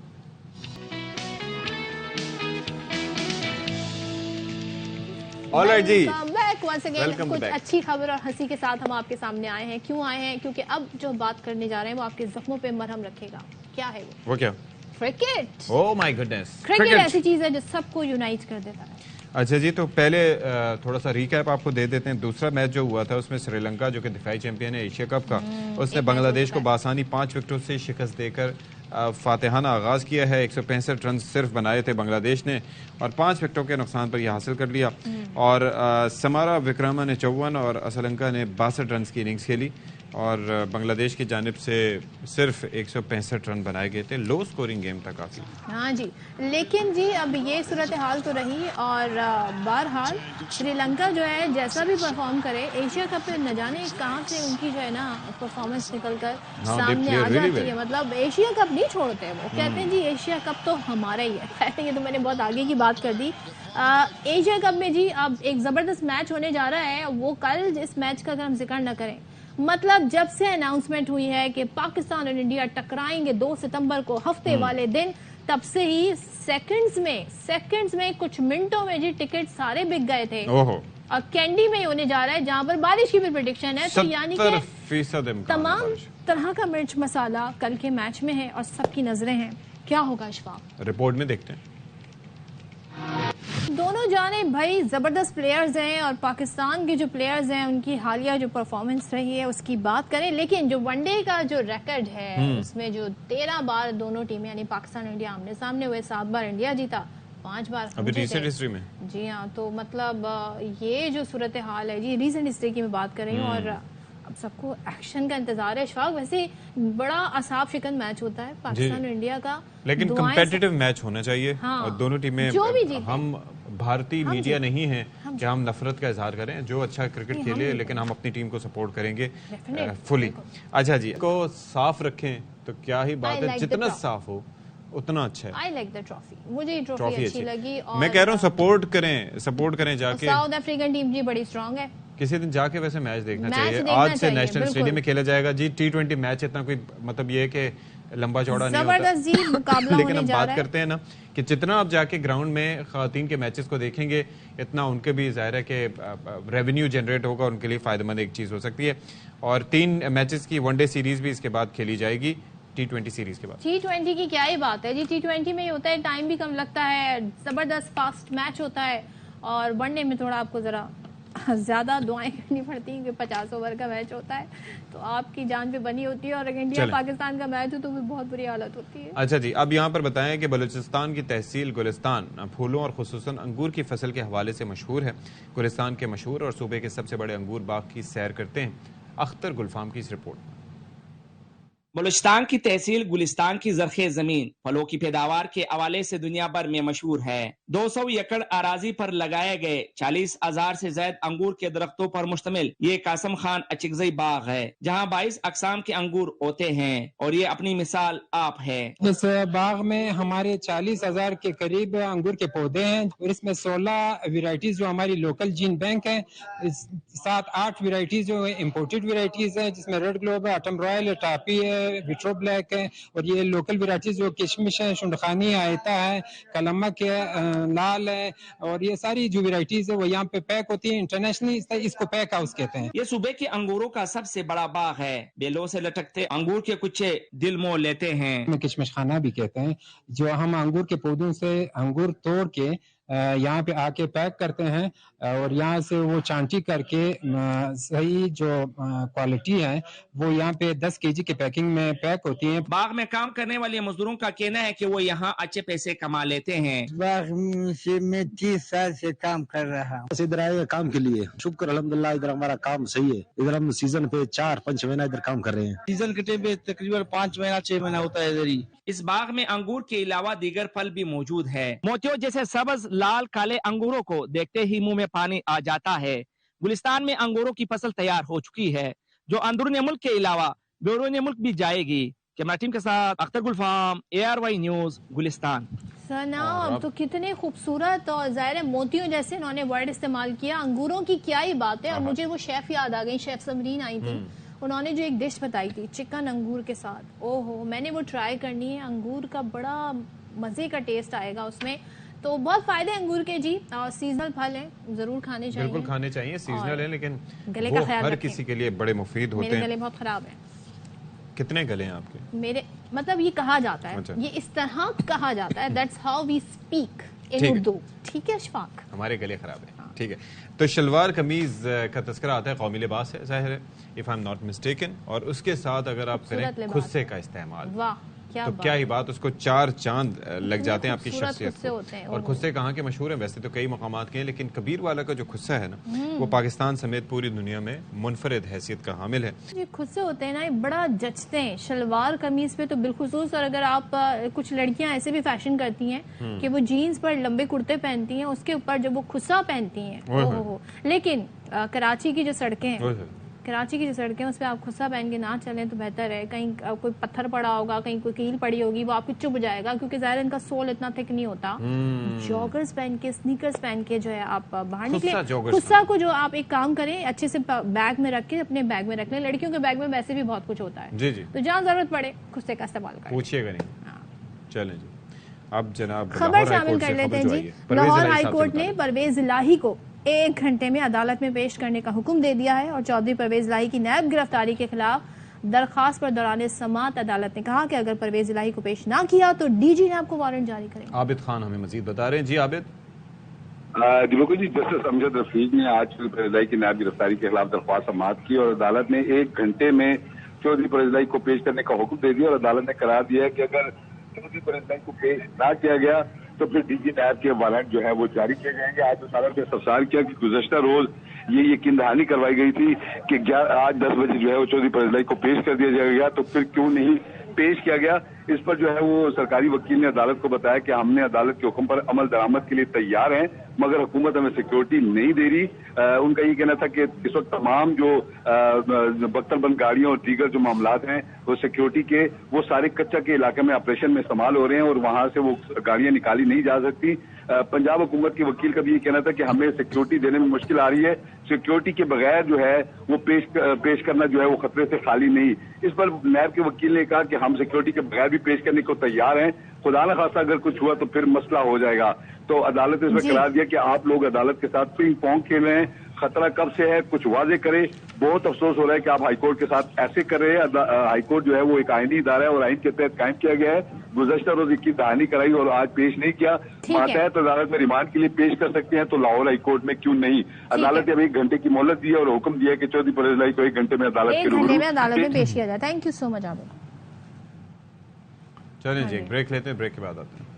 جی کچھ اچھی خبر اور ہنسی کے ساتھ ہم آپ کے سامنے آئے ہیں. کیوں آئے ہیں؟ کیونکہ اب جو بات کرنے جا رہے ہیں وہ آپ کے زخموں پہ مرہم رکھے گا. کیا ہے وہ کیا؟ کرکٹ. اوہ مائی گڈنس. کرکٹ ایسی چیز ہے جو سب کو یونائٹ کر دیتا ہے. اچھا جی، تو پہلے تھوڑا سا ریکیپ آپ کو دے دیتے ہیں. دوسرا میچ جو ہوا تھا اس میں سری لنکا جو کہ دفاعی چیمپئن ہے ایشیا کپ کا، اس نے بنگلہ دیش کو بآسانی 5 وکٹوں سے شکست دے کر فاتحانہ آغاز کیا ہے. 165 رن صرف بنائے تھے بنگلہ دیش نے اور 5 وکٹوں کے نقصان پر یہ حاصل کر لیا. اور سمارا وکرما نے 54 اور اسلنکا نے 62 رنز کی اننگز کھیلی اور بنگلہ دیش کی جانب سے صرف 165 رن بنائے گئے تھے. لو سکورنگ گیم تھا کافی. ہاں جی، لیکن جی اب یہ صورتحال تو رہی اور بہرحال سری لنکا جو ہے جیسا بھی پرفارم کرے ایشیا کپ پہ نہ جانے کہاں سے ان کی جو ہے نا پرفارمنس نکل کر سامنے آ جاتی ہے. مطلب ایشیا کپ نہیں چھوڑتے، وہ کہتے ہیں جی ایشیا کپ تو ہمارا ہی ہے. یہ تو میں نے بہت آگے کی بات کر دی. ایشیا کپ میں جی اب ایک زبردست میچ ہونے جا رہا ہے. وہ کل اس میچ کا اگر ہم ذکر نہ کریں، مطلب جب سے اناؤنسمنٹ ہوئی ہے کہ پاکستان اور انڈیا ٹکرائیں گے 2 ستمبر کو ہفتے والے دن، تب سے ہی سیکنڈز میں کچھ منٹوں میں جی ٹکٹ سارے بک گئے تھے. اور کینڈی میں ہی ہونے جا رہا ہے جہاں پر بارش کی بھی پریڈکشن ہے. تو یعنی کہ تمام طرح کا مرچ مسالہ کل کے میچ میں ہے اور سب کی نظریں ہیں. کیا ہوگا اشفاق؟ رپورٹ میں دیکھتے ہیں. دونوں جانب بھائی زبردست پلیئرز ہیں اور پاکستان کے جو پلیئرز ہیں ان کی حالیہ جو پرفارمنس رہی ہے اس کی بات کریں، لیکن جو ون ڈے کا جو ریکارڈ ہے اس میں جو 13 بار دونوں ٹیمیں یعنی پاکستان اور انڈیا آمنے سامنے ہوئے، 7 بار انڈیا جیتا، 5 بار ابھی ریسنٹ ہسٹری میں. جی ہاں، تو مطلب یہ جو صورتحال ہے جی ریسنٹ ہسٹری کی میں بات کر رہی ہوں اور اب سب کو ایکشن کا انتظار ہے. اشفاق ویسے بڑا اعصاب شکن میچ ہوتا ہے پاکستان اور انڈیا کا، لیکن کمپیٹیٹو میچ ہونا چاہیے اور دونوں ٹیمیں. ہم بھارتی میڈیا نہیں ہیں کہ ہم نفرت کا اظہار کریں. جو اچھا کرکٹ کھیلے لیکن ہم اپنی ٹیم کو سپورٹ کریں گے فلی. اچھا جی، کو صاف رکھیں تو کیا ہی بات ہے، جتنا صاف ہو اتنا اچھا ہے. I like the trophy. مجھے یہ ٹرافی اچھی لگی. میں کہہ رہا ہوں سپورٹ کریں جا کے. ساؤتھ افریقن ٹیم جی بڑی اسٹرانگ ہے. کسی دن جا کے ویسے میچ دیکھنا چاہیے. آج سے نیشنل اسٹیڈیم میں کھیلا جائے گا جی. T20 میچ اتنا کوئی مطلب یہ کہ لمبا چوڑا نہیں ہوتا، لیکن ہم بات کرتے ہیں نا کہ جتنا آپ جا کے گراؤنڈ میں خواتین کے میچز کو دیکھیں گے اتنا ان کے بھی ظاہر ہے کہ ریونیو جنریٹ ہوگا، ان کے لیے فائدہ مند ایک چیز ہو سکتی ہے. اور 3 میچز کی ون ڈے سیریز بھی اس کے بعد کھیلی جائے گی T20 سیریز کے بعد. T20 کی کیا ہی بات ہے جی. T20 میں ہی ہوتا ہے، ٹائم بھی کم لگتا ہے، زبردست فاسٹ میچ ہوتا ہے اور ون ڈے میں تھوڑا آپ کو ذرا زیادہ دعائیں کرنی پڑتی ہیں کہ 50 اوور کا میچ ہوتا ہے تو آپ کی جان پہ بنی ہوتی ہے اور اگر انڈیا پاکستان کا میچ ہو تو بہت بری حالت ہوتی ہے. اچھا جی، اب یہاں پر بتائیں کہ بلوچستان کی تحصیل گلستان پھولوں اور خصوصاً انگور کی فصل کے حوالے سے مشہور ہے. گلستان کے مشہور اور صوبے کے سب سے بڑے انگور باغ کی سیر کرتے ہیں. اختر گلفام کی اس رپورٹ. بلوچستان کی تحصیل گلستان کی زرخیز زمین پھلوں کی پیداوار کے حوالے سے دنیا بھر میں مشہور ہے. 200 ایکڑ اراضی پر لگائے گئے 40,000 سے زائد انگور کے درختوں پر مشتمل یہ قاسم خان اچکزئی باغ ہے جہاں 22 اقسام کے انگور ہوتے ہیں اور یہ اپنی مثال آپ ہے. اس باغ میں ہمارے 40,000 کے قریب انگور کے پودے ہیں اور اس میں 16 ویرائٹیز جو ہماری لوکل جین بینک ہیں، 7-8 ویرائٹیز جو امپورٹڈ ویرائٹیز ہیں جس میں ریڈ گلوب ہے، آٹم رائل ہے، ٹاپی ہے، وٹرو بلیک ہے اور یہ لوکل ویرائٹیز جو کشمش ہے، شنڈخانی آیتا ہے، کلمک ہے، لال ہے اور یہ ساری جو ویرائٹیز ہے وہ یہاں پہ پیک ہوتی ہیں. انٹرنیشنلی اس کو پیک ہاؤس کہتے ہیں. یہ صوبے کے انگوروں کا سب سے بڑا باغ ہے. بیلوں سے لٹکتے انگور کے کچے دل مو لیتے ہیں. کشمش خانہ بھی کہتے ہیں. جو ہم انگور کے پودوں سے انگور توڑ کے यहाँ पे आके पैक करते हैं और यहाँ से वो चांटी करके सही जो क्वालिटी है वो यहाँ पे 10 kg की पैकिंग में पैक होती है। बाग में काम करने वाले मजदूरों का कहना है कि वो यहाँ अच्छे पैसे कमा लेते हैं। बाग से मैं 30 साल से काम कर रहा हूँ। इधर आए काम के लिए, शुक्र अल्हम्दुलिल्लाह इधर हमारा काम सही है। इधर हम सीजन पे 4-5 महीना इधर काम कर रहे हैं। सीजन के टाइम पे तकरीबन 5 महीना 6 महीना होता है इधर ही। इस बाग में अंगूर के अलावा दीगर फल भी मौजूद है। मोतियों जैसे सब्ज लाल काले अंगूरों को देखते ही मुंह में पानी आ जाता है। गुलिस्तान में अंगूरों की फसल तैयार हो चुकी है जो अंदरूनी मुल्क के अलावा बैरूनी मुल्क भी जाएगी। कैमरा टीम के साथ अख्तर गुलफाम, ARY न्यूज, गुलिस्तान। सना तो कितने खूबसूरत और ज़ाहिर है मोतियों जैसे इन्होंने वर्ड इस्तेमाल किया। अंगूरों की क्या ही बात है। और मुझे वो शेफ याद आ गई, शेफ समरीन आई थी, उन्होंने जो एक डिश बताई थी चिकन अंगूर के साथ, ओहो मैंने वो ट्राई करनी है। अंगूर का बड़ा मज़े का टेस्ट आएगा उसमें। तो बहुत फायदे अंगूर के जी, और सीजनल फल हैं, जरूर खाने चाहिए। बिल्कुल खाने चाहिए, सीजनल है लेकिन गले वो का ख्याल हर किसी के लिए बड़े मुफीद होते हैं। मेरे गले बहुत खराब है। कितने गले हैं आपके? मेरे मतलब ये कहा जाता है, ये इस तरह कहा जाता है, that's how we speak in Urdu. ठीक है अशफाक, हमारे गले खराब है। ठीक है, तो शलवार कमीज का तस्करा आता है, कौमी लिबास है जाहिर है, if I am not mistaken. और उसके साथ अगर आप करें खुस्से का इस्तेमाल, वाह तो क्या ही बात, उसको 4 चांद लग जाते हैं आपकी शख्सियत को। और खुस्से कहाँ के मशहूर हैं? वैसे तो कई मकामात के हैं, लेकिन कबीर वाला का जो खुस्सा है ना, वो पाकिस्तान समेत पूरी दुनिया में मुनफरिद हैसियत का हामिल है। ये खुस्से होते हैं ना, ये बड़ा जचते हैं शलवार कमीज पे तो बिलखुसूस। और अगर आप कुछ लड़कियां ऐसे भी फैशन करती हैं कि वो जीन्स पर लंबे कुर्ते पहनती हैं, उसके ऊपर जब वो खुस्सा पहनती हैं, लेकिन कराची की जो सड़कें हैं, कराची की जो सड़कें उस पर आप खुस्सा पहन के ना चलें तो बेहतर है। कहीं कोई पत्थर पड़ा होगा, कहीं कोई कील पड़ी होगी, वो आपकी चुभ जाएगा, क्योंकि ज़ाहिर इनका सोल इतना थिक नहीं होता। जॉगर्स पहन के, स्नीकर्स पहन के जो है आप बाहर निकले। खुस्सा को जो आप एक काम करें, अच्छे से बैग में रख के अपने बैग में रख लें। लड़कियों के बैग में वैसे भी बहुत कुछ होता है, तो जहाँ जरूरत पड़े खुस्से का इस्तेमाल करें। पूछिएगा नहीं। चलें जी, अब जनाब खबर शामिल कर लेते हैं जी। लाहौर हाई कोर्ट ने परवेज इलाही को 1 घंटे में अदालत में पेश करने का हुक्म दे दिया है। और चौधरी परवेज इलाही की नैब गिरफ्तारी के खिलाफ दरखास्त पर दौरान समाअत अदालत ने कहा कि अगर परवेज इलाही को पेश ना किया तो DG नैब को वारंट जारी करेंगे। आबिद खान हमें मजीद बता रहे हैं। जी आबिद। बिल्कुल जी, जस्टिस अमजद रफीक ने आज परवेज इलाही की नैब गिरफ्तारी के खिलाफ दरख्वास्त समाअत की और अदालत ने 1 घंटे में चौधरी परवेज इलाही को पेश करने का हुक्म दे दिया। और अदालत ने करार दिया है कि अगर चौधरी परवेज इलाही को पेश ना किया गया तो फिर DG नैब के वारंट जो है वो जारी किए जाएंगे। आज अदालत ने इस्तफसार किया कि गुज़श्ता रोज ये यकीन दहानी करवाई गई थी कि आज 10 बजे जो है वो चौधरी परवेज इलाही को पेश कर दिया जाएगा, तो फिर क्यों नहीं पेश किया गया। इस पर जो है वो सरकारी वकील ने अदालत को बताया कि हमने अदालत के हुक्म पर अमल दरामद के लिए तैयार हैं, मगर हुकूमत हमें सिक्योरिटी नहीं दे रही। उनका ये कहना था कि इस वक्त तमाम जो बख्तरबंद गाड़ियां और दीगर जो मामलात हैं वो सिक्योरिटी के, वो सारे कच्चा के इलाके में ऑपरेशन में इस्तेमाल हो रहे हैं और वहां से वो गाड़ियां निकाली नहीं जा सकती। पंजाब हुकूमत के वकील का भी ये कहना था कि हमें सिक्योरिटी देने में मुश्किल आ रही है, सिक्योरिटी के बगैर जो है वो पेश करना जो है वो खतरे से खाली नहीं। इस पर नैब के वकील ने कहा कि हम सिक्योरिटी के बगैर भी पेश करने को तैयार हैं, खुदा न खासा अगर कुछ हुआ तो फिर मसला हो जाएगा। तो अदालत ने इसमें करार दिया कि आप लोग अदालत के साथ पिंग पोंग खेल रहे हैं, खतरा कब से है कुछ वाजे करे। बहुत अफसोस हो रहा है कि आप हाईकोर्ट के साथ ऐसे कर रहे हैं। हाईकोर्ट जो है वो एक आईनी इदारा है और आइन के तहत कायम किया गया है। गुज़श्ता रोज की दहानी कराई और आज पेश नहीं किया, बात है तो अदालत में रिमांड के लिए पेश कर सकते हैं, तो लाहौर हाईकोर्ट में क्यों नहीं। अदालत ने अब 1 घंटे की मोहलत दी है और हुक्म दिया कि चौधरी परवेज इलाही को 1 घंटे में अदालत के रूबरू पेश किया जाए। Thank you so much Abid. चलें जी, ब्रेक लेते हैं, ब्रेक के बाद आते हैं।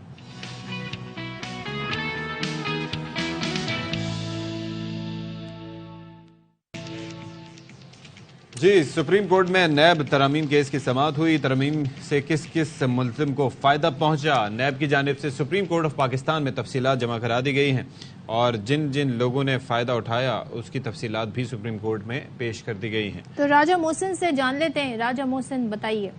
जी, सुप्रीम कोर्ट में नैब तरमीम केस की समाअत हुई। तरमीम से किस किस मुल्ज़िम को फ़ायदा पहुंचा, नैब की जानिब से सुप्रीम कोर्ट ऑफ पाकिस्तान में तफसीलात जमा करा दी गई हैं और जिन जिन लोगों ने फ़ायदा उठाया उसकी तफसीलात भी सुप्रीम कोर्ट में पेश कर दी गई हैं। तो राजा मोहसिन से जान लेते हैं। राजा मोहसिन बताइए।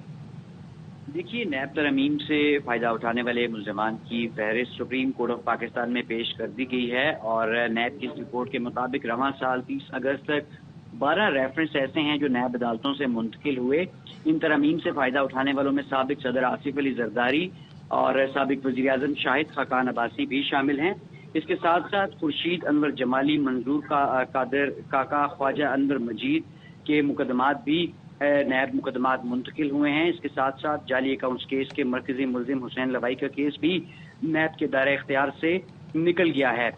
देखिए, नैब तरमीम से फ़ायदा उठाने वाले मुल्ज़िमान की फहरिस्त सुप्रीम कोर्ट ऑफ पाकिस्तान में पेश कर दी गई है और नैब की रिपोर्ट के मुताबिक रवां साल 30 अगस्त तक 12 रेफरेंस ऐसे हैं जो नैब अदालतों से मुंतकिल हुए। इन तरमीम से फ़ायदा उठाने वालों में साबिक सदर आसिफ अली जरदारी और साबिक वज़ीर आज़म शाहिद खाकान अब्बासी भी शामिल हैं। इसके साथ साथ खुर्शीद अनवर जमाली, मंजूर कादर काका, ख्वाजा अनवर मजीद के मुकदमात भी नैब मुकदमात मुंतकिल हुए हैं। इसके साथ साथ जाली अकाउंट्स केस के मरकजी मुल्जिम हुसैन लवाई का केस भी नैब के दायरे इख्तियार से निकल गया है।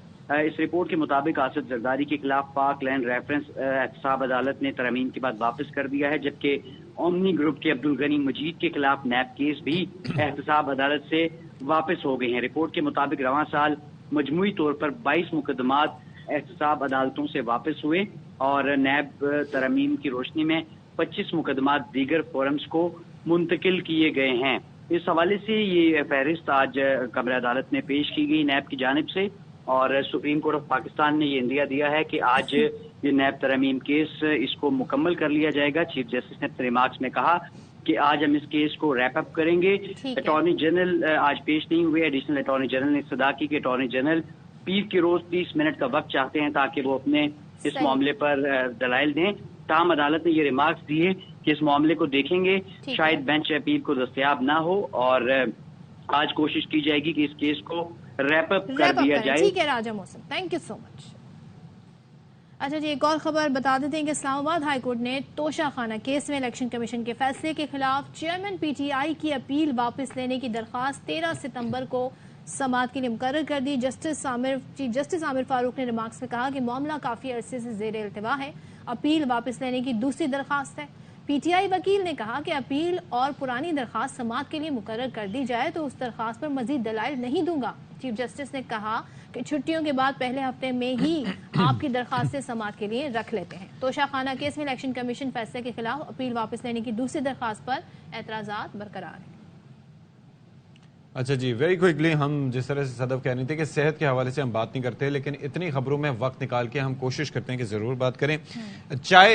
इस रिपोर्ट के मुताबिक आसिफ जरदारी के खिलाफ पाक लैंड रेफरेंस एहतसाब अदालत ने तरमीम के बाद वापस कर दिया है, जबकि ओमनी ग्रुप के अब्दुल गनी मजीद के खिलाफ नैब केस भी एहतसाब अदालत से वापस हो गए हैं। रिपोर्ट के मुताबिक रवां साल मजमूई तौर पर 22 मुकदमात एहतसाब अदालतों से वापस हुए और नैब तरमीम की रोशनी में 25 मुकदमात दीगर फोरम्स को मुंतकिल किए गए हैं। इस हवाले से ये फहरिस्त आज कमरे अदालत में पेश की गई नैब की जानिब से, और सुप्रीम कोर्ट ऑफ पाकिस्तान ने ये इंदिया दिया है कि आज ये नैब तरमीम केस इसको मुकम्मल कर लिया जाएगा। चीफ जस्टिस ने अपने रिमार्क्स में कहा कि आज हम इस केस को रैप अप करेंगे। अटॉर्नी जनरल आज पेश नहीं हुए। एडिशनल अटॉर्नी जनरल ने इस्तदा की कि अटॉर्नी जनरल पीर के रोज 30 मिनट का वक्त चाहते हैं ताकि वो अपने इस मामले पर दलाइल दें। ताहम अदालत ने ये रिमार्क्स दिए कि इस मामले को देखेंगे, शायद बेंच अपील को दस्तयाब ना हो और आज कोशिश की जाएगी कि इस केस को रैप अप कर दिया जाए। ठीक है राजा मौसम, थैंक यू सो मच। अच्छा जी, एक और खबर बता देते हैं कि इस्लामाबाद हाई कोर्ट ने तोशाखाना केस में इलेक्शन कमीशन के फैसले के खिलाफ चेयरमैन पीटीआई की अपील वापस लेने की दरखास्त 13 सितंबर को समाअत के लिए मुकर्रर कर दी। चीफ जस्टिस आमिर फारूक ने रिमार्क्स में कहा कि मामला काफी अरसे से ज़ेर इल्तिवा है, अपील वापस लेने की दूसरी दरखास्त है। पीटीआई वकील ने कहा कि अपील और पुरानी दरखास्त समाअत के लिए मुकर्रर कर दी जाए तो उस दरखास्त पर मजीद दलाइल नहीं दूंगा। चीफ जस्टिस ने कहा कि छुट्टियों के बाद पहले हफ्ते में ही आपकी दरखास्तें समाअत के लिए रख लेते हैं। तोशाखाना केस में इलेक्शन कमीशन फैसले के खिलाफ अपील वापस लेने की दूसरी दरखास्त पर एतराज़ात बरकरार हैं। अच्छा जी, वेरी क्विकली, हम जिस तरह से सदफ कह रही थी कि सेहत के हवाले से हम बात नहीं करते, लेकिन इतनी खबरों में वक्त निकाल के हम कोशिश करते हैं कि ज़रूर बात करें। चाय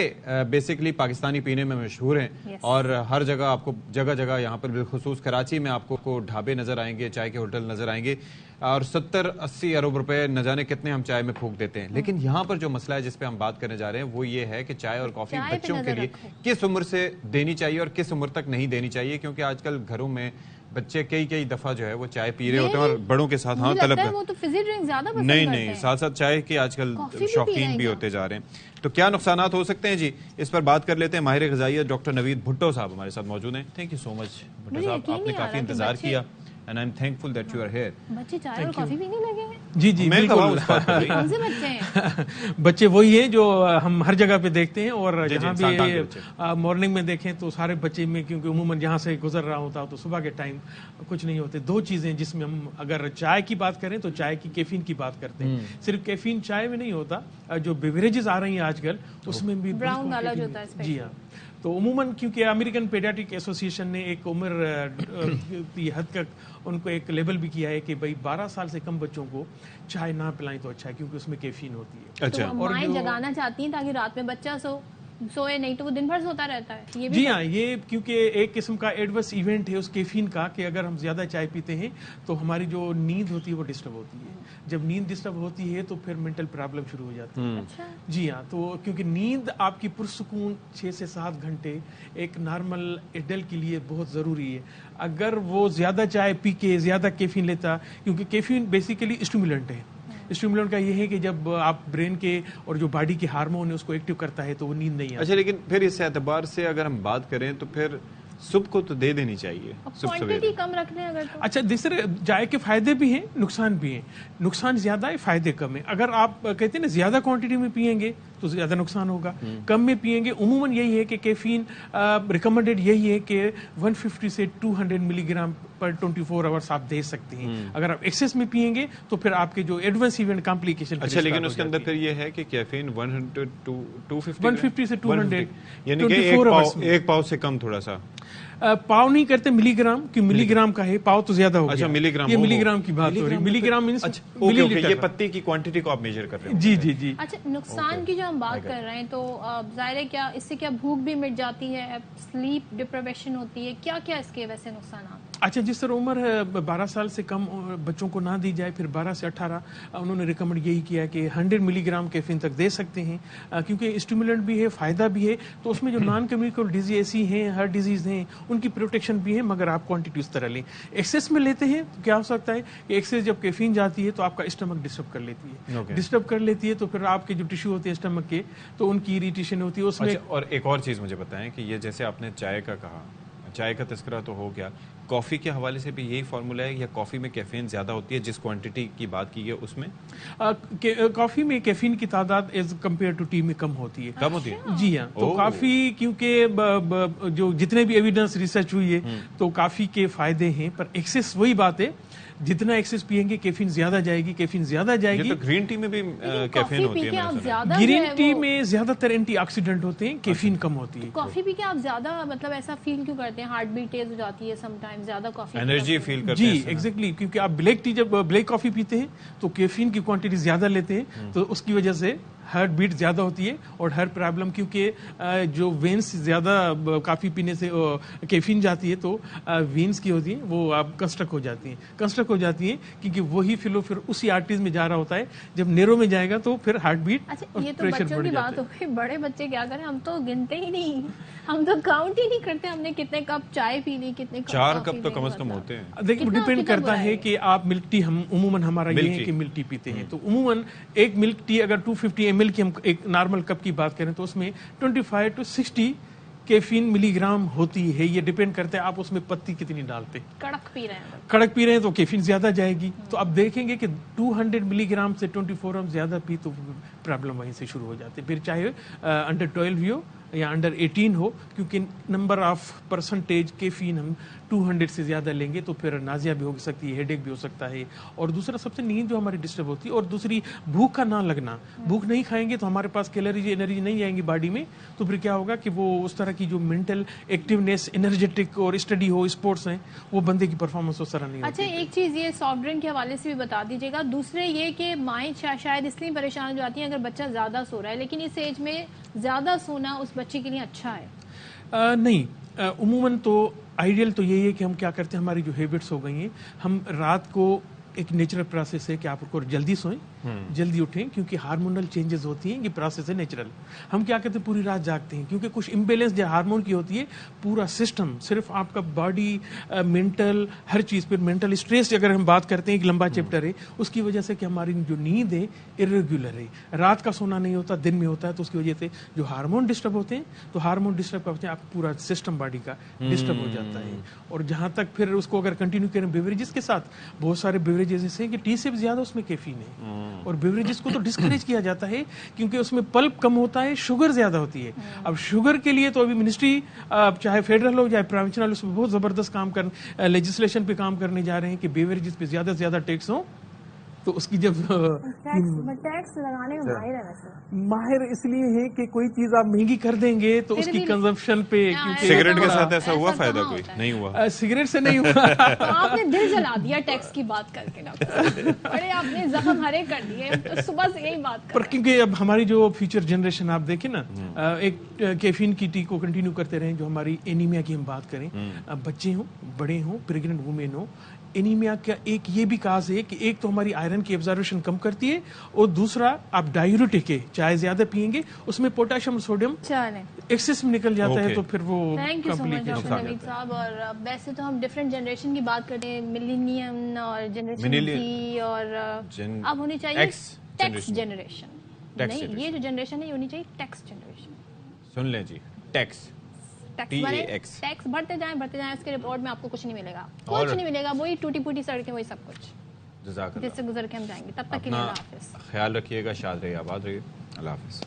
बेसिकली पाकिस्तानी पीने में मशहूर हैं और हर जगह आपको जगह जगह यहाँ पर बिलखुसूस कराची में आपको ढाबे नज़र आएंगे, चाय के होटल नज़र आएंगे और 70-80 अरब रुपए न जाने कितने हम चाय में फूंक देते हैं। लेकिन यहाँ पर जो मसला है जिस पे हम बात करने जा रहे हैं वो ये है कि चाय और कॉफ़ी बच्चों के लिए किस उम्र से देनी चाहिए और किस उम्र तक नहीं देनी चाहिए, क्योंकि आजकल घरों में बच्चे कई दफा जो है वो चाय पी रहे होते हैं और बड़ों के साथ तलब वो तो फिजी ड्रिंक ज्यादा पसंद नहीं करते हैं। साथ साथ चाय के आजकल शौकीन भी होते जा रहे हैं। तो क्या नुकसानात हो सकते हैं जी, इस पर बात कर लेते हैं। माहिर ग़िज़ाइयत डॉक्टर नवीद भुट्टो साहब हमारे साथ मौजूद हैं। Thank you so much Bhutto साहब, आपने काफी इंतजार किया and I'm thankful that you are here. बच्चे चाय और कॉफी पीने लगे हैं? जी जी बिल्कुल। कौन से बच्चे हैं? बच्चे वही हैं जो हम हर जगह पे देखते हैं और जहाँ भी मॉर्निंग में देखें तो सारे बच्चे में, क्योंकि उमूमन जहाँ से गुजर रहा होता है तो सुबह के टाइम कुछ नहीं होते। दो चीजें जिसमें हम अगर चाय की बात करें तो चाय की कैफीन की बात करते हैं। सिर्फ कैफीन चाय में नहीं होता, जो बेवरेजेस आ रही हैं आजकल उसमें भी ब्राउन वाला जो होता है। जी हाँ, तो उमूमन क्योंकि अमेरिकन पेडियाट्रिक एसोसिएशन ने एक उम्र की हद तक उनको एक लेबल भी किया है कि भाई 12 साल से कम बच्चों को चाय ना पिलाएं तो अच्छा है, क्योंकि उसमें कैफीन होती है। अच्छा, तो माएं जगाना चाहती हैं ताकि रात में बच्चा सोए नहीं तो वो दिन भर सोता रहता है। ये भी जी हाँ, ये क्योंकि एक किस्म का एडवर्स इवेंट है उस कैफीन का कि अगर हम ज्यादा चाय पीते हैं तो हमारी जो नींद होती है वो डिस्टर्ब होती है। जब नींद डिस्टर्ब होती है तो फिर मेंटल प्रॉब्लम शुरू हो जाती है। अच्छा। जी हाँ, तो क्योंकि नींद आपकी पुरसुकून 6 से 7 घंटे एक नॉर्मल एडल्ट के लिए बहुत ज़रूरी है। अगर वो ज़्यादा चाय पी के ज़्यादा कैफीन लेता, क्योंकि कैफीन बेसिकली स्टिमुलेंट है। स्टिमुलेंट का ये है कि जब आप ब्रेन के और जो बॉडी के हार्मोन है उसको एक्टिव करता है तो वो नींद नहीं आती। अच्छा, लेकिन फिर इस एतबार से अगर हम बात करें तो फिर सुबह को तो दे देनी चाहिए, क्वांटिटी कम रखने अगर तो। अच्छा, दूसरे चाय के फायदे भी हैं, नुकसान भी हैं। नुकसान ज्यादा है, फायदे कम है। अगर आप कहते हैं ना ज्यादा क्वांटिटी में पिएंगे तो ज्यादा नुकसान होगा, कम में पिएंगे उमूमन यही है कि कैफीन रिकमेंडेड यही है कि 150 से 200 मिलीग्राम पर 24 आवर्स आप दे सकते हैं। अगर आप एक्सेस में पिएंगे तो फिर आपके जो एडवांस इवेंट कॉम्प्लिकेशन। अच्छा, लेकिन उसके अंदर फिर ये है कि कैफीन 150 से 200 यानी कि एक पाव से कम थोड़ा सा पाव नहीं करते, मिलीग्राम की मिलीग्राम का है, पाव तो ज्यादा हो गया। अच्छा, मिलीग्राम, ये मिलीग्राम की बात हो रही है। Milligram means millilitre. ये पत्ती की क्वांटिटी को आप मेजर कर रहे हैं। जी जी जी। अच्छा, नुकसान की जो हम बात कर रहे हैं तो जाहिर है क्या इससे क्या भूख भी मिट जाती है, स्लीप डिप्राइवेशन होती है, क्या क्या इसके वैसे नुकसान? अच्छा, जिस तरह उम्र है 12 साल से कम बच्चों को ना दी जाए, फिर 12 से 18 उन्होंने रिकमेंड यही किया कि 100 मिलीग्राम कैफीन तक दे सकते हैं, क्योंकि स्टिमुलेंट भी है, फायदा भी है। तो उसमें जो नॉन कम्युनिकेबल डिजीज ऐसी हैं, हार्ट डिजीज हैं, उनकी प्रोटेक्शन भी है, मगर आप क्वांटिटी उस तरह लें। एक्सेस में लेते हैं तो क्या हो सकता है कि एक्सेस जब कैफीन जाती है तो आपका स्टमक डिस्टर्ब कर लेती है। डिस्टर्ब कर लेती है तो फिर आपके जो टिश्यू होते हैं स्टमक के तो उनकी इरिटेशन होती है उसमें। और एक और चीज मुझे बताएं कि ये जैसे आपने चाय का कहा, چائے کا تذکرہ تو ہو گیا, کافی کے حوالے سے بھی یہی فارمولا ہے یا کافی میں کیفین زیادہ ہوتی ہے جس کوانٹٹی کی بات کی ہے اس میں؟ کافی میں کیفین کی تعداد ایز کمپیئر ٹو ٹی میں کم ہوتی ہے. کم ہوتی ہے جی ہاں. تو کافی کیونکہ جو جتنے بھی ایویڈنس ریسرچ ہوئی ہے تو کافی کے فائدے ہیں, پر ایکسس وہی بات ہے, جتنا ایکسس پیئیں گے کیفین زیادہ جائے گی, کیفین زیادہ جائے گی. گرین ٹی میں بھی کیفین ہوتی ہے, گرین ٹی میں زیادہ تر اینٹی آکسیڈنٹ ہوتے ہیں, کیفین کم ہوتی ہے. کافی پی کے آپ زیادہ مطلب ایسا فیل کیوں کرتے ہیں, ہارٹ بیٹ تیز ہو جاتی ہے سم ٹائم زیادہ کافی انرجی فیل کرتے ہیں؟ جی ایگزیکٹلی, کیونکہ آپ بلیک ٹی جب بلیک کافی پیتے ہیں تو کیفین کی کوانٹٹی زیادہ لیتے ہیں, تو اس کی وجہ سے ہارٹ بیٹ زیادہ ہوتی ہے اور ہر پرابلم, کیونکہ جو وینس زیادہ کافی پینے سے کیفین جاتی ہے تو وینس کی ہوتی ہیں وہ آپ کنسٹرکٹ ہو جاتی ہیں کیونکہ وہی فلو پھر اسی آرٹریز میں جا رہا ہوتا ہے, جب نیرو میں جائے گا تو پھر ہارٹ بیٹ. اچھا یہ تو بچوں کی بات ہو گئی, بڑے بچے کیا کریں, ہم تو گنتے ہی نہیں, ہم تو کاؤنٹ ہی نہیں کرتے ہم نے کتنے کپ چائے پی لی, کتنے 4 کپ تو کم از کم ہوتے ہیں. دیکھیں ڈیپینڈ کرتا ہے کہ آپ ملک ٹی, ہم عموماً ہمارا یہ ہے کہ ملک ٹی پیتے ہیں, تو عموماً ایک ملک ٹی اگر 250 ml کی ہم ایک نارمل کپ کی بات کریں تو اس میں 25 to 60 کیفین ملی گرام ہوتی ہے. یہ ڈیپینڈ کرتا ہے آپ اس میں پتی کتنی ڈالتے. کڑک پی رہے ہیں تو کیفین زیادہ جائے گی, تو آپ دیکھیں گے کہ 200 ملی گرام سے 24 ہم زیادہ پی تو پرابلم وہیں سے شروع ہو جاتے. پھر چاہے انڈر 12 ہو یا انڈر 18 ہو, کیونکہ نمبر آف پرسنٹیج کیفین ہم 200 سے زیادہ لیں گے تو پھر نازیہ بھی ہو سکتی ہے, ہیڈ ایک بھی ہو سکتا ہے, اور دوسرا سب سے نیند جو ہماری ڈسٹرب ہوتی ہے, اور دوسری بھوک کا نہ لگنا. بھوک نہیں کھائیں گے تو ہمارے پاس کیلوریز انرجی نہیں آئیں گی باڈی میں, تو پھر کیا ہوگا کہ وہ اس طرح کی جو مینٹل ایکٹیونیس, انرجیٹک اور اسٹڈی ہو, اسپورٹس ہیں, وہ بندے کی پرفارمنس اس طرح نہیں ہوتی. اچھا ایک چیز یہ سافٹ ڈرنک کے حوالے سے بھی بتا دیجیے گا. دوسرے یہ کہ مائیں شاید اس لیے پریشان ہو جاتی ہیں اگر بچہ زیادہ سو رہا ہے, لیکن اس ایج میں زیادہ سونا اس بچے کے لیے اچھا ہے؟ نہیں, عموماً تو آئیڈیل تو یہی ہے کہ ہم کیا کرتے ہیں, ہماری جو ہیبٹس ہو گئی ہیں, ہم رات کو ایک نیچرل پروسیس ہے کہ آپ کو جلدی سوئیں, جلدی اٹھیں, کیونکہ ہارمونل چینجز ہوتی ہیں, یہ پروسیس ہے نیچرل. ہم کیا کرتے ہیں پوری رات جاگتے ہیں کیونکہ کچھ امبیلنس جو ہارمون کی ہوتی ہے, پورا سسٹم, صرف آپ کا باڈی, مینٹل, ہر چیز. پھر مینٹل اسٹریس اگر ہم بات کرتے ہیں, ایک لمبا چیپٹر ہے, اس کی وجہ سے کہ ہماری جو نیند ہے ارریگولر ہے, رات کا سونا نہیں ہوتا, دن میں ہوتا ہے, تو اس کی وجہ سے جو ہارمون ڈسٹرب ہوتے ہیں, تو ہارمون ڈسٹرب کرتے ہیں آپ پورا سسٹم باڈی کا ڈسٹرب ہو جاتا ہے. اور جہاں تک پھر اس کو اگر کنٹینیو کریں بیوریجز کے ساتھ, بہت سارے بیوریجز ایسے ہیں کہ ٹی سے بھی زیادہ اس میں کیفین ہے, اور بیوریجز کو تو ڈسکریج کیا جاتا ہے کیونکہ اس میں پلپ کم ہوتا ہے, شوگر زیادہ ہوتی ہے. اب شوگر کے لیے تو ابھی منسٹری چاہے فیڈرل ہو چاہے پروونشنل, اس میں بہت زبردست کام لیجسلیشن پہ کام کرنے جا رہے ہیں کہ بیوریجز پہ زیادہ سے زیادہ ٹیکس ہوں. تو اس کی جب ٹیکس لگانے میں ماہر ہے, ماہر اس لیے ہے کہ کوئی چیز آپ مہنگی کر دیں گے تو اس کی کنزمپشن پہ, سگریٹ کے ساتھ ایسا ہوا فائدہ کوئی نہیں ہوا, سگریٹ سے نہیں ہوا. آپ نے دل جلا دیا ٹیکس کی بات کر کے, بڑے آپ نے زخم ہرے کر دیے, صبح سے یہی بات پر کیونکہ اب ہماری جو فیوچر جنریشن آپ دیکھیں نا, ایک کیفین کی ٹی کو کنٹینیو کرتے رہیں, جو ہماری اینیمیا کی ہم بات کریں, بچے ہوں, بڑے ہوں, پریگننٹ وومین ہوں, اینیمیا کا ایک یہ بھی کاز ہے کہ ایک تو ہماری آئرن کی ایبزاربیشن کم کرتی ہے, اور دوسرا آپ ڈائیورٹک ہے, چائے زیادہ پیئیں گے اس میں پوٹاشیم سوڈیم ایکسس میں نکل جاتا ہے, تو پھر وہ thank you so much doctor Naveed صاحب. اور ویسے تو ہم ڈفرینٹ جنریشن کی بات کرتے ہیں, ملینیم اور جنریشن زی, اور اب ہونی چاہیے ٹیکس جنریشن. نہیں, یہ جو جنریشن ہے یہ ہونی چاہیے ٹیکس جنریشن. سن لیں جی, ٹیکس ٹیکس بڑھتے جائیں, اس کے رپورٹ میں آپ کو کچھ نہیں ملے گا, کچھ نہیں ملے گا, وہی ٹوٹی پوٹی سڑکیں, وہی سب کچھ جس سے گزر کے ہم جائیں گے. تب تک کے لیے اللہ حافظ, خیال رکھیے گا, شاد رہیے, آباد رہیے, اللہ حافظ.